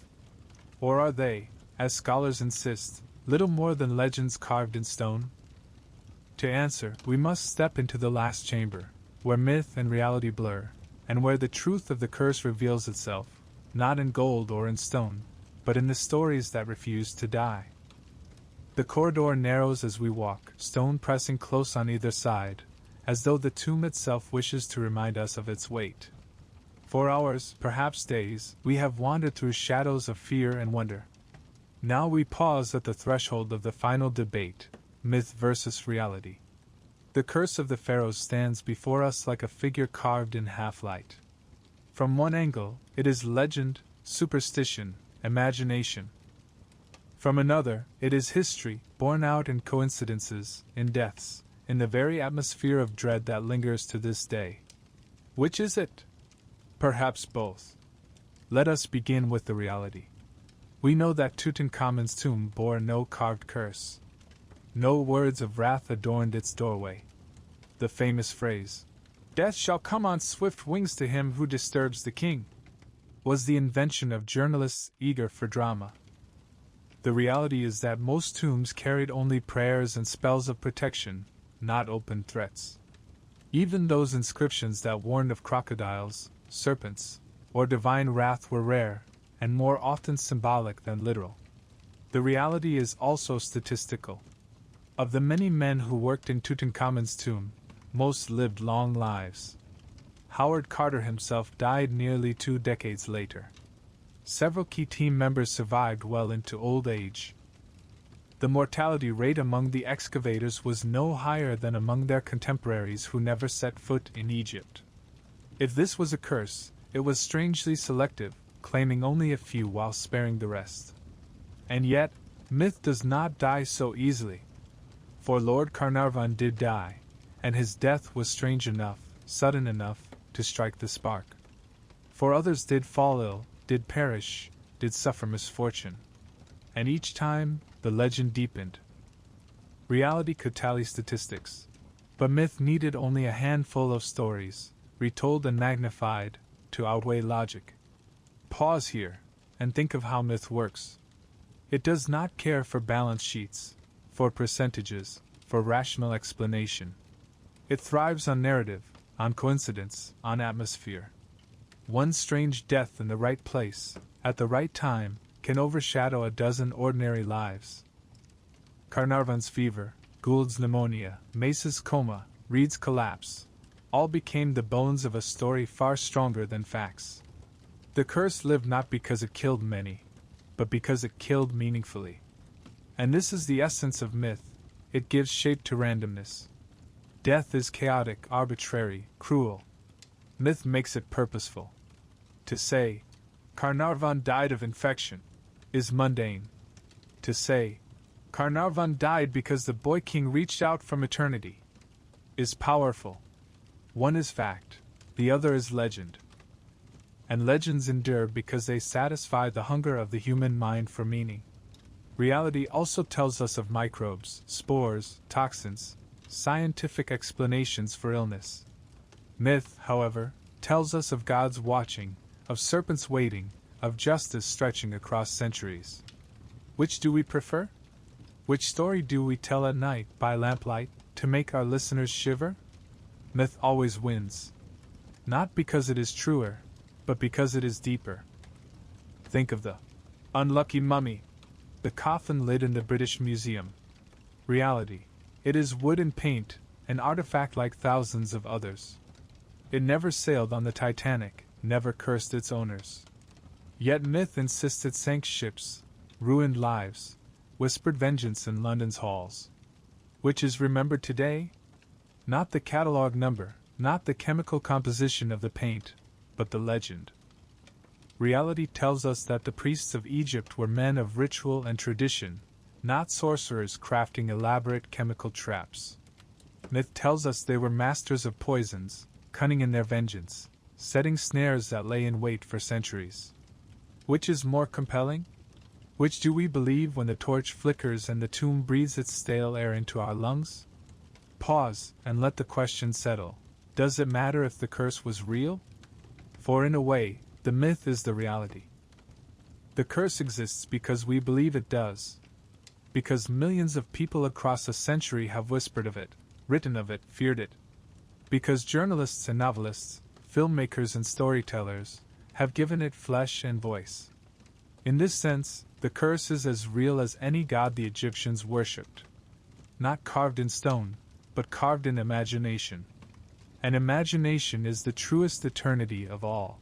Or are they, as scholars insist, little more than legends carved in stone? To answer, we must step into the last chamber, where myth and reality blur, and where the truth of the curse reveals itself, not in gold or in stone, but in the stories that refuse to die. The corridor narrows as we walk, stone pressing close on either side, as though the tomb itself wishes to remind us of its weight. For hours, perhaps days, we have wandered through shadows of fear and wonder. Now we pause at the threshold of the final debate, myth versus reality. The curse of the pharaohs stands before us like a figure carved in half-light. From one angle, it is legend, superstition, imagination. From another, it is history, borne out in coincidences, in deaths, in the very atmosphere of dread that lingers to this day. Which is it? Perhaps both. Let us begin with the reality. We know that Tutankhamun's tomb bore no carved curse. No words of wrath adorned its doorway. The famous phrase, "Death shall come on swift wings to him who disturbs the king," was the invention of journalists eager for drama. The reality is that most tombs carried only prayers and spells of protection, not open threats. Even those inscriptions that warned of crocodiles, serpents, or divine wrath were rare, and more often symbolic than literal. The reality is also statistical. Of the many men who worked in Tutankhamun's tomb, most lived long lives. Howard Carter himself died nearly 2 decades later. Several key team members survived well into old age. The mortality rate among the excavators was no higher than among their contemporaries who never set foot in Egypt. If this was a curse, it was strangely selective, claiming only a few while sparing the rest. And yet, myth does not die so easily. For Lord Carnarvon did die, and his death was strange enough, sudden enough, to strike the spark. For others did fall ill, did perish, did suffer misfortune. And each time, the legend deepened. Reality could tally statistics, but myth needed only a handful of stories, retold and magnified, to outweigh logic. Pause here, and think of how myth works. It does not care for balance sheets, for percentages, for rational explanation. It thrives on narrative, on coincidence, on atmosphere. One strange death in the right place, at the right time, can overshadow a dozen ordinary lives. Carnarvon's fever, Gould's pneumonia, Mace's coma, Reed's collapse, all became the bones of a story far stronger than facts. The curse lived not because it killed many, but because it killed meaningfully. And this is the essence of myth: it gives shape to randomness. Death is chaotic, arbitrary, cruel. Myth makes it purposeful. To say, Carnarvon died of infection, is mundane. To say, Carnarvon died because the boy king reached out from eternity, is powerful. One is fact, the other is legend. And legends endure because they satisfy the hunger of the human mind for meaning. Reality also tells us of microbes, spores, toxins, scientific explanations for illness. Myth, however, tells us of gods watching, of serpents waiting, of justice stretching across centuries. Which do we prefer? Which story do we tell at night, by lamplight, to make our listeners shiver? Myth always wins. Not because it is truer, but because it is deeper. Think of the unlucky mummy, the coffin lid in the British Museum. Reality: it is wood and paint, an artifact like thousands of others. It never sailed on the Titanic, never cursed its owners. Yet myth insists it sank ships, ruined lives, whispered vengeance in London's halls. Which is remembered today? Not the catalogue number, not the chemical composition of the paint, but the legend. Reality tells us that the priests of Egypt were men of ritual and tradition, not sorcerers crafting elaborate chemical traps. Myth tells us they were masters of poisons, cunning in their vengeance, setting snares that lay in wait for centuries. Which is more compelling? Which do we believe when the torch flickers and the tomb breathes its stale air into our lungs? Pause, and let the question settle. Does it matter if the curse was real? For in a way, the myth is the reality. The curse exists because we believe it does. Because millions of people across a century have whispered of it, written of it, feared it. Because journalists and novelists, filmmakers and storytellers, have given it flesh and voice. In this sense, the curse is as real as any god the Egyptians worshipped. Not carved in stone, but carved in imagination. And imagination is the truest eternity of all.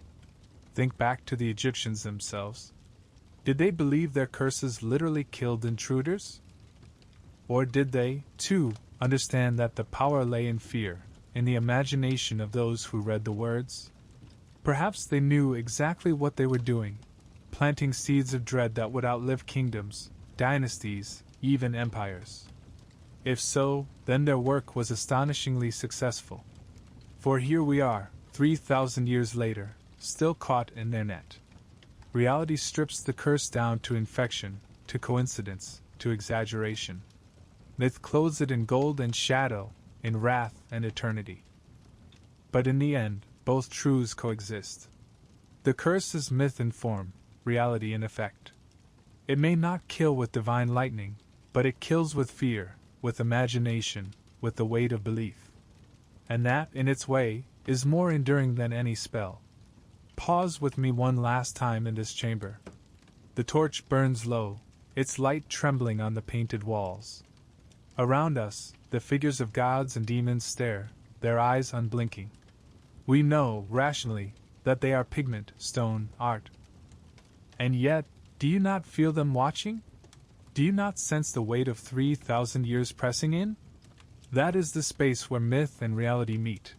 Think back to the Egyptians themselves. Did they believe their curses literally killed intruders? Or did they, too, understand that the power lay in fear, in the imagination of those who read the words? Perhaps they knew exactly what they were doing, planting seeds of dread that would outlive kingdoms, dynasties, even empires. If so, then their work was astonishingly successful. For here we are, 3,000 years later, still caught in their net. Reality strips the curse down to infection, to coincidence, to exaggeration. Myth clothes it in gold and shadow, in wrath and eternity. But in the end, both truths coexist. The curse is myth in form, reality in effect. It may not kill with divine lightning, but it kills with fear, with imagination, with the weight of belief. And that, in its way, is more enduring than any spell. Pause with me one last time in this chamber. The torch burns low, its light trembling on the painted walls. Around us, the figures of gods and demons stare, their eyes unblinking. We know, rationally, that they are pigment, stone, art. And yet, do you not feel them watching? Do you not sense the weight of 3,000 years pressing in? That is the space where myth and reality meet,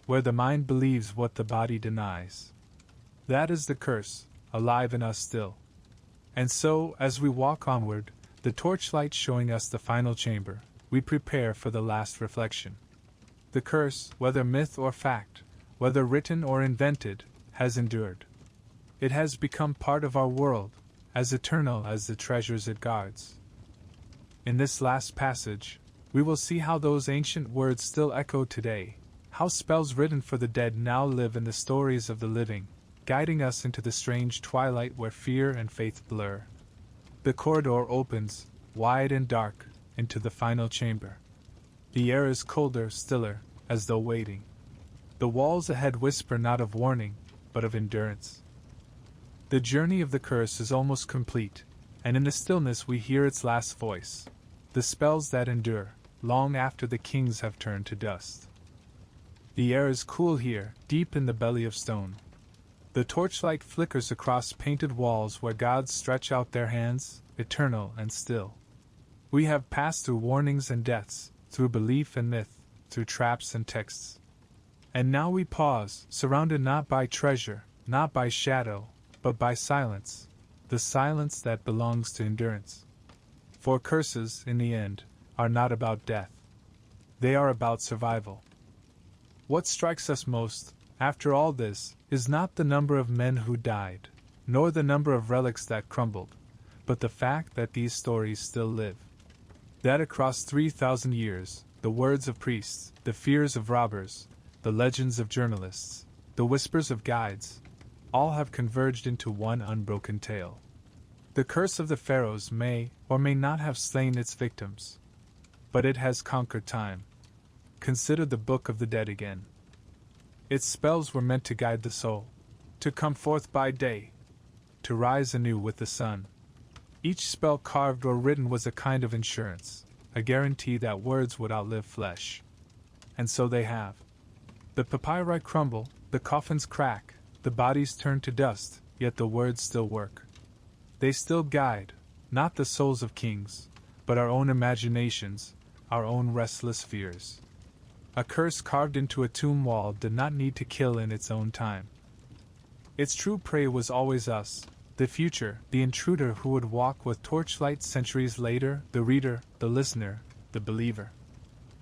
where the mind believes what the body denies. That is the curse, alive in us still. And so, as we walk onward, the torchlight showing us the final chamber, we prepare for the last reflection. The curse, whether myth or fact, whether written or invented, has endured. It has become part of our world, as eternal as the treasures it guards. In this last passage, we will see how those ancient words still echo today, how spells written for the dead now live in the stories of the living, guiding us into the strange twilight where fear and faith blur. The corridor opens, wide and dark, into the final chamber. The air is colder, stiller, as though waiting. The walls ahead whisper not of warning, but of endurance. The journey of the curse is almost complete, and in the stillness we hear its last voice, the spells that endure, long after the kings have turned to dust. The air is cool here, deep in the belly of stone. The torchlight flickers across painted walls where gods stretch out their hands, eternal and still. We have passed through warnings and deaths, through belief and myth, through traps and texts. And now we pause, surrounded not by treasure, not by shadow, but by silence, the silence that belongs to endurance. For curses, in the end, are not about death. They are about survival. What strikes us most, after all this, is not the number of men who died, nor the number of relics that crumbled, but the fact that these stories still live. That across 3,000 years, the words of priests, the fears of robbers, the legends of journalists, the whispers of guides, all have converged into one unbroken tale. The curse of the pharaohs may or may not have slain its victims, but it has conquered time. Consider the Book of the Dead again. Its spells were meant to guide the soul, to come forth by day, to rise anew with the sun. Each spell carved or written was a kind of insurance, a guarantee that words would outlive flesh. And so they have. The papyri crumble, the coffins crack, the bodies turn to dust, yet the words still work. They still guide, not the souls of kings, but our own imaginations, our own restless fears. A curse carved into a tomb wall did not need to kill in its own time. Its true prey was always us, the future, the intruder who would walk with torchlight centuries later, the reader, the listener, the believer.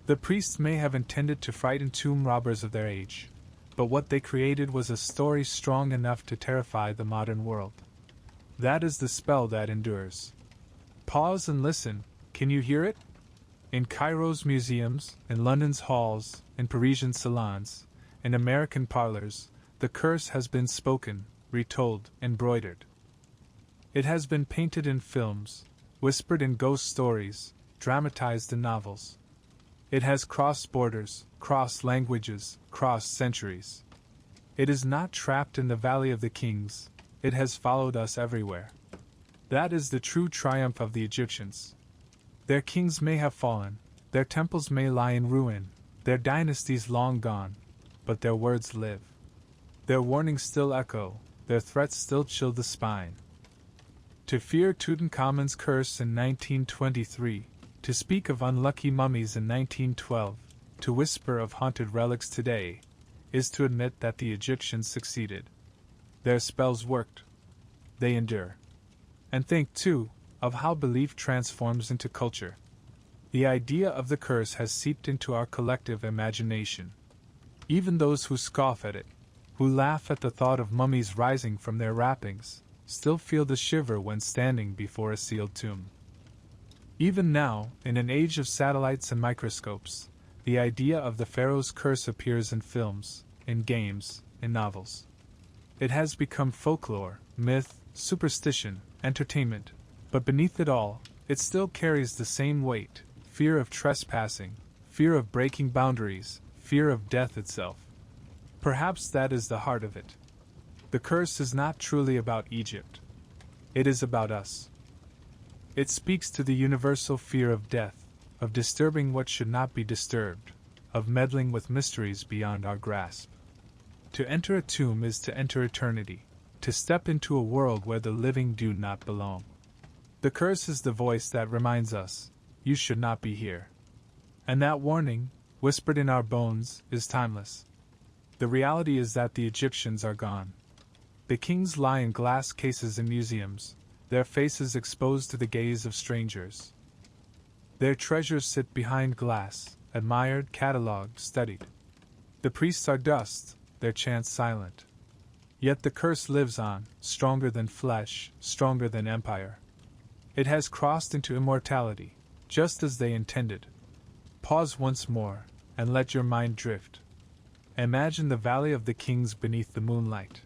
The priests may have intended to frighten tomb robbers of their age, but what they created was a story strong enough to terrify the modern world. That is the spell that endures. Pause and listen, can you hear it? In Cairo's museums, in London's halls, in Parisian salons, in American parlors, the curse has been spoken, retold, embroidered. It has been painted in films, whispered in ghost stories, dramatized in novels. It has crossed borders, crossed languages, crossed centuries. It is not trapped in the Valley of the Kings, it has followed us everywhere. That is the true triumph of the Egyptians. Their kings may have fallen, their temples may lie in ruin, their dynasties long gone, but their words live. Their warnings still echo, their threats still chill the spine. To fear Tutankhamun's curse in 1923, To speak of unlucky mummies in 1912, to whisper of haunted relics today, is to admit that the Egyptians succeeded. Their spells worked. They endure. And think, too, of how belief transforms into culture. The idea of the curse has seeped into our collective imagination. Even those who scoff at it, who laugh at the thought of mummies rising from their wrappings, still feel the shiver when standing before a sealed tomb. Even now, in an age of satellites and microscopes, the idea of the pharaoh's curse appears in films, in games, in novels. It has become folklore, myth, superstition, entertainment, but beneath it all, it still carries the same weight: fear of trespassing, fear of breaking boundaries, fear of death itself. Perhaps that is the heart of it. The curse is not truly about Egypt. It is about us. It speaks to the universal fear of death, of disturbing what should not be disturbed, of meddling with mysteries beyond our grasp. To enter a tomb is to enter eternity, to step into a world where the living do not belong. The curse is the voice that reminds us, you should not be here. And that warning, whispered in our bones, is timeless. The reality is that the Egyptians are gone. The kings lie in glass cases in museums, their faces exposed to the gaze of strangers. Their treasures sit behind glass, admired, catalogued, studied. The priests are dust, their chants silent. Yet the curse lives on, stronger than flesh, stronger than empire. It has crossed into immortality, just as they intended. Pause once more, and let your mind drift. Imagine the Valley of the Kings beneath the moonlight.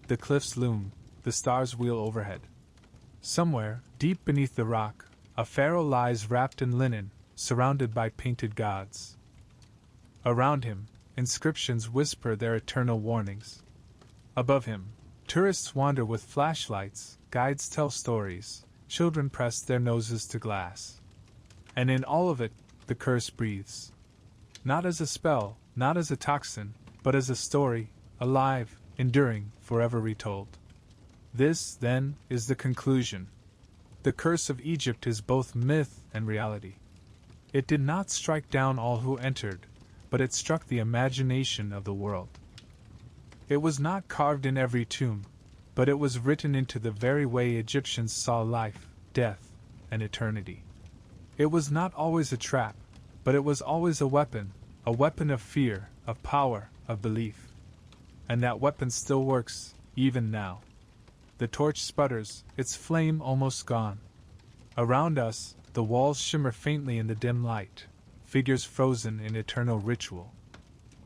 The cliffs loom, the stars wheel overhead. Somewhere, deep beneath the rock, a pharaoh lies wrapped in linen, surrounded by painted gods. Around him, inscriptions whisper their eternal warnings. Above him, tourists wander with flashlights, guides tell stories, children press their noses to glass. And in all of it, the curse breathes. Not as a spell, not as a toxin, but as a story, alive, enduring, forever retold. This, then, is the conclusion. The curse of Egypt is both myth and reality. It did not strike down all who entered, but it struck the imagination of the world. It was not carved in every tomb, but it was written into the very way Egyptians saw life, death, and eternity. It was not always a trap, but it was always a weapon of fear, of power, of belief. And that weapon still works, even now. The torch sputters, its flame almost gone. Around us, the walls shimmer faintly in the dim light, figures frozen in eternal ritual.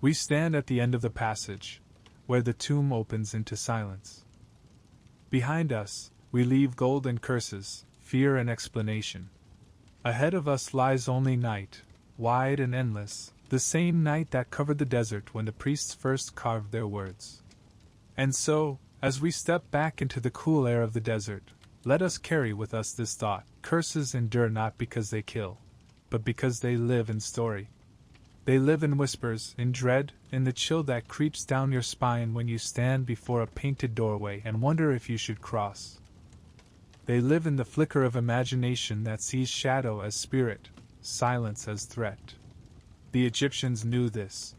We stand at the end of the passage, where the tomb opens into silence. Behind us, we leave gold and curses, fear and explanation. Ahead of us lies only night, wide and endless, the same night that covered the desert when the priests first carved their words. And so, as we step back into the cool air of the desert, let us carry with us this thought: curses endure not because they kill, but because they live in story. They live in whispers, in dread, in the chill that creeps down your spine when you stand before a painted doorway and wonder if you should cross. They live in the flicker of imagination that sees shadow as spirit, silence as threat. The Egyptians knew this.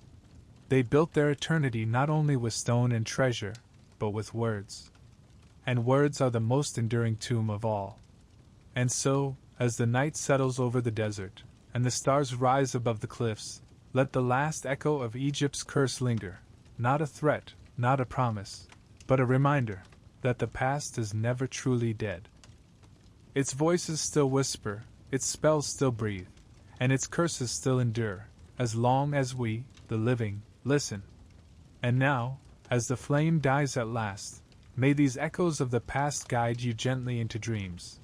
They built their eternity not only with stone and treasure, but with words. And words are the most enduring tomb of all. And so, as the night settles over the desert, and the stars rise above the cliffs, let the last echo of Egypt's curse linger, not a threat, not a promise, but a reminder that the past is never truly dead. Its voices still whisper, its spells still breathe, and its curses still endure, as long as we, the living, listen. And now, as the flame dies at last, may these echoes of the past guide you gently into dreams,